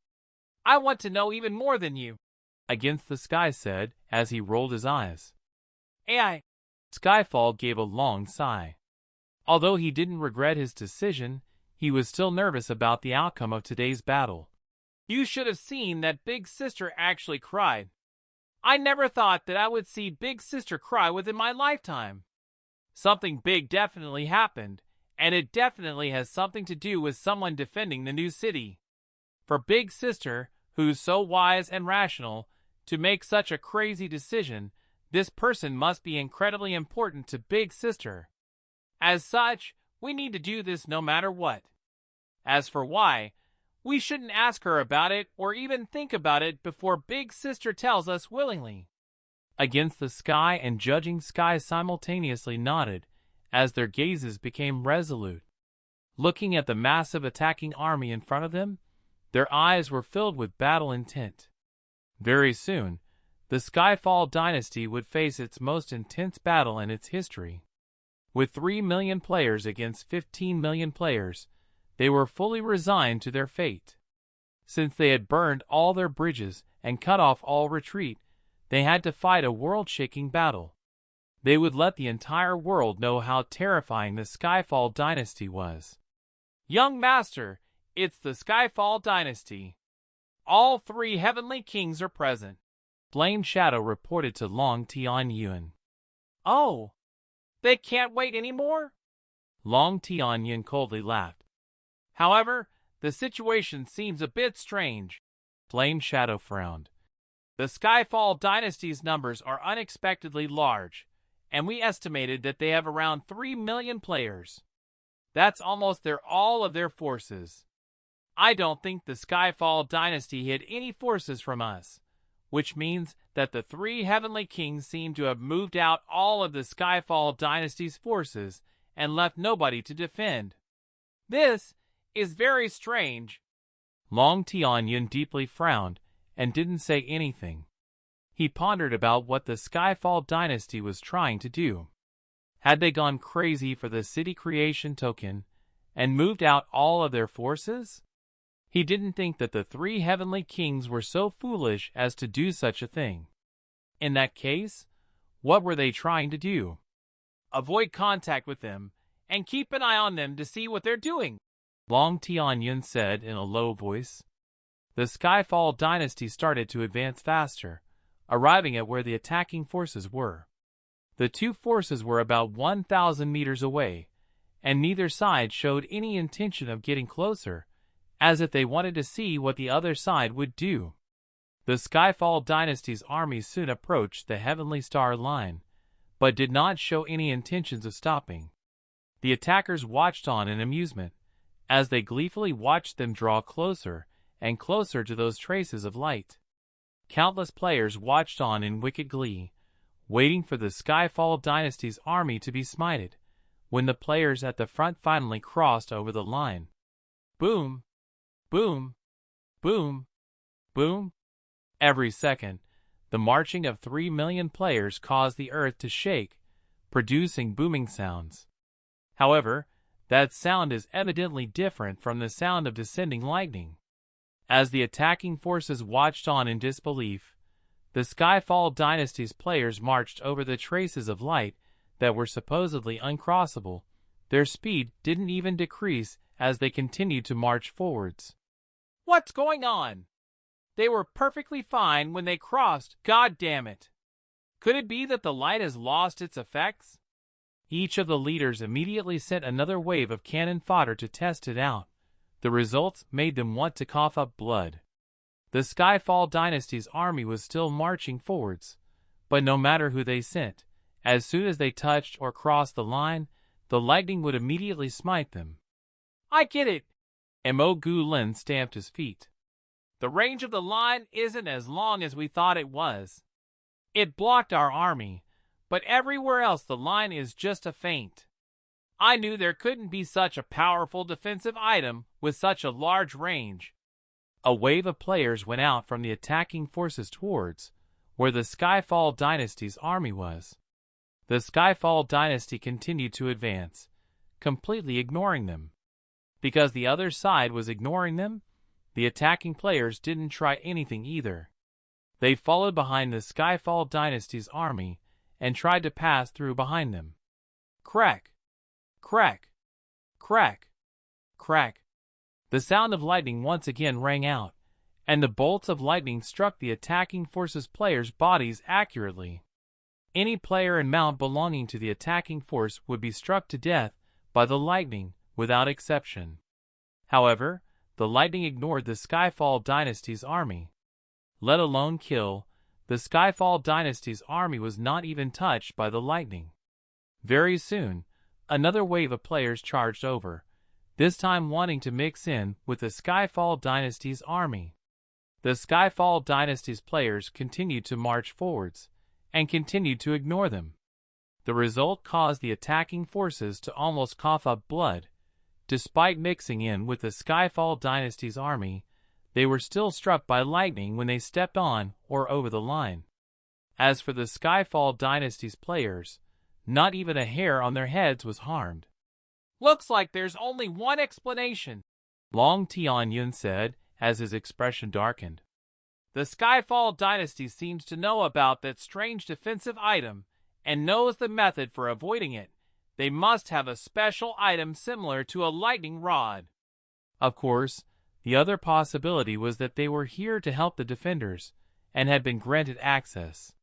I want to know even more than you, Against the Sky said as he rolled his eyes. AI. Skyfall gave a long sigh. Although he didn't regret his decision, he was still nervous about the outcome of today's battle. You should have seen that Big Sister actually cried. I never thought that I would see Big Sister cry within my lifetime. Something big definitely happened, and it definitely has something to do with someone defending the new city. For Big Sister, who's so wise and rational, to make such a crazy decision, this person must be incredibly important to Big Sister. As such, we need to do this no matter what. As for why, we shouldn't ask her about it or even think about it before Big Sister tells us willingly. Against the Sky and Judging Sky simultaneously nodded as their gazes became resolute. Looking at the massive attacking army in front of them, their eyes were filled with battle intent. Very soon, the Skyfall dynasty would face its most intense battle in its history. With 3 million players against 15 million players, they were fully resigned to their fate. Since they had burned all their bridges and cut off all retreat, They had to fight a world-shaking battle. They would let the entire world know how terrifying the Skyfall dynasty was. Young Master, it's the Skyfall dynasty. All 3 heavenly kings are present, Flame Shadow reported to Long Tianyuan. Oh, they can't wait anymore? Long Tianyuan coldly laughed. However, the situation seems a bit strange. Flame Shadow frowned. The Skyfall dynasty's numbers are unexpectedly large, and we estimated that they have around 3 million players. That's almost all of their forces. I don't think the Skyfall dynasty hid any forces from us, which means that the 3 heavenly kings seem to have moved out all of the Skyfall dynasty's forces and left nobody to defend. This is very strange. Long Tianyuan deeply frowned and didn't say anything. He pondered about what the Skyfall dynasty was trying to do. Had they gone crazy for the city creation token and moved out all of their forces? He didn't think that the 3 heavenly kings were so foolish as to do such a thing. In that case, what were they trying to do? Avoid contact with them and keep an eye on them to see what they're doing, Long Tianyuan said in a low voice. The Skyfall dynasty started to advance faster, arriving at where the attacking forces were. The 2 forces were about 1,000 meters away, and neither side showed any intention of getting closer, as if they wanted to see what the other side would do. The Skyfall dynasty's army soon approached the Heavenly Star line, but did not show any intentions of stopping. The attackers watched on in amusement, as they gleefully watched them draw closer and closer to those traces of light. Countless players watched on in wicked glee, waiting for the Skyfall dynasty's army to be smited, when the players at the front finally crossed over the line. Boom! Boom! Boom! Boom! Every second, the marching of 3 million players caused the earth to shake, producing booming sounds. However, that sound is evidently different from the sound of descending lightning. As the attacking forces watched on in disbelief, the Skyfall dynasty's players marched over the traces of light that were supposedly uncrossable. Their speed didn't even decrease as they continued to march forwards. What's going on? They were perfectly fine when they crossed, god damn it. Could it be that the light has lost its effects? Each of the leaders immediately sent another wave of cannon fodder to test it out. The results made them want to cough up blood. The Skyfall dynasty's army was still marching forwards, but no matter who they sent, as soon as they touched or crossed the line, the lightning would immediately smite them. I get it. Mo Gu Lin stamped his feet. The range of the line isn't as long as we thought it was. It blocked our army, but everywhere else the line is just a feint. I knew there couldn't be such a powerful defensive item with such a large range. A wave of players went out from the attacking forces towards where the Skyfall dynasty's army was. The Skyfall dynasty continued to advance, completely ignoring them. Because the other side was ignoring them, the attacking players didn't try anything either. They followed behind the Skyfall dynasty's army and tried to pass through behind them. Crack! Crack! Crack! Crack! The sound of lightning once again rang out, and the bolts of lightning struck the attacking force's players' bodies accurately. Any player and mount belonging to the attacking force would be struck to death by the lightning without exception. However, the lightning ignored the Skyfall dynasty's army. Let alone kill, the Skyfall dynasty's army was not even touched by the lightning. Very soon, another wave of players charged over, this time wanting to mix in with the Skyfall dynasty's army. The Skyfall dynasty's players continued to march forwards, and continued to ignore them. The result caused the attacking forces to almost cough up blood. Despite mixing in with the Skyfall dynasty's army, they were still struck by lightning when they stepped on or over the line. As for the Skyfall dynasty's players, not even a hair on their heads was harmed. Looks like there's only one explanation, Long Tianyuan said as his expression darkened. The Skyfall dynasty seems to know about that strange defensive item and knows the method for avoiding it. They must have a special item similar to a lightning rod. Of course, the other possibility was that they were here to help the defenders and had been granted access.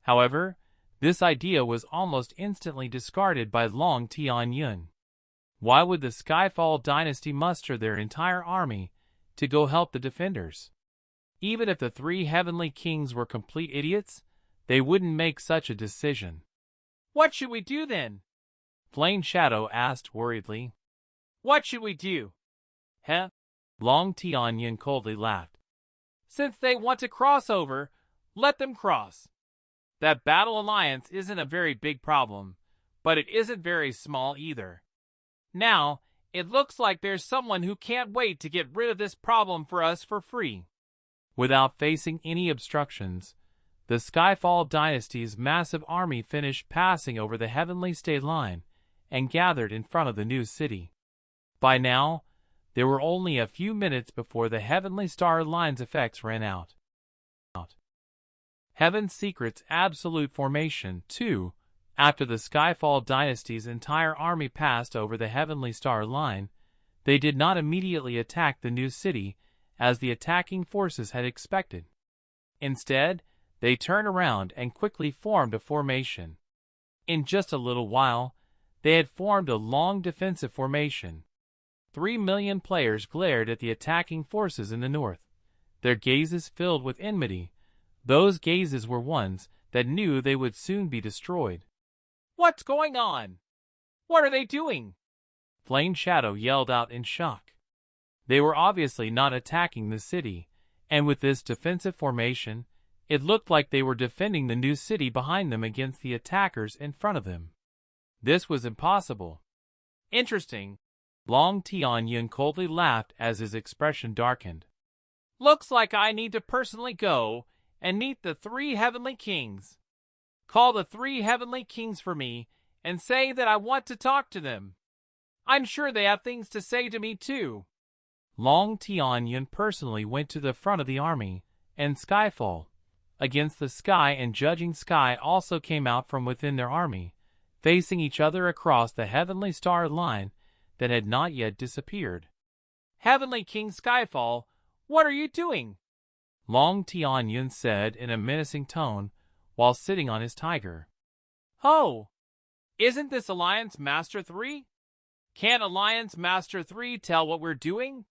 However, this idea was almost instantly discarded by Long Tianyun. Why would the Skyfall dynasty muster their entire army to go help the defenders? Even if the three heavenly kings were complete idiots, they wouldn't make such a decision. What should we do then? Flame Shadow asked worriedly. What should we do? Huh? Long Tianyun coldly laughed. Since they want to cross over, let them cross. That battle alliance isn't a very big problem, but it isn't very small either. Now, it looks like there's someone who can't wait to get rid of this problem for us for free. Without facing any obstructions, the Skyfall dynasty's massive army finished passing over the heavenly state line and gathered in front of the new city. By now, there were only a few minutes before the heavenly star line's effects ran out. Heaven's Secret's absolute formation, too. After the Skyfall dynasty's entire army passed over the heavenly star line, they did not immediately attack the new city as the attacking forces had expected. Instead, they turned around and quickly formed a formation. In just a little while, they had formed a long defensive formation. 3 million players glared at the attacking forces in the north, their gazes filled with enmity. Those gazes were ones that knew they would soon be destroyed. What's going on? What are they doing? Flame Shadow yelled out in shock. They were obviously not attacking the city, and with this defensive formation, it looked like they were defending the new city behind them against the attackers in front of them. This was impossible. Interesting. Long Tianyun coldly laughed as his expression darkened. Looks like I need to personally go and meet the 3 heavenly kings. Call the 3 heavenly kings for me and say that I want to talk to them. I'm sure they have things to say to me too. Long Tianyun personally went to the front of the army, and Skyfall, against the sky and judging sky also came out from within their army, facing each other across the heavenly star line that had not yet disappeared. Heavenly King Skyfall, what are you doing? Long Tianyun said in a menacing tone while sitting on his tiger. Oh, isn't this Alliance Master 3? Can't Alliance Master 3 tell what we're doing?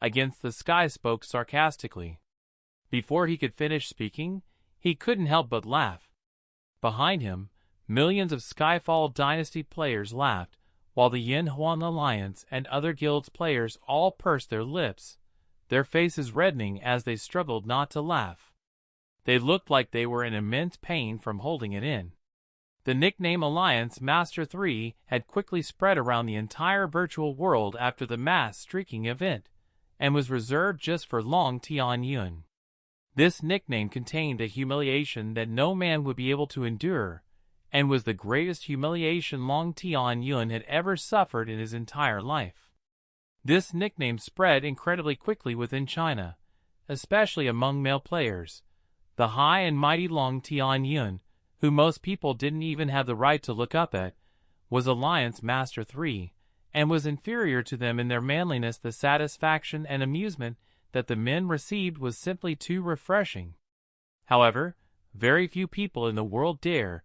Against the Sky spoke sarcastically. Before he could finish speaking, he couldn't help but laugh. Behind him, millions of Skyfall Dynasty players laughed, while the Yin Huang Alliance and other guilds players all pursed their lips, their faces reddening as they struggled not to laugh. They looked like they were in immense pain from holding it in. The nickname Alliance Master 3 had quickly spread around the entire virtual world after the mass streaking event, and was reserved just for Long Tianyun. This nickname contained a humiliation that no man would be able to endure, and was the greatest humiliation Long Tianyun had ever suffered in his entire life. This nickname spread incredibly quickly within China, especially among male players. The high and mighty Long Tianyun, who most people didn't even have the right to look up at, was Alliance Master 3, and was inferior to them in their manliness. The satisfaction and amusement that the men received was simply too refreshing. However, very few people in the world dare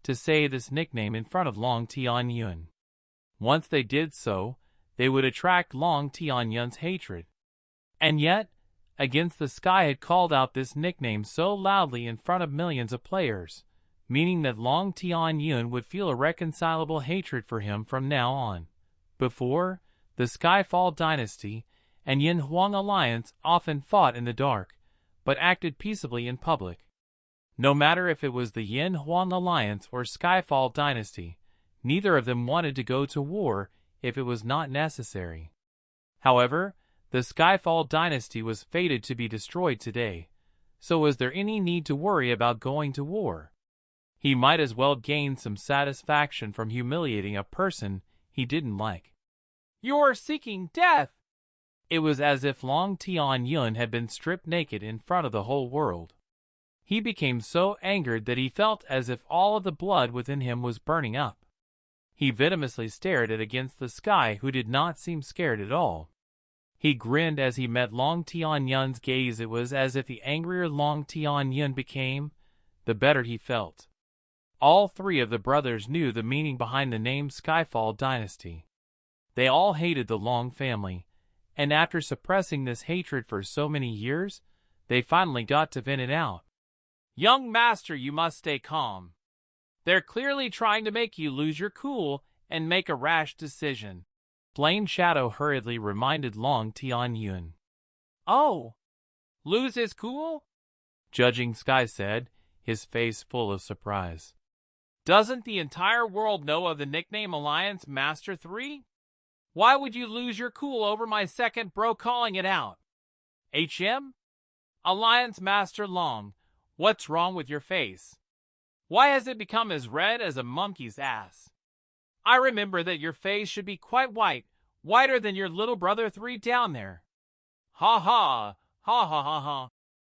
to say this nickname in front of Long Tianyun. Once they did so, they would attract Long Tianyun's hatred. And yet, Against the Sky had called out this nickname so loudly in front of millions of players, meaning that Long Tianyun would feel a reconcilable hatred for him from now on. Before, the Skyfall Dynasty and Yin Huang Alliance often fought in the dark, but acted peaceably in public. No matter if it was the Yin Huang Alliance or Skyfall Dynasty, neither of them wanted to go to war if it was not necessary. However, the Skyfall Dynasty was fated to be destroyed today, so was there any need to worry about going to war? He might as well gain some satisfaction from humiliating a person he didn't like. "You're seeking death!" It was as if Long Tian had been stripped naked in front of the whole world. He became so angered that he felt as if all of the blood within him was burning up. He venomously stared at against the sky, who did not seem scared at all. He grinned as he met Long Tianyun's gaze. It was as if the angrier Long Tianyun became, the better he felt. All three of the brothers knew the meaning behind the name Skyfall Dynasty. They all hated the Long family, and after suppressing this hatred for so many years, they finally got to vent it out. Young master, you must stay calm. They're clearly trying to make you lose your cool and make a rash decision. Plain Shadow hurriedly reminded Long Tianyun. Oh, lose his cool? Judging Sky said, his face full of surprise. Doesn't the entire world know of the nickname Alliance Master 3? Why would you lose your cool over my second bro calling it out? Alliance Master Long, what's wrong with your face? Why has it become as red as a monkey's ass? I remember that your face should be quite white, whiter than your little brother 3 down there. Ha ha, ha ha ha ha.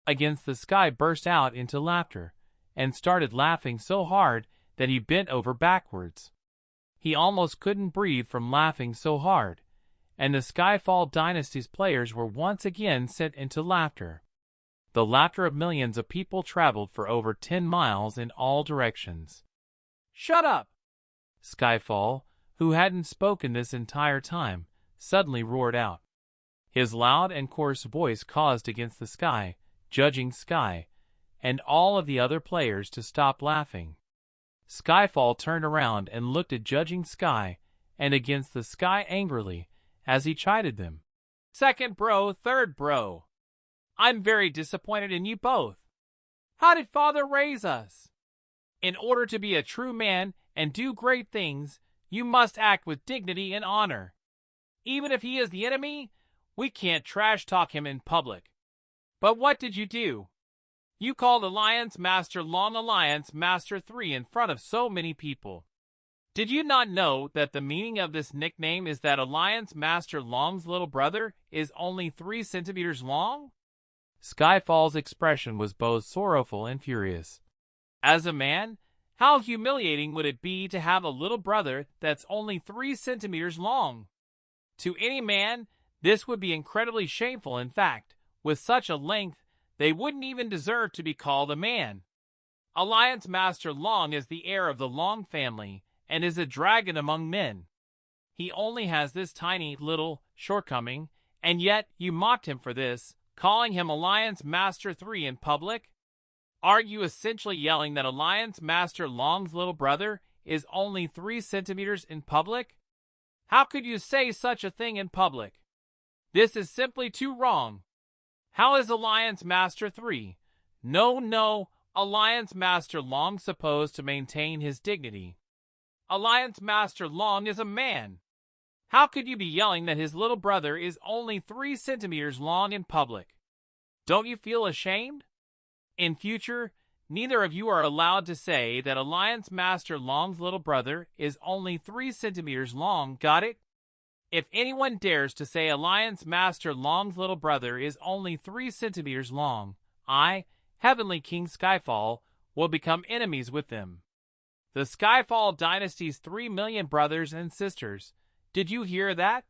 Against the Sky burst out into laughter, and started laughing so hard that he bent over backwards. He almost couldn't breathe from laughing so hard, and the Skyfall Dynasty's players were once again sent into laughter. The laughter of millions of people traveled for over 10 miles in all directions. Shut up! Skyfall, who hadn't spoken this entire time, suddenly roared out. His loud and coarse voice caused against the Sky, Judging Sky, and all of the other players to stop laughing. Skyfall turned around and looked at Judging Sky and against the Sky angrily as he chided them. Second bro, third bro. I'm very disappointed in you both. How did Father raise us? In order to be a true man and do great things, you must act with dignity and honor. Even if he is the enemy, we can't trash talk him in public. But what did you do? You called Alliance Master Long Alliance Master 3 in front of so many people. Did you not know that the meaning of this nickname is that Alliance Master Long's little brother is only 3 centimeters long? Skyfall's expression was both sorrowful and furious. As a man, how humiliating would it be to have a little brother that's only 3 centimeters long? To any man, this would be incredibly shameful. In fact, with such a length, they wouldn't even deserve to be called a man. Alliance Master Long is the heir of the Long family and is a dragon among men. He only has this tiny little shortcoming, and yet you mocked him for this, calling him Alliance Master 3 in public? Aren't you essentially yelling that Alliance Master Long's little brother is only 3 centimeters in public? How could you say such a thing in public? This is simply too wrong. How is Alliance Master 3? No, Alliance Master Long supposed to maintain his dignity. Alliance Master Long is a man. How could you be yelling that his little brother is only 3 centimeters long in public? Don't you feel ashamed? In future, neither of you are allowed to say that Alliance Master Long's little brother is only 3 centimeters long, got it? If anyone dares to say Alliance Master Long's little brother is only 3 centimeters long, I, Heavenly King Skyfall, will become enemies with them. The Skyfall Dynasty's 3 million brothers and sisters. Did you hear that?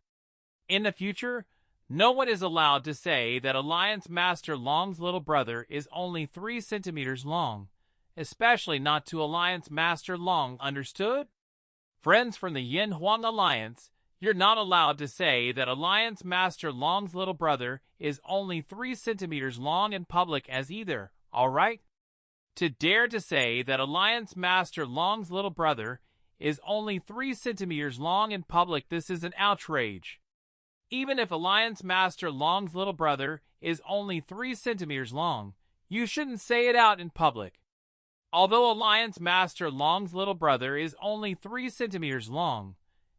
In the future, no one is allowed to say that Alliance Master Long's little brother is only 3 centimeters long, especially not to Alliance Master Long, understood? Friends from the Yin Huang Alliance, you're not allowed to say that Alliance Master Long's little brother is only 3 centimeters long in public as either, all right? To dare to say that Alliance Master Long's little brother is only 3 centimeters long in public, this is an outrage. Even if Alliance Master Long's little brother is only 3 centimeters long, you shouldn't say it out in public. Although Alliance Master Long's little brother is only 3 centimeters long,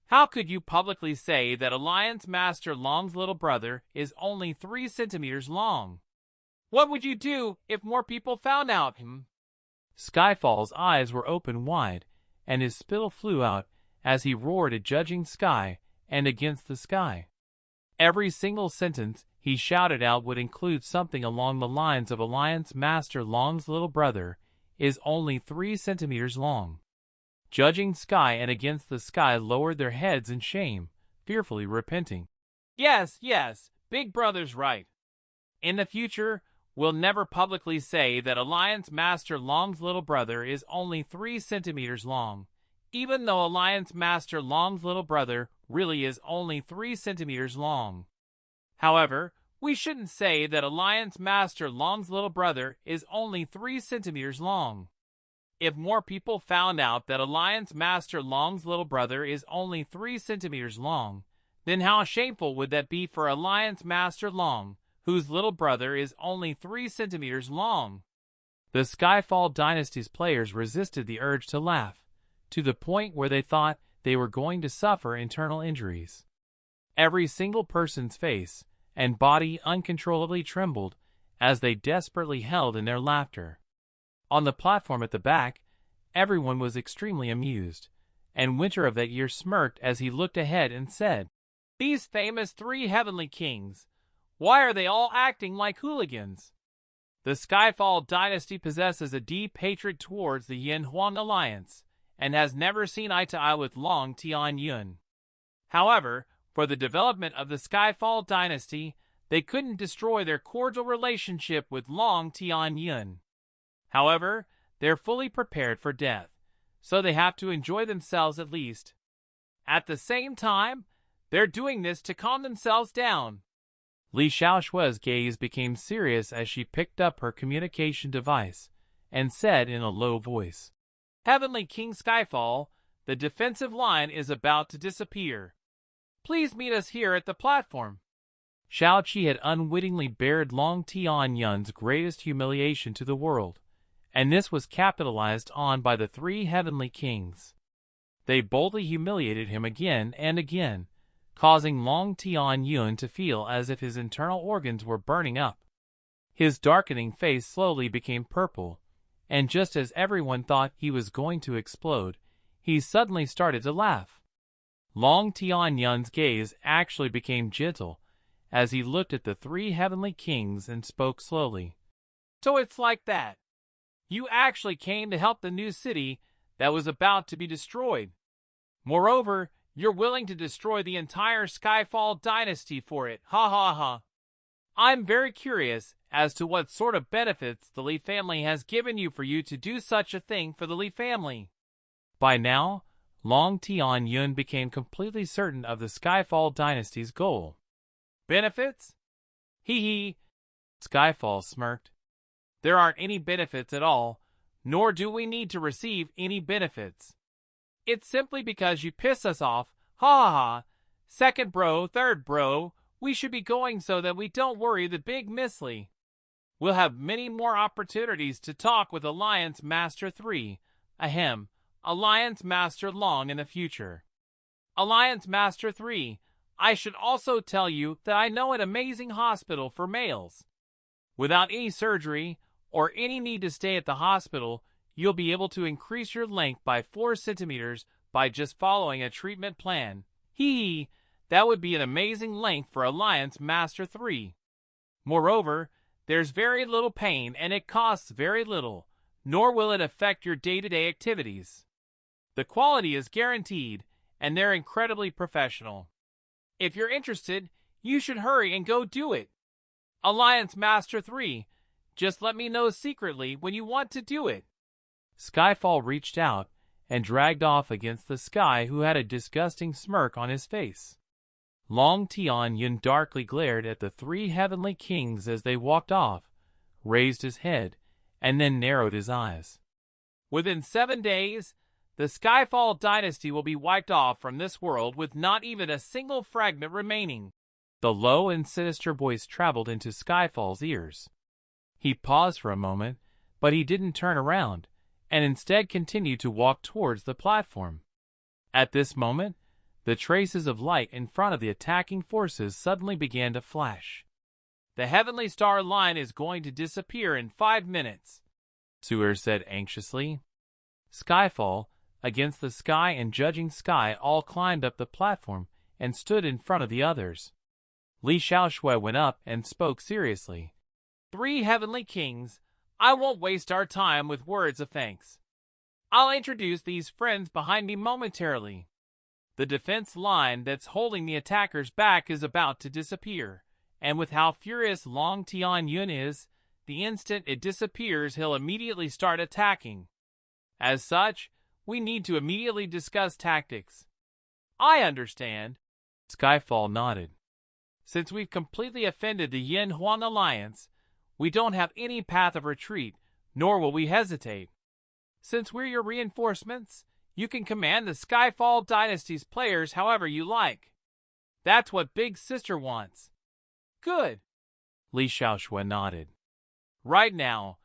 how could you publicly say that Alliance Master Long's little brother is only 3 centimeters long? What would you do if more people found out? Skyfall's eyes were open wide, and his spittle flew out as he roared at Judging Sky and against the Sky. Every single sentence he shouted out would include something along the lines of Alliance Master Long's little brother is only 3 centimeters long. Judging Sky and Against the Sky lowered their heads in shame, fearfully repenting. Yes, Big Brother's right. In the future, we'll never publicly say that Alliance Master Long's little brother is only 3 centimeters long, even though Alliance Master Long's little brother really is only 3 centimeters long. However, we shouldn't say that Alliance Master Long's little brother is only 3 centimeters long. If more people found out that Alliance Master Long's little brother is only 3 centimeters long, then how shameful would that be for Alliance Master Long, whose little brother is only 3 centimeters long? The Skyfall Dynasty's players resisted the urge to laugh, to the point where they thought they were going to suffer internal injuries. Every single person's face and body uncontrollably trembled as they desperately held in their laughter. On the platform at the back, everyone was extremely amused, and Winter of that year smirked as he looked ahead and said, "These famous 3 heavenly kings, why are they all acting like hooligans?" The Skyfall Dynasty possesses a deep hatred towards the Yin Huang Alliance, and has never seen eye to eye with Long Tian Yun. However, for the development of the Skyfall Dynasty, they couldn't destroy their cordial relationship with Long Tian Yun. However, they're fully prepared for death, so they have to enjoy themselves at least. At the same time, they're doing this to calm themselves down. Li Xiaoshua's gaze became serious as she picked up her communication device and said in a low voice, "Heavenly King Skyfall, the defensive line is about to disappear. Please meet us here at the platform." Xiao Qi had unwittingly bared Long Tian Yun's greatest humiliation to the world, and this was capitalized on by the 3 heavenly kings. They boldly humiliated him again and again, causing Long Tian Yun to feel as if his internal organs were burning up. His darkening face slowly became purple, and just as everyone thought he was going to explode, he suddenly started to laugh. Long Tian Yun's gaze actually became gentle as he looked at the 3 heavenly kings and spoke slowly. "So it's like that. You actually came to help the new city that was about to be destroyed. Moreover, you're willing to destroy the entire Skyfall Dynasty for it. Ha ha ha. I'm very curious as to what sort of benefits the Li family has given you for you to do such a thing for the Li family." By now, Long Tian Yun became completely certain of the Skyfall Dynasty's goal. "Benefits? Hee hee." Skyfall smirked. "There aren't any benefits at all, nor do we need to receive any benefits. It's simply because you piss us off. Ha ha ha. Second bro, third bro, we should be going so that we don't worry the big Missly. We'll have many more opportunities to talk with Alliance Master 3, Alliance Master Long in the future. Alliance Master 3, I should also tell you that I know an amazing hospital for males. Without any surgery or any need to stay at the hospital, you'll be able to increase your length by 4 centimeters by just following a treatment plan. Hee, that would be an amazing length for Alliance Master 3. Moreover, there's very little pain and it costs very little, nor will it affect your day-to-day activities. The quality is guaranteed, and they're incredibly professional. If you're interested, you should hurry and go do it. Alliance Master 3, just let me know secretly when you want to do it." Skyfall reached out and dragged off against the Sky, who had a disgusting smirk on his face. Long Tian Yun darkly glared at the 3 heavenly kings as they walked off, raised his head, and then narrowed his eyes. "Within 7 days, the Skyfall Dynasty will be wiped off from this world with not even a single fragment remaining." The low and sinister voice traveled into Skyfall's ears. He paused for a moment, but he didn't turn around, and instead continued to walk towards the platform. At this moment, the traces of light in front of the attacking forces suddenly began to flash. "The Heavenly Star Line is going to disappear in 5 minutes, Suer said anxiously. Skyfall, Against the Sky and Judging Sky all climbed up the platform and stood in front of the others. Li Xiao went up and spoke seriously. 3 heavenly kings, I won't waste our time with words of thanks. I'll introduce these friends behind me momentarily. The defense line that's holding the attackers back is about to disappear, and with how furious Long Tian Yun is, the instant it disappears he'll immediately start attacking. As such, we need to immediately discuss tactics. I understand. Skyfall nodded. Since we've completely offended the Yin Huang Alliance, we don't have any path of retreat, nor will we hesitate. Since we're your reinforcements, you can command the Skyfall Dynasty's players however you like. That's what Big Sister wants. Good. Li Xiao nodded. Right now,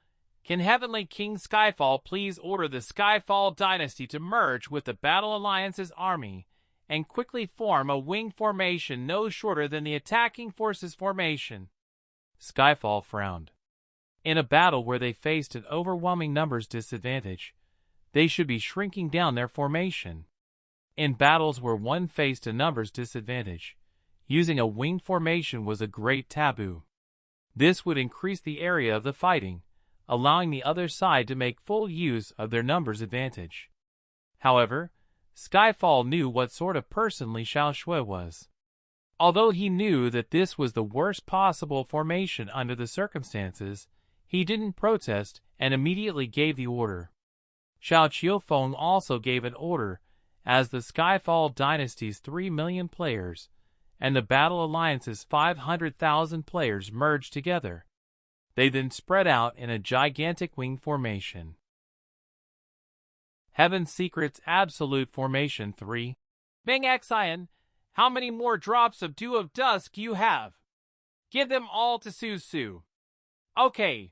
can Heavenly King Skyfall please order the Skyfall Dynasty to merge with the Battle Alliance's army and quickly form a wing formation no shorter than the attacking forces formation? Skyfall frowned. In a battle where they faced an overwhelming numbers disadvantage, they should be shrinking down their formation. In battles where one faced a numbers disadvantage, using a wing formation was a great taboo. This would increase the area of the fighting, allowing the other side to make full use of their numbers advantage. However, Skyfall knew what sort of person Li Xiao was. Although he knew that this was the worst possible formation under the circumstances, he didn't protest and immediately gave the order. Xiao Qiufeng also gave an order, as the Skyfall Dynasty's 3 million players and the Battle Alliance's 500,000 players merged together. They then spread out in a gigantic wing formation. Heaven's Secret's Absolute Formation 3. Ming Xian, how many more drops of Dew of Dusk you have? Give them all to Su Su. Okay.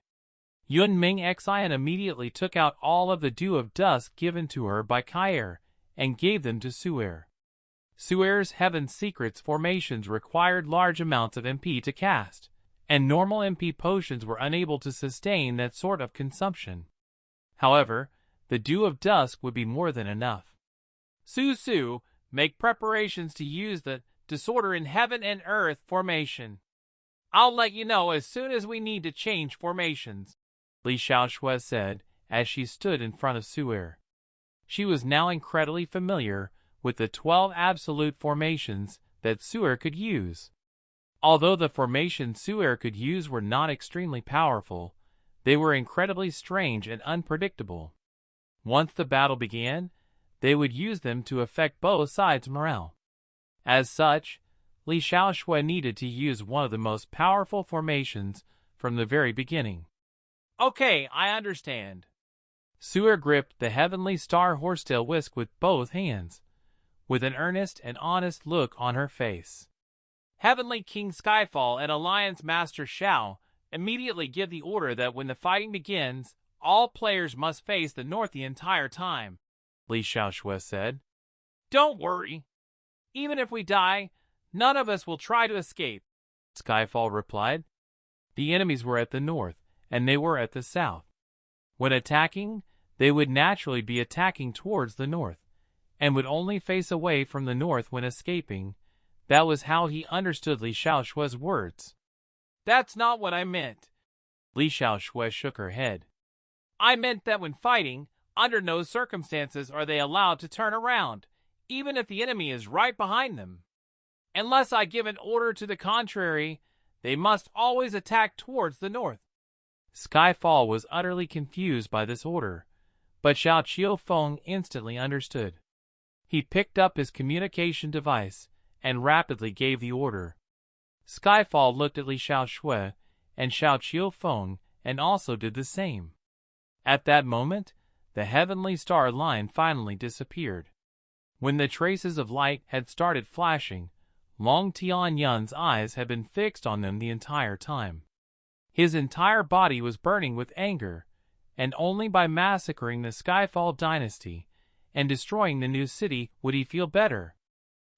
Yun Ming Xian immediately took out all of the Dew of Dusk given to her by Kair and gave them to Su'er. Su'er's Heaven's Secrets formations required large amounts of MP to cast, and normal MP potions were unable to sustain that sort of consumption. However, the Dew of Dusk would be more than enough. Su Su, make preparations to use the Disorder in Heaven and Earth formation. I'll let you know as soon as we need to change formations, Li Xiao said as she stood in front of Su'er. She was now incredibly familiar with the 12 absolute formations that Su'er could use. Although the formations Su'er could use were not extremely powerful, they were incredibly strange and unpredictable. Once the battle began, they would use them to affect both sides' morale. As such, Li Xiao needed to use one of the most powerful formations from the very beginning. Okay, I understand. Su'er gripped the heavenly star horsetail whisk with both hands, with an earnest and honest look on her face. Heavenly King Skyfall and Alliance Master Xiao immediately give the order that when the fighting begins, all players must face the north the entire time, Li Xiao said. Don't worry. Even if we die, none of us will try to escape, Skyfall replied. The enemies were at the north, and they were at the south. When attacking, they would naturally be attacking towards the north, and would only face away from the north when escaping. That was how he understood Li Xiao's words. That's not what I meant. Li Xiao shook her head. I meant that when fighting, under no circumstances are they allowed to turn around, even if the enemy is right behind them. Unless I give an order to the contrary, they must always attack towards the north. Skyfall was utterly confused by this order, but Xiao Qiufeng instantly understood. He picked up his communication device and rapidly gave the order. Skyfall looked at Li Xiao and Xiao Qiufeng and also did the same. At that moment, the heavenly star line finally disappeared. When the traces of light had started flashing, Long Tian Yun's eyes had been fixed on them the entire time. His entire body was burning with anger, and only by massacring the Skyfall dynasty and destroying the new city would he feel better.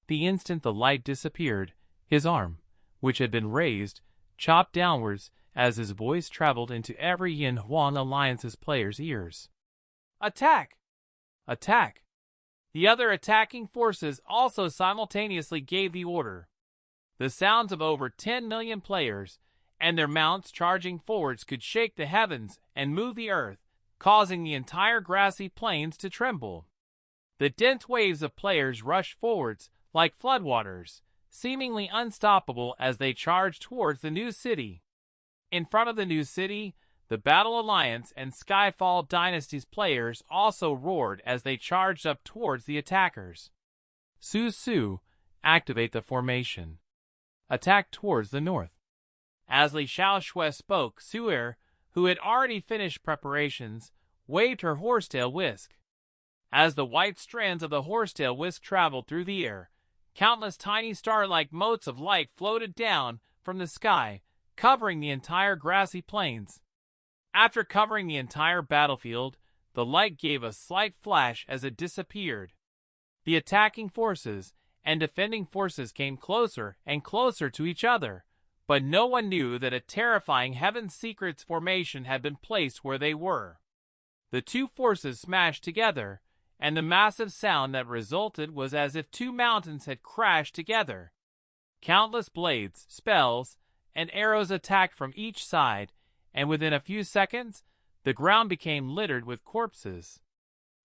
The instant the light disappeared, his arm, which had been raised, chopped downwards as his voice traveled into every Yin Huang Alliance's player's ears. Attack! Attack! The other attacking forces also simultaneously gave the order. The sounds of over 10 million players and their mounts charging forwards could shake the heavens and move the earth, causing the entire grassy plains to tremble. The dense waves of players rushed forwards like floodwaters, seemingly unstoppable as they charged towards the new city. In front of the new city, the Battle Alliance and Skyfall Dynasty's players also roared as they charged up towards the attackers. Su, activate the formation. Attack towards the north. As Li Xiao spoke, Su'er, who had already finished preparations, waved her horsetail whisk. As the white strands of the horsetail whisk traveled through the air, countless tiny star-like motes of light floated down from the sky, covering the entire grassy plains. After covering the entire battlefield, the light gave a slight flash as it disappeared. The attacking forces and defending forces came closer and closer to each other, but no one knew that a terrifying Heaven Secrets formation had been placed where they were. The two forces smashed together, and the massive sound that resulted was as if two mountains had crashed together. Countless blades, spells, and arrows attacked from each side, and within a few seconds, the ground became littered with corpses.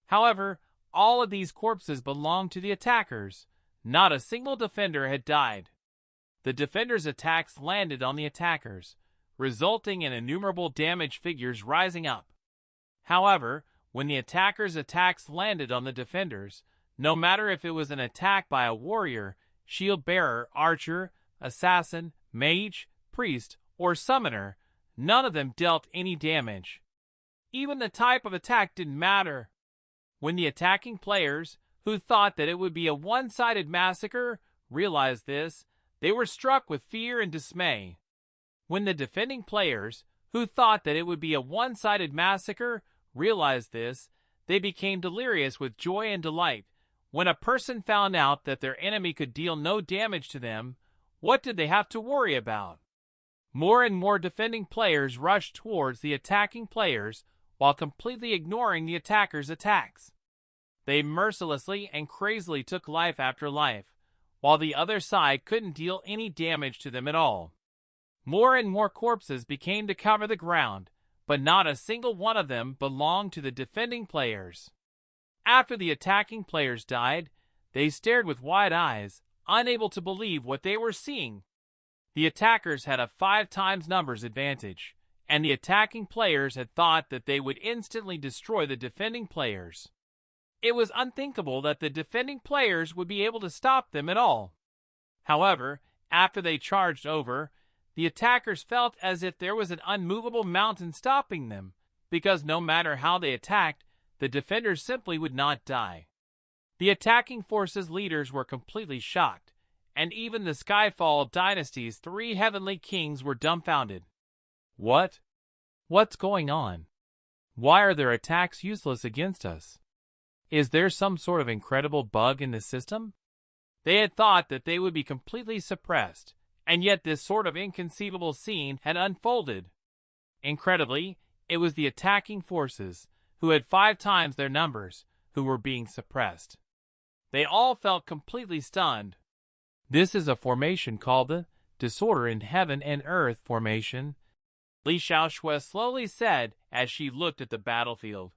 However, all of these corpses belonged to the attackers. Not a single defender had died. The defenders' attacks landed on the attackers, resulting in innumerable damage figures rising up. However, when the attackers' attacks landed on the defenders, no matter if it was an attack by a warrior, shield bearer, archer, assassin, mage, priest, or summoner, none of them dealt any damage. Even the type of attack didn't matter. When the attacking players, who thought that it would be a one-sided massacre, realized this, they were struck with fear and dismay. When the defending players, who thought that it would be a one-sided massacre, realized this, they became delirious with joy and delight. When a person found out that their enemy could deal no damage to them, what did they have to worry about? More and more defending players rushed towards the attacking players while completely ignoring the attackers' attacks. They mercilessly and crazily took life after life, while the other side couldn't deal any damage to them at all. More and more corpses began to cover the ground, but not a single one of them belonged to the defending players. After the attacking players died, they stared with wide eyes, unable to believe what they were seeing. The attackers had a 5 times numbers advantage, and the attacking players had thought that they would instantly destroy the defending players. It was unthinkable that the defending players would be able to stop them at all. However, after they charged over, the attackers felt as if there was an unmovable mountain stopping them, because no matter how they attacked, the defenders simply would not die. The attacking forces' leaders were completely shocked, and even the Skyfall Dynasty's 3 heavenly kings were dumbfounded. What? What's going on? Why are their attacks useless against us? Is there some sort of incredible bug in the system? They had thought that they would be completely suppressed, and yet this sort of inconceivable scene had unfolded. Incredibly, it was the attacking forces, who had 5 times their numbers, who were being suppressed. They all felt completely stunned. This is a formation called the Disorder in Heaven and Earth formation, Li Xiao slowly said as she looked at the battlefield.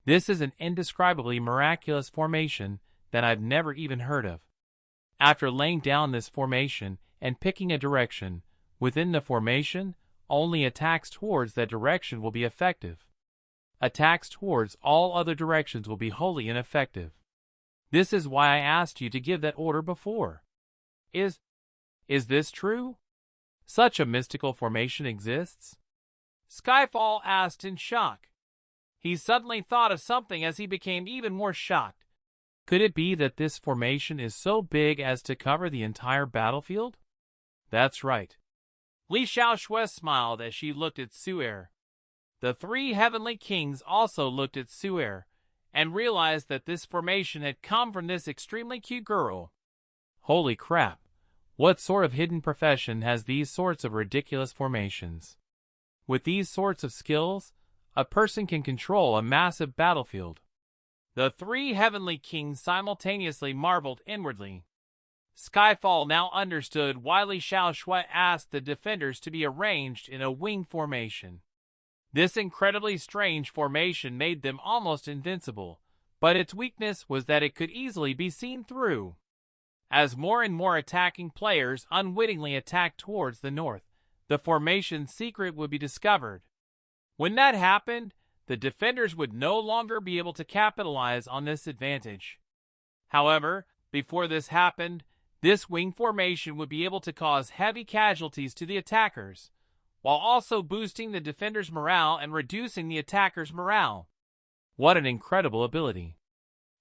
This is an indescribably miraculous formation that I've never even heard of. After laying down this formation and picking a direction, within the formation, only attacks towards that direction will be effective. Attacks towards all other directions will be wholly ineffective. This is why I asked you to give that order before. Is this true? Such a mystical formation exists? Skyfall asked in shock. He suddenly thought of something as he became even more shocked. Could it be that this formation is so big as to cover the entire battlefield? That's right. Li Xiao smiled as she looked at Su'er. The 3 heavenly kings also looked at Su'er and realized that this formation had come from this extremely cute girl. Holy crap! What sort of hidden profession has these sorts of ridiculous formations? With these sorts of skills, a person can control a massive battlefield. The 3 heavenly kings simultaneously marveled inwardly. Skyfall now understood why Xiao asked the defenders to be arranged in a wing formation. This incredibly strange formation made them almost invincible, but its weakness was that it could easily be seen through. As more and more attacking players unwittingly attacked towards the north, the formation's secret would be discovered. When that happened, the defenders would no longer be able to capitalize on this advantage. However, before this happened, this wing formation would be able to cause heavy casualties to the attackers, while also boosting the defenders' morale and reducing the attackers' morale. What an incredible ability.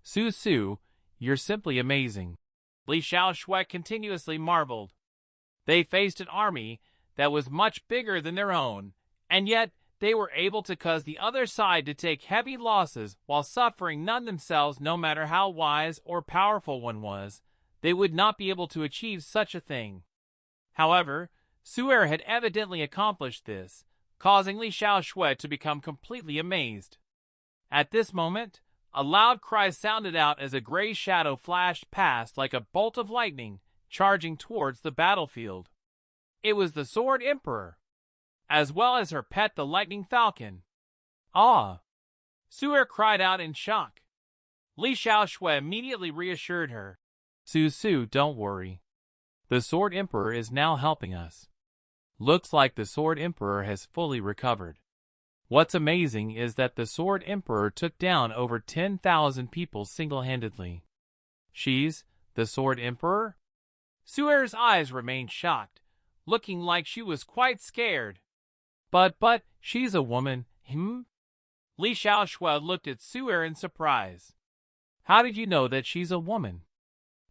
Su, you're simply amazing. Xiao continuously marveled. They faced an army that was much bigger than their own, and yet they were able to cause the other side to take heavy losses while suffering none themselves. No matter how wise or powerful one was, they would not be able to achieve such a thing. However, Su'er had evidently accomplished this, causing Xiao to become completely amazed. At this moment, a loud cry sounded out as a gray shadow flashed past like a bolt of lightning, charging towards the battlefield. It was the Sword Emperor, as well as her pet the Lightning Falcon. Ah! Su'er cried out in shock. Xiao immediately reassured her. Su, don't worry. The Sword Emperor is now helping us. Looks like the Sword Emperor has fully recovered. What's amazing is that the Sword Emperor took down over 10,000 people single-handedly. She's the Sword Emperor? Su'er's eyes remained shocked, looking like she was quite scared. But she's a woman, Xiao looked at Su'er in surprise. How did you know that she's a woman?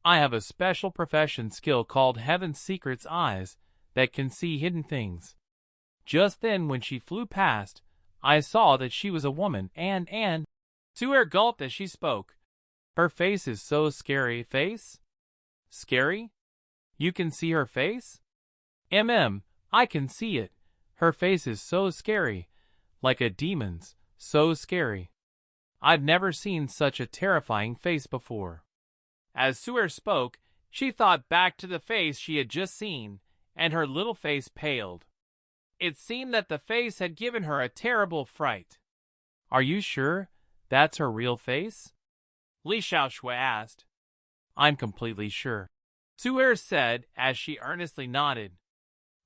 I have a special profession skill called Heaven's Secret's Eyes that can see hidden things. Just then when she flew past, I saw that she was a woman and Su'er gulped as she spoke. Her face is so scary. Face? Scary? You can see her face? I can see it. Her face is so scary, like a demon's, so scary. I've never seen such a terrifying face before. As Su'er spoke, she thought back to the face she had just seen, and her little face paled. It seemed that the face had given her a terrible fright. Are you sure that's her real face? Xiao asked. I'm completely sure, Su'er said as she earnestly nodded.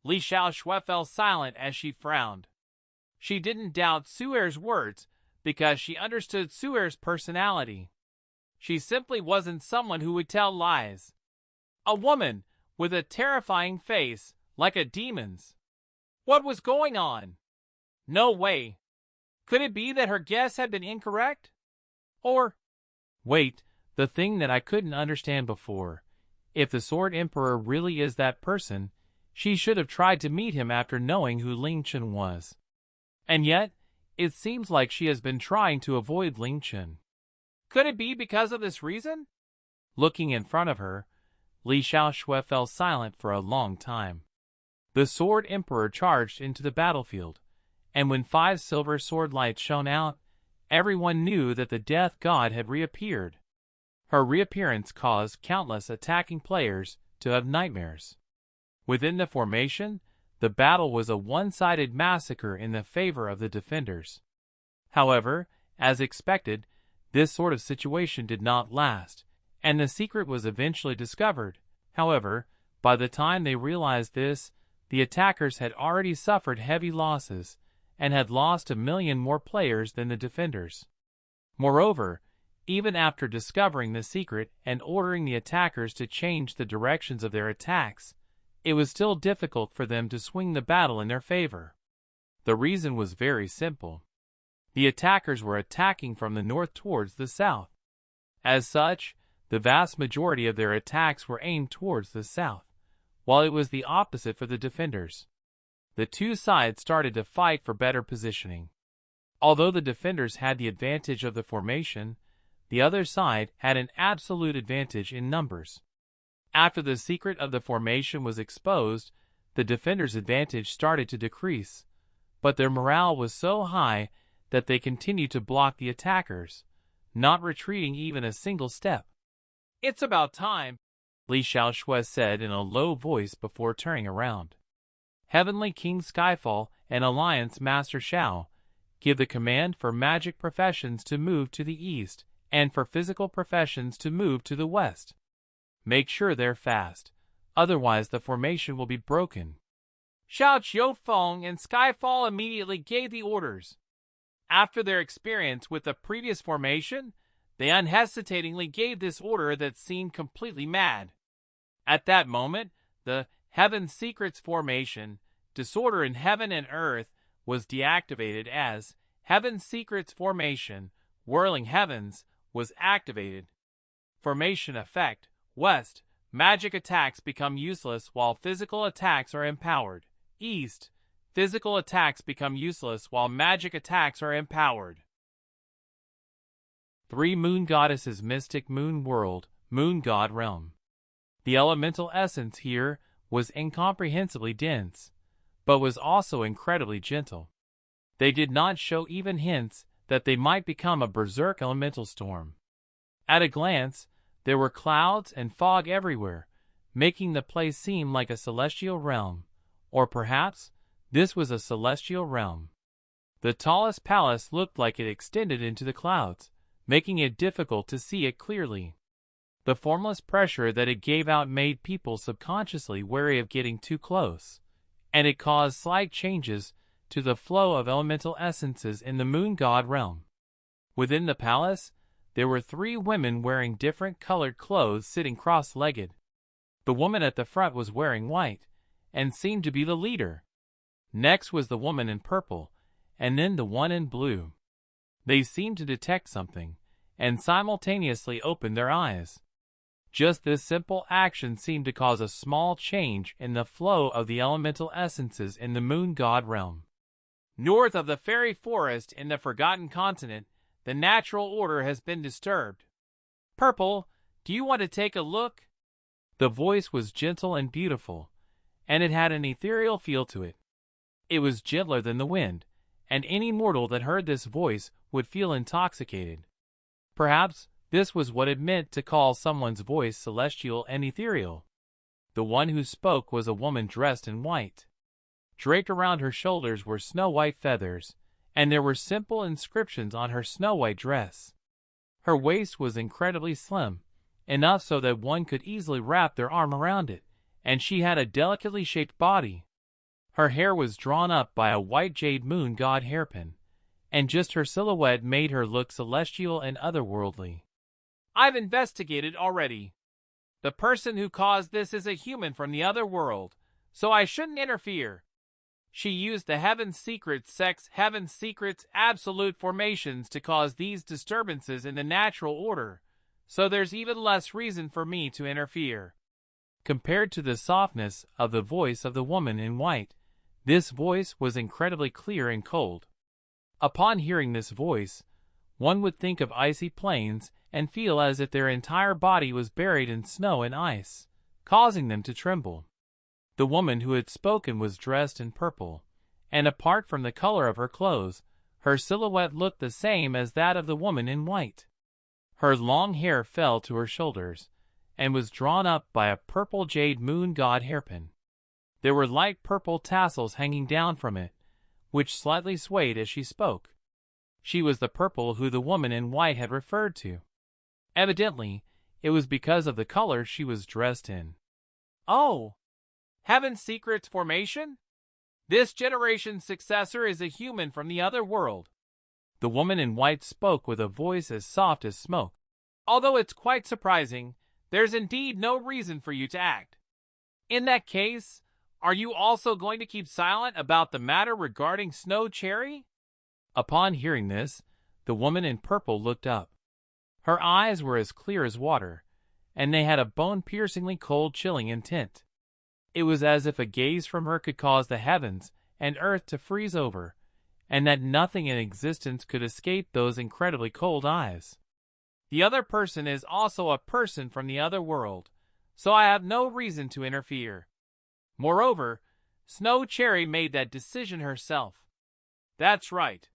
Xiao fell silent as she frowned. She didn't doubt Su'er's words because she understood Su'er's personality. She simply wasn't someone who would tell lies. A woman with a terrifying face like a demon's. What was going on? No way. Could it be that her guess had been incorrect? Or, wait, the thing that I couldn't understand before. If the Sword Emperor really is that person, she should have tried to meet him after knowing who Ling Chen was. And yet, it seems like she has been trying to avoid Ling Chen. Could it be because of this reason? Looking in front of her, Xiao fell silent for a long time. The Sword Emperor charged into the battlefield, and when 5 silver sword lights shone out, everyone knew that the Death God had reappeared. Her reappearance caused countless attacking players to have nightmares. Within the formation, the battle was a one-sided massacre in the favor of the defenders. However, as expected, this sort of situation did not last, and the secret was eventually discovered. However, by the time they realized this, the attackers had already suffered heavy losses and had lost 1 million more players than the defenders. Moreover, even after discovering the secret and ordering the attackers to change the directions of their attacks, it was still difficult for them to swing the battle in their favor. The reason was very simple. The attackers were attacking from the north towards the south. As such, the vast majority of their attacks were aimed towards the south, while it was the opposite for the defenders. The two sides started to fight for better positioning. Although the defenders had the advantage of the formation, the other side had an absolute advantage in numbers. After the secret of the formation was exposed, the defenders' advantage started to decrease, but their morale was so high that they continued to block the attackers, not retreating even a single step. It's about time, Xiao said in a low voice before turning around. Heavenly King Skyfall and Alliance Master Xiao, give the command for magic professions to move to the east and for physical professions to move to the west. Make sure they're fast, otherwise the formation will be broken. Xiao Qiufeng and Skyfall immediately gave the orders. After their experience with the previous formation, they unhesitatingly gave this order that seemed completely mad. At that moment, the Heaven Secrets formation, Disorder in Heaven and Earth, was deactivated as Heaven Secrets formation, Whirling Heavens, was activated. Formation effect, West, magic attacks become useless while physical attacks are empowered. East, physical attacks become useless while magic attacks are empowered. 3 Moon Goddesses Mystic Moon World, Moon God Realm. The elemental essence here was incomprehensibly dense, but was also incredibly gentle. They did not show even hints that they might become a berserk elemental storm. At a glance, there were clouds and fog everywhere, making the place seem like a celestial realm, or perhaps this was a celestial realm. The tallest palace looked like it extended into the clouds, making it difficult to see it clearly. The formless pressure that it gave out made people subconsciously wary of getting too close, and it caused slight changes to the flow of elemental essences in the moon god realm. Within the palace, there were 3 women wearing different colored clothes sitting cross-legged. The woman at the front was wearing white, and seemed to be the leader. Next was the woman in purple, and then the one in blue. They seemed to detect something, and simultaneously opened their eyes. Just this simple action seemed to cause a small change in the flow of the elemental essences in the moon god realm. North of the fairy forest in the Forgotten Continent, the natural order has been disturbed. Purple, do you want to take a look? The voice was gentle and beautiful, and it had an ethereal feel to it. It was gentler than the wind, and any mortal that heard this voice would feel intoxicated. Perhaps this was what it meant to call someone's voice celestial and ethereal. The one who spoke was a woman dressed in white. Draped around her shoulders were snow-white feathers, and there were simple inscriptions on her snow-white dress. Her waist was incredibly slim, enough so that one could easily wrap their arm around it, and she had a delicately shaped body. Her hair was drawn up by a white jade moon god hairpin, and just her silhouette made her look celestial and otherworldly. I've investigated already. The person who caused this is a human from the other world, so I shouldn't interfere. She used the Heaven Secrets Heaven Secrets absolute formations to cause these disturbances in the natural order, so there's even less reason for me to interfere. Compared to the softness of the voice of the woman in white, this voice was incredibly clear and cold. Upon hearing this voice, one would think of icy plains and feel as if their entire body was buried in snow and ice, causing them to tremble. The woman who had spoken was dressed in purple, and apart from the color of her clothes, her silhouette looked the same as that of the woman in white. Her long hair fell to her shoulders, and was drawn up by a purple jade moon god hairpin. There were light purple tassels hanging down from it, which slightly swayed as she spoke. She was the purple who the woman in white had referred to. Evidently, it was because of the color she was dressed in. Oh! Heaven Secrets formation? This generation's successor is a human from the other world. The woman in white spoke with a voice as soft as smoke. Although it's quite surprising, there's indeed no reason for you to act. In that case, are you also going to keep silent about the matter regarding Snow Cherry? Upon hearing this, the woman in purple looked up. Her eyes were as clear as water, and they had a bone-piercingly cold, chilling intent. It was as if a gaze from her could cause the heavens and earth to freeze over, and that nothing in existence could escape those incredibly cold eyes. The other person is also a person from the other world, so I have no reason to interfere. Moreover, Snow Cherry made that decision herself. That's right.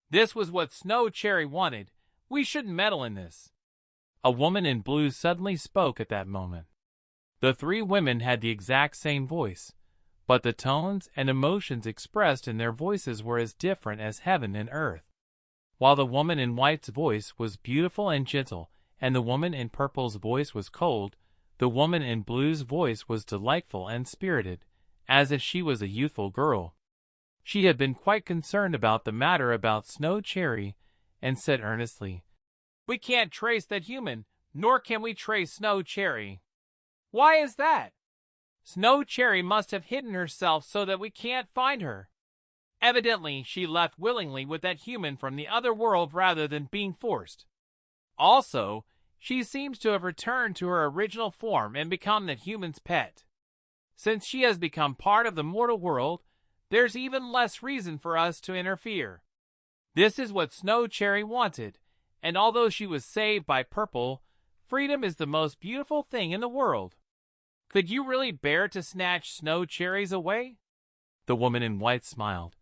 This was what Snow Cherry wanted. We shouldn't meddle in this. A woman in blue suddenly spoke at that moment. The three women had the exact same voice, but the tones and emotions expressed in their voices were as different as heaven and earth. While the woman in white's voice was beautiful and gentle, and the woman in purple's voice was cold, the woman in blue's voice was delightful and spirited, as if she was a youthful girl. She had been quite concerned about the matter about Snow Cherry, and said earnestly, "We can't trace that human, nor can we trace Snow Cherry." "Why is that?" "Snow Cherry must have hidden herself so that we can't find her. Evidently, she left willingly with that human from the other world rather than being forced. Also, she seems to have returned to her original form and become that human's pet. Since she has become part of the mortal world, there's even less reason for us to interfere. This is what Snow Cherry wanted, and although she was saved by Purple, freedom is the most beautiful thing in the world. Could you really bear to snatch Snow Cherries away?" The woman in white smiled.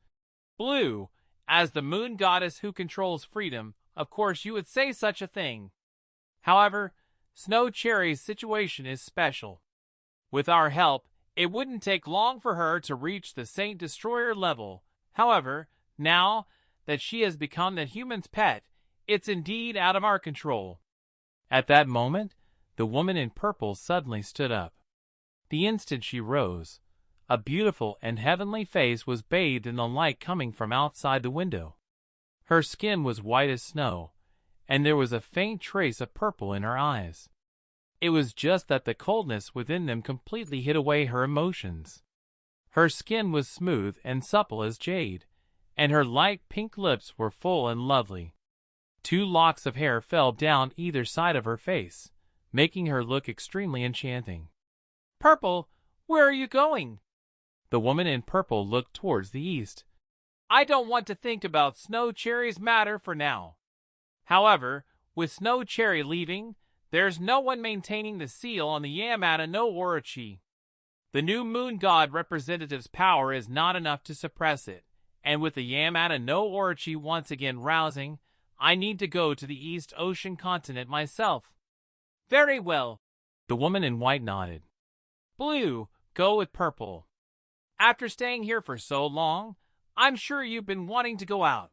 "Blue, as the moon goddess who controls freedom, of course you would say such a thing. However, Snow Cherry's situation is special. With our help, it wouldn't take long for her to reach the Saint Destroyer level. However, now that she has become the human's pet, it's indeed out of our control." At that moment, the woman in purple suddenly stood up. The instant she rose, a beautiful and heavenly face was bathed in the light coming from outside the window. Her skin was white as snow, and there was a faint trace of purple in her eyes. It was just that the coldness within them completely hid away her emotions. Her skin was smooth and supple as jade, and her light pink lips were full and lovely. 2 locks of hair fell down either side of her face, making her look extremely enchanting. "Purple, where are you going?" The woman in purple looked towards the east. "I don't want to think about Snow Cherry's matter for now. However, with Snow Cherry leaving, there's no one maintaining the seal on the Yamata no Orochi. The new moon god representative's power is not enough to suppress it, and with the Yamata no Orochi once again rousing, I need to go to the East Ocean continent myself." "Very well." The woman in white nodded. "Blue, go with Purple. After staying here for so long, I'm sure you've been wanting to go out."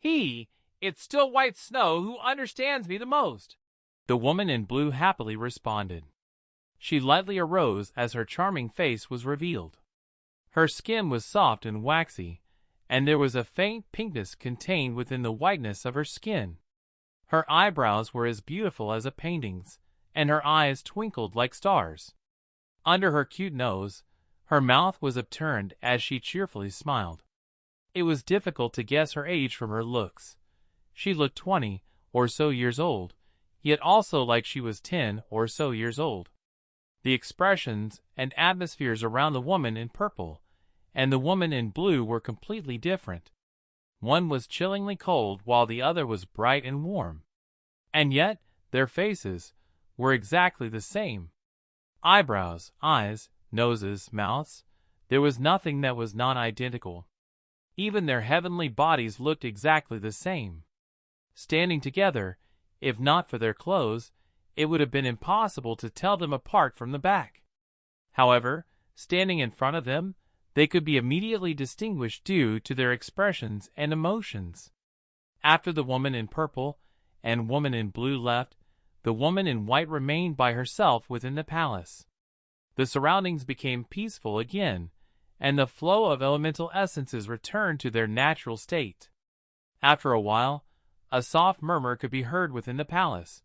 It's still White Snow who understands me the most," the woman in blue happily responded. She lightly arose as her charming face was revealed. Her skin was soft and waxy, and there was a faint pinkness contained within the whiteness of her skin. Her eyebrows were as beautiful as a painting's, and her eyes twinkled like stars. Under her cute nose, her mouth was upturned as she cheerfully smiled. It was difficult to guess her age from her looks. She looked 20 or so years old, yet also like she was 10 or so years old. The expressions and atmospheres around the woman in purple and the woman in blue were completely different. One was chillingly cold while the other was bright and warm. And yet, their faces were exactly the same. Eyebrows, eyes, noses, mouths, there was nothing that was not identical. Even their heavenly bodies looked exactly the same. Standing together, if not for their clothes, it would have been impossible to tell them apart from the back. However, standing in front of them, they could be immediately distinguished due to their expressions and emotions. After the woman in purple and woman in blue left, the woman in white remained by herself within the palace. The surroundings became peaceful again, and the flow of elemental essences returned to their natural state. After a while, a soft murmur could be heard within the palace.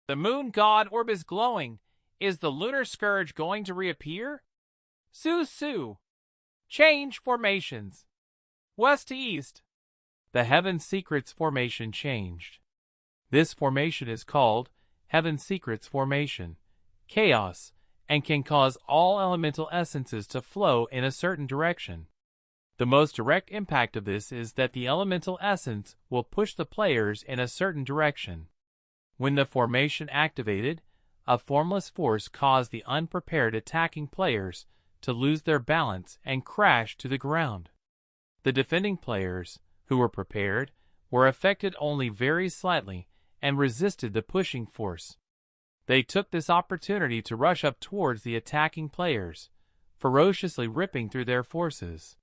"The moon god orb is glowing. Is the lunar scourge going to reappear? Su. Change formations. West to east." The Heaven Secrets formation changed. This formation is called Heaven Secrets Formation, Chaos, and can cause all elemental essences to flow in a certain direction. The most direct impact of this is that the elemental essence will push the players in a certain direction. When the formation activated, a formless force caused the unprepared attacking players to lose their balance and crash to the ground. The defending players, who were prepared, were affected only very slightly and resisted the pushing force. They took this opportunity to rush up towards the attacking players, ferociously ripping through their forces.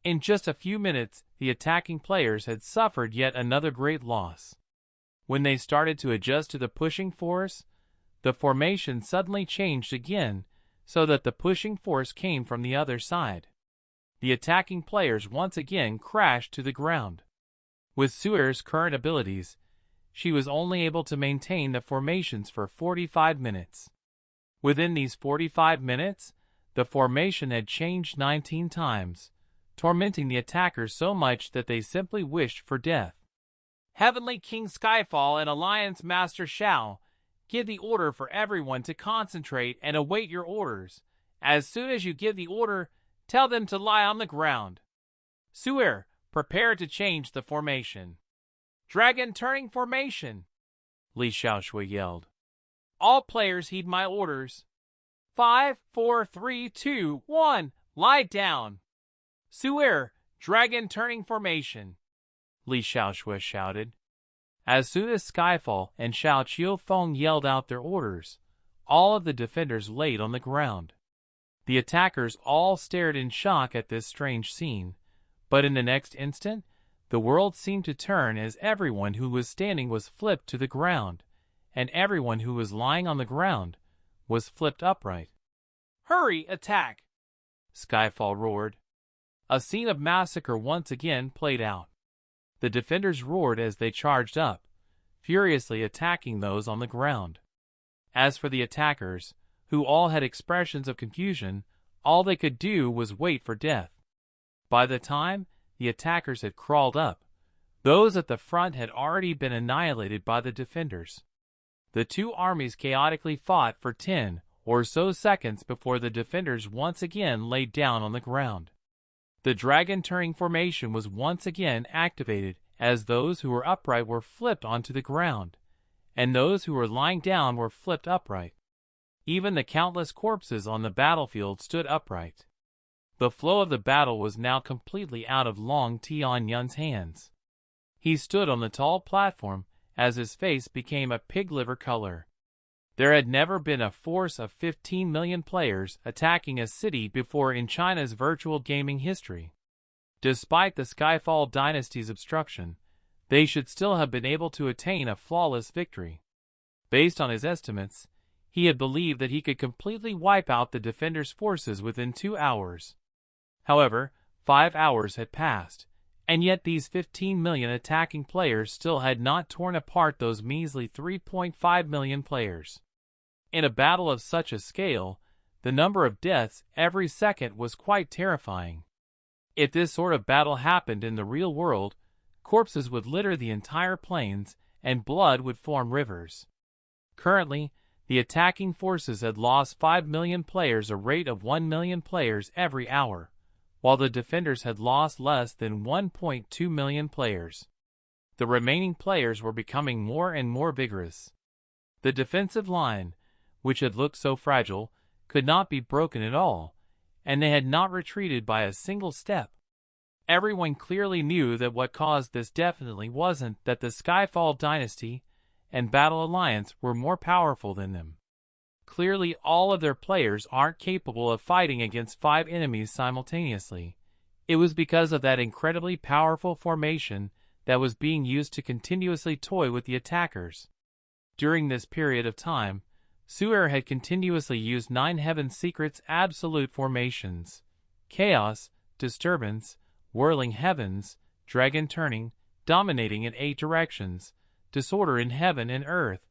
In just a few minutes, the attacking players had suffered yet another great loss. When they started to adjust to the pushing force, the formation suddenly changed again, so that the pushing force came from the other side. The attacking players once again crashed to the ground. With Xuer's current abilities, she was only able to maintain the formations for 45 minutes. Within these 45 minutes, the formation had changed 19 times, tormenting the attackers so much that they simply wished for death. Heavenly King Skyfall and Alliance Master Xiao, give the order for everyone to concentrate and await your orders. As soon as you give the order, tell them to lie on the ground. Xuer, prepare to change the formation. Dragon turning formation, Li Xiaoshui yelled. All players heed my orders. 5, 4, 3, 2, 1, lie down. Xuer, dragon turning formation, Li Xiaoshui shouted. As soon as Skyfall and Xiao Qiufeng yelled out their orders, all of the defenders laid on the ground. The attackers all stared in shock at this strange scene, but in the next instant, the world seemed to turn as everyone who was standing was flipped to the ground, and everyone who was lying on the ground was flipped upright. Hurry, attack! Skyfall roared. A scene of massacre once again played out. The defenders roared as they charged up, furiously attacking those on the ground. As for the attackers, who all had expressions of confusion, all they could do was wait for death. By the time the attackers had crawled up, those at the front had already been annihilated by the defenders. The two armies chaotically fought for 10 or so seconds before the defenders once again laid down on the ground. The dragon turning formation was once again activated as those who were upright were flipped onto the ground, and those who were lying down were flipped upright. Even the countless corpses on the battlefield stood upright. The flow of the battle was now completely out of Long Tianyun's hands. He stood on the tall platform as his face became a pig liver color. There had never been a force of 15 million players attacking a city before in China's virtual gaming history. Despite the Skyfall dynasty's obstruction, they should still have been able to attain a flawless victory. Based on his estimates, he had believed that he could completely wipe out the defenders' forces within 2 hours. However, 5 hours had passed, and yet these 15 million attacking players still had not torn apart those measly 3.5 million players. In a battle of such a scale, the number of deaths every second was quite terrifying. If this sort of battle happened in the real world, corpses would litter the entire plains and blood would form rivers. Currently, the attacking forces had lost 5 million players, a rate of 1 million players every hour, while the defenders had lost less than 1.2 million players. The remaining players were becoming more and more vigorous. The defensive line, which had looked so fragile, could not be broken at all, and they had not retreated by a single step. Everyone clearly knew that what caused this definitely wasn't that the Skyfall dynasty and Battle Alliance were more powerful than them. Clearly all of their players aren't capable of fighting against 5 enemies simultaneously. It was because of that incredibly powerful formation that was being used to continuously toy with the attackers. During this period of time, Xuer had continuously used 9 Heaven Secrets absolute formations: Chaos, Disturbance, Whirling Heavens, Dragon Turning, Dominating in 8 directions, Disorder in Heaven and Earth.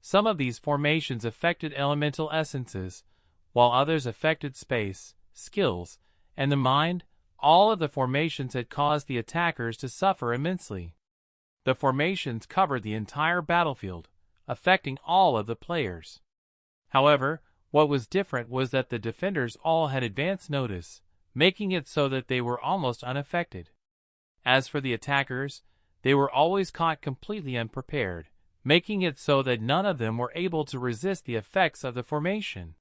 Some of these formations affected elemental essences, while others affected space, skills, and the mind. All of the formations had caused the attackers to suffer immensely. The formations covered the entire battlefield, affecting all of the players. However, what was different was that the defenders all had advance notice, making it so that they were almost unaffected. As for the attackers, they were always caught completely unprepared, making it so that none of them were able to resist the effects of the formation.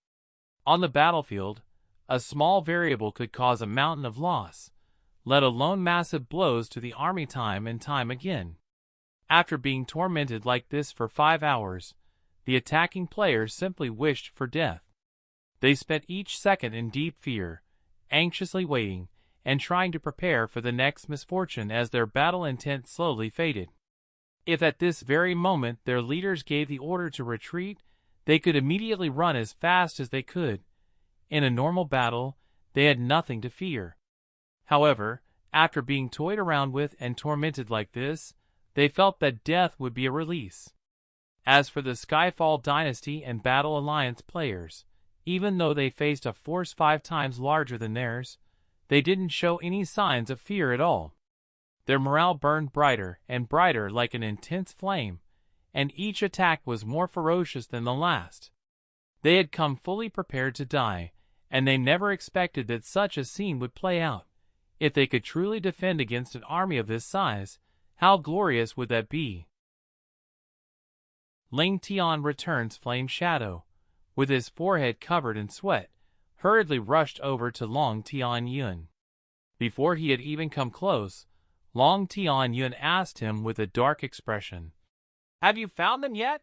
On the battlefield, a small variable could cause a mountain of loss, let alone massive blows to the army time and time again. After being tormented like this for 5 hours, the attacking players simply wished for death. They spent each second in deep fear, anxiously waiting, and trying to prepare for the next misfortune as their battle intent slowly faded. If at this very moment their leaders gave the order to retreat, they could immediately run as fast as they could. In a normal battle, they had nothing to fear. However, after being toyed around with and tormented like this, they felt that death would be a release. As for the Skyfall Dynasty and Battle Alliance players, even though they faced a force 5 times larger than theirs, they didn't show any signs of fear at all. Their morale burned brighter and brighter like an intense flame, and each attack was more ferocious than the last. They had come fully prepared to die, and they never expected that such a scene would play out. If they could truly defend against an army of this size, how glorious would that be? Ling Tian returns Flame Shadow, with his forehead covered in sweat, hurriedly rushed over to Long Tianyun. Before he had even come close, Long Tianyun asked him with a dark expression, "Have you found them yet?"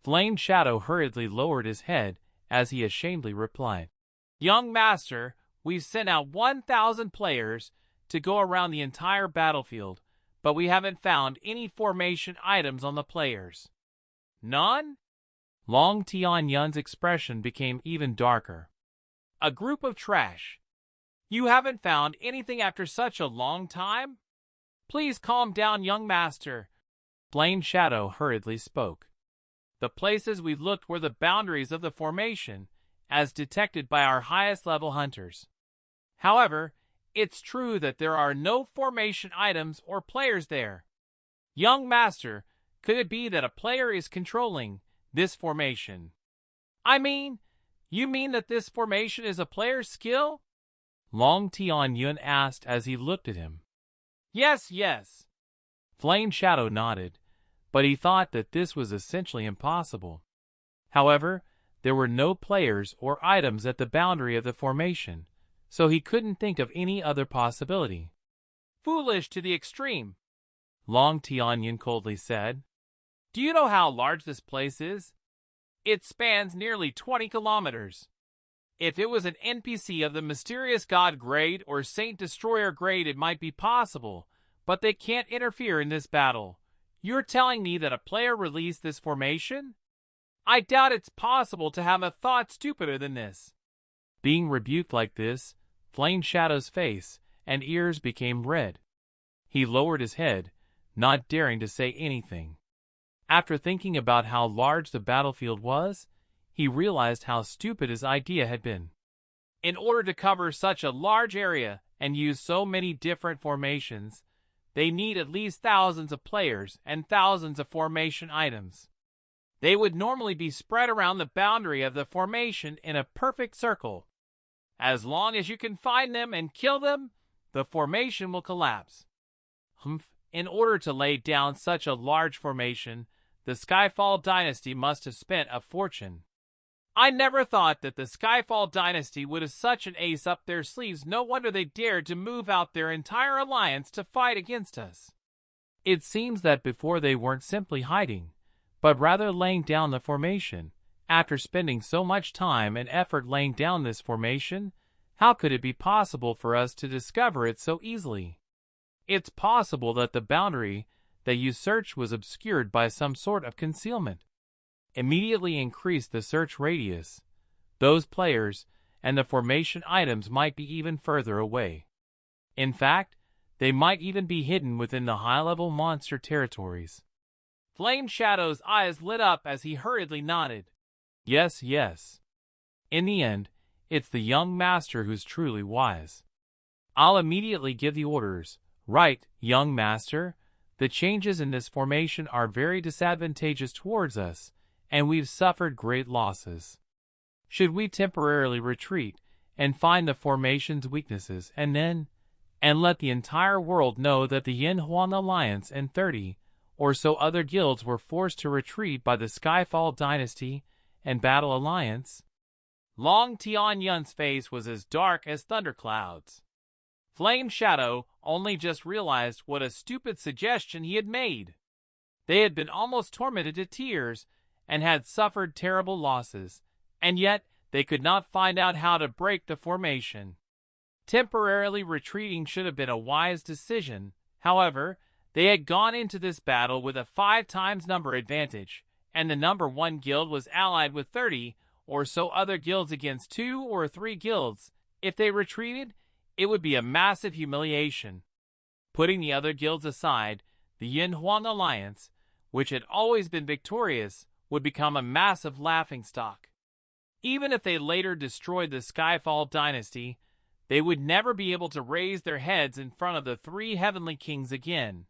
Flame Shadow hurriedly lowered his head as he ashamedly replied, "Young master, we've sent out 1,000 players to go around the entire battlefield, but we haven't found any formation items on the players." "None?" Long Tianyun's expression became even darker. "A group of trash. You haven't found anything after such a long time? Please calm down, young master." Flame Shadow hurriedly spoke. "The places we looked were the boundaries of the formation, as detected by our highest level hunters. However, it's true that there are no formation items or players there. Young master, could it be that a player is controlling this formation?" You mean that this formation is a player's skill?" Long Tianyun asked as he looked at him. Yes. Flame Shadow nodded, but he thought that this was essentially impossible. However, there were no players or items at the boundary of the formation, so he couldn't think of any other possibility. "Foolish to the extreme," Long Tianyun coldly said. "Do you know how large this place is? It spans nearly 20 kilometers. If it was an NPC of the Mysterious God grade or Saint Destroyer grade, it might be possible, but they can't interfere in this battle. You're telling me that a player released this formation? I doubt it's possible to have a thought stupider than this." Being rebuked like this, Flame Shadow's face and ears became red. He lowered his head, not daring to say anything. After thinking about how large the battlefield was, he realized how stupid his idea had been. In order to cover such a large area and use so many different formations, they need at least thousands of players and thousands of formation items. They would normally be spread around the boundary of the formation in a perfect circle. As long as you can find them and kill them, the formation will collapse. In order to lay down such a large formation, the Skyfall Dynasty must have spent a fortune. I never thought that the Skyfall Dynasty would have such an ace up their sleeves. No wonder they dared to move out their entire alliance to fight against us. It seems that before they weren't simply hiding, but rather laying down the formation. After spending so much time and effort laying down this formation, how could it be possible for us to discover it so easily? It's possible that the boundary that you searched was obscured by some sort of concealment. Immediately increase the search radius. Those players and the formation items might be even further away. In fact, they might even be hidden within the high-level monster territories. Flame Shadow's eyes lit up as he hurriedly nodded. Yes. In the end, it's the young master who's truly wise. I'll immediately give the orders. Right, young master. The changes in this formation are very disadvantageous towards us, and we've suffered great losses. Should we temporarily retreat and find the formation's weaknesses and let the entire world know that the Yin Huan Alliance and 30 or so other guilds were forced to retreat by the Skyfall Dynasty and Battle Alliance? Long Tianyun's face was as dark as thunderclouds. Flame Shadow only just realized what a stupid suggestion he had made. They had been almost tormented to tears, and had suffered terrible losses, and yet they could not find out how to break the formation. Temporarily retreating should have been a wise decision. However, they had gone into this battle with a 5 times number advantage, and the number 1 guild was allied with 30 or so other guilds against 2 or 3 guilds. If they retreated, it would be a massive humiliation. Putting the other guilds aside, the Yin Huang alliance, which had always been victorious, would become a massive laughingstock. Even if they later destroyed the Skyfall dynasty, they would never be able to raise their heads in front of the 3 heavenly kings again.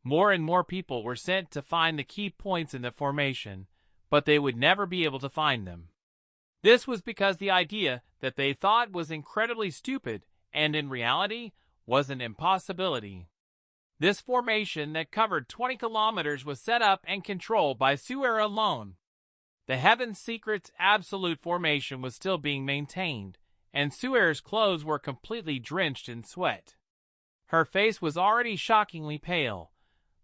More and more people were sent to find the key points in the formation, but they would never be able to find them. This was because the idea that they thought was incredibly stupid and in reality was an impossibility. This formation that covered 20 kilometers was set up and controlled by Xiao alone. The Heaven Secret's absolute formation was still being maintained, and Xiao's clothes were completely drenched in sweat. Her face was already shockingly pale,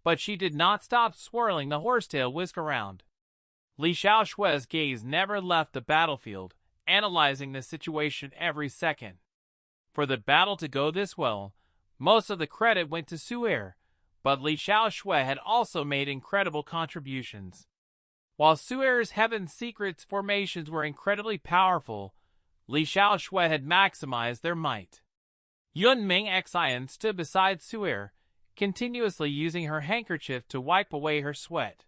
but she did not stop swirling the horsetail whisk around. Li Xiaoshui's gaze never left the battlefield, analyzing the situation every second. For the battle to go this well, most of the credit went to Xiao, but Li Xiaoshui had also made incredible contributions. While Xiao's Heaven Secret's formations were incredibly powerful, Li Xiaoshui had maximized their might. Yunming Xian stood beside Xiao, continuously using her handkerchief to wipe away her sweat.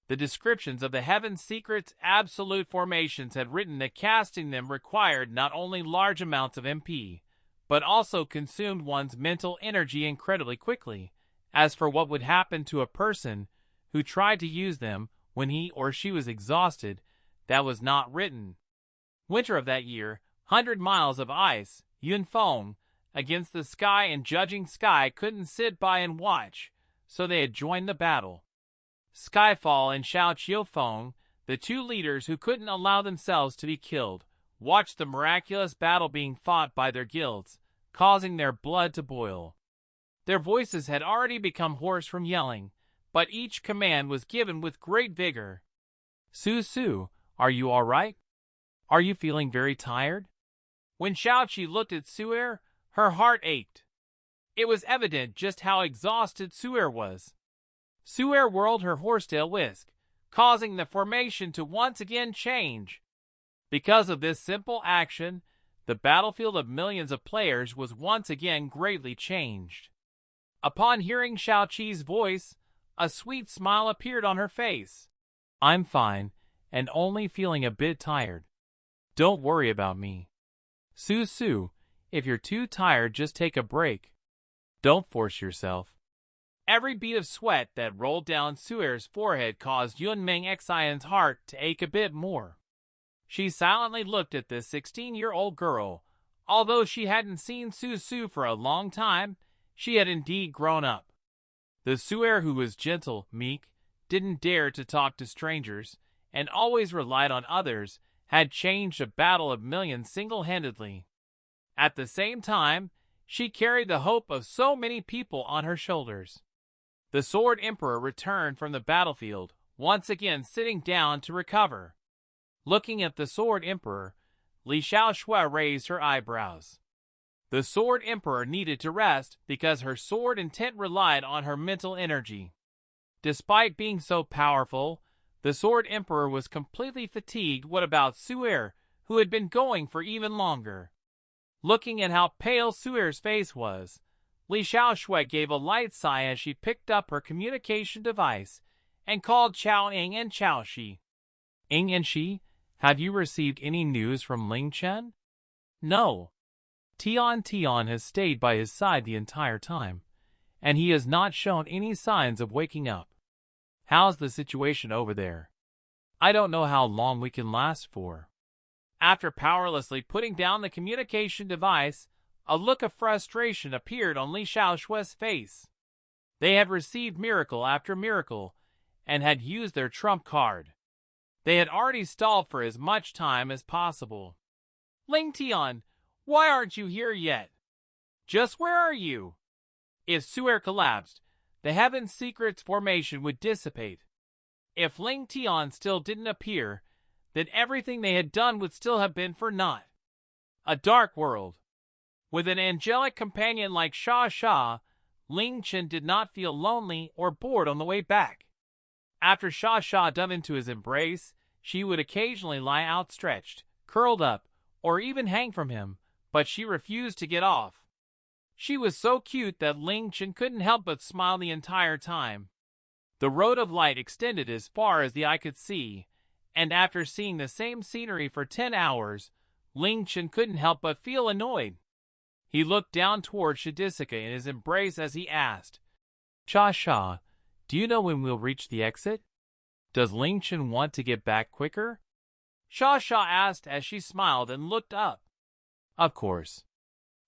The descriptions of the Heaven Secret's absolute formations had written that casting them required not only large amounts of MP, but also consumed one's mental energy incredibly quickly. As for what would happen to a person who tried to use them when he or she was exhausted, that was not written. Winter of that year, 100 miles of ice, Yunfeng, against the sky, and judging Sky couldn't sit by and watch, so they had joined the battle. Skyfall and Xiao Qiufeng, the 2 leaders who couldn't allow themselves to be killed, watched the miraculous battle being fought by their guilds, causing their blood to boil. Their voices had already become hoarse from yelling, but each command was given with great vigor. Su, are you all right? Are you feeling very tired? When Xiaoqi looked at Xiao, her heart ached. It was evident just how exhausted Xiao was. Xiao whirled her horsetail whisk, causing the formation to once again change. Because of this simple action, the battlefield of millions of players was once again greatly changed. Upon hearing Xiaoqi's voice, a sweet smile appeared on her face. I'm fine, and only feeling a bit tired. Don't worry about me. Su, if you're too tired, just take a break. Don't force yourself. Every bead of sweat that rolled down Xiao's forehead caused Yunming Xian's heart to ache a bit more. She silently looked at this 16-year-old girl. Although she hadn't seen Su for a long time, she had indeed grown up. The Xiao who was gentle, meek, didn't dare to talk to strangers, and always relied on others, had changed a battle of millions single-handedly. At the same time, she carried the hope of so many people on her shoulders. The Sword Emperor returned from the battlefield, once again sitting down to recover. Looking at the Sword Emperor, Li Xiaoshui raised her eyebrows. The Sword Emperor needed to rest because her sword intent relied on her mental energy. Despite being so powerful, the Sword Emperor was completely fatigued. What about Xiao, who had been going for even longer? Looking at how pale Xiao's face was, Li Xiaoshui gave a light sigh as she picked up her communication device and called Chao Ying and Chao Shi. Ying and Shi, have you received any news from Ling Chen? No. Tian has stayed by his side the entire time, and he has not shown any signs of waking up. How's the situation over there? I don't know how long we can last for. After powerlessly putting down the communication device, a look of frustration appeared on Li Xiaoshui's face. They had received miracle after miracle, and had used their trump card. They had already stalled for as much time as possible. Ling Tian, why aren't you here yet? Just where are you? If Xiao collapsed, the Heaven Secret's formation would dissipate. If Ling Tian still didn't appear, then everything they had done would still have been for naught. A dark world. With an angelic companion like Xiao, Ling Chen did not feel lonely or bored on the way back. After Xiao dove into his embrace, she would occasionally lie outstretched, curled up, or even hang from him, but she refused to get off. She was so cute that Ling Chen couldn't help but smile the entire time. The road of light extended as far as the eye could see, and after seeing the same scenery for 10 hours, Ling Chen couldn't help but feel annoyed. He looked down toward Shidisika in his embrace as he asked, Sha, do you know when we'll reach the exit? Does Ling Chen want to get back quicker? Sha asked as she smiled and looked up. Of course.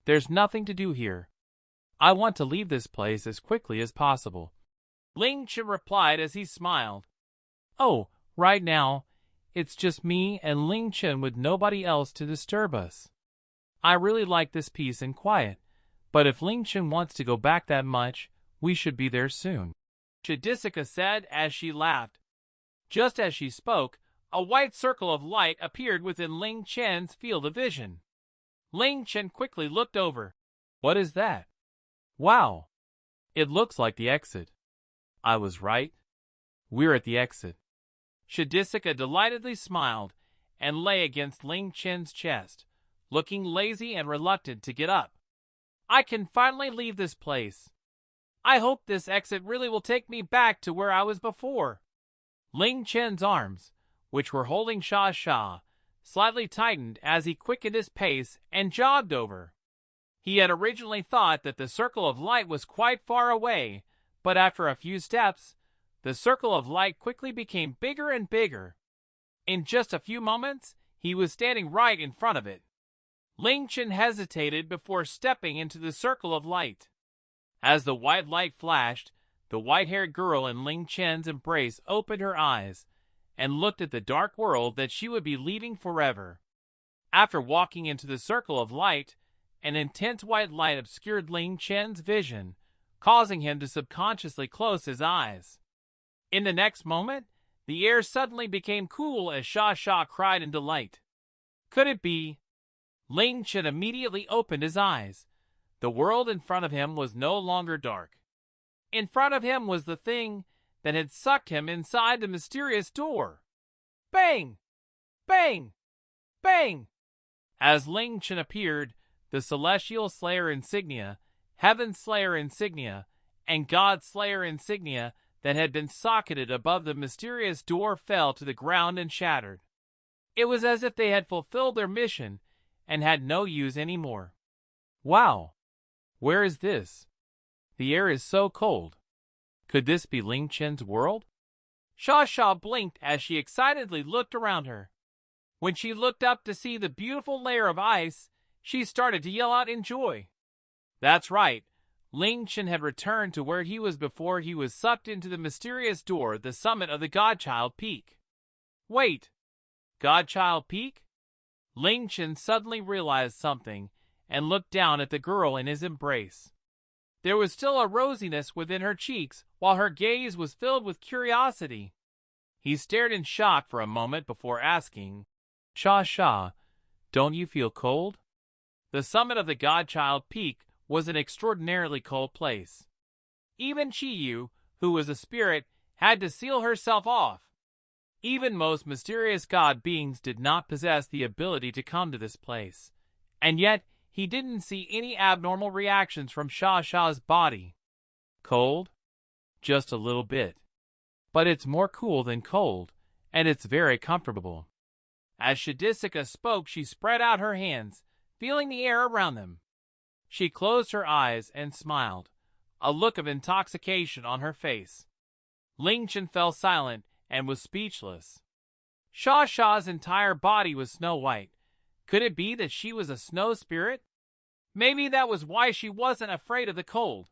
There's nothing to do here. I want to leave this place as quickly as possible. Ling Chen replied as he smiled. Oh, right now, it's just me and Ling Chen with nobody else to disturb us. I really like this peace and quiet, but if Ling Chen wants to go back that much, we should be there soon. Shidisika said as she laughed. Just as she spoke, a white circle of light appeared within Ling Chen's field of vision. Ling Chen quickly looked over. What is that? Wow! It looks like the exit. I was right. We're at the exit. Shidisika delightedly smiled and lay against Ling Chen's chest, looking lazy and reluctant to get up. I can finally leave this place. I hope this exit really will take me back to where I was before. Ling Chen's arms, which were holding Sha, slightly tightened as he quickened his pace and jogged over. He had originally thought that the circle of light was quite far away, but after a few steps, the circle of light quickly became bigger and bigger. In just a few moments, he was standing right in front of it. Ling Chen hesitated before stepping into the circle of light. As the white light flashed, the white-haired girl in Ling Chen's embrace opened her eyes and looked at the dark world that she would be leaving forever. After walking into the circle of light, an intense white light obscured Ling Chen's vision, causing him to subconsciously close his eyes. In the next moment, the air suddenly became cool as Sha cried in delight. Could it be? Ling Chen immediately opened his eyes. The world in front of him was no longer dark. In front of him was the thing that had sucked him inside the mysterious door. Bang! Bang! Bang! As Ling Chen appeared, the Celestial Slayer insignia, Heaven Slayer insignia, and God Slayer insignia that had been socketed above the mysterious door fell to the ground and shattered. It was as if they had fulfilled their mission and had no use anymore. Wow! Where is this? The air is so cold. Could this be Ling Chen's world? Sha blinked as she excitedly looked around her. When she looked up to see the beautiful layer of ice, she started to yell out in joy. That's right. Ling Chen had returned to where he was before he was sucked into the mysterious door at the summit of the Godchild Peak. Wait! Godchild Peak? Ling Chen suddenly realized something and looked down at the girl in his embrace. There was still a rosiness within her cheeks while her gaze was filled with curiosity. He stared in shock for a moment before asking, Sha, don't you feel cold? The summit of the Godchild Peak was an extraordinarily cold place. Even Qiyu, who was a spirit, had to seal herself off. Even most mysterious god beings did not possess the ability to come to this place, and yet he didn't see any abnormal reactions from Sha's body. Cold? Just a little bit. But it's more cool than cold, and it's very comfortable. As Shidisika spoke, she spread out her hands, feeling the air around them. She closed her eyes and smiled, a look of intoxication on her face. Ling Chen fell silent and was speechless. Sha's entire body was snow white. Could it be that she was a snow spirit? Maybe that was why she wasn't afraid of the cold.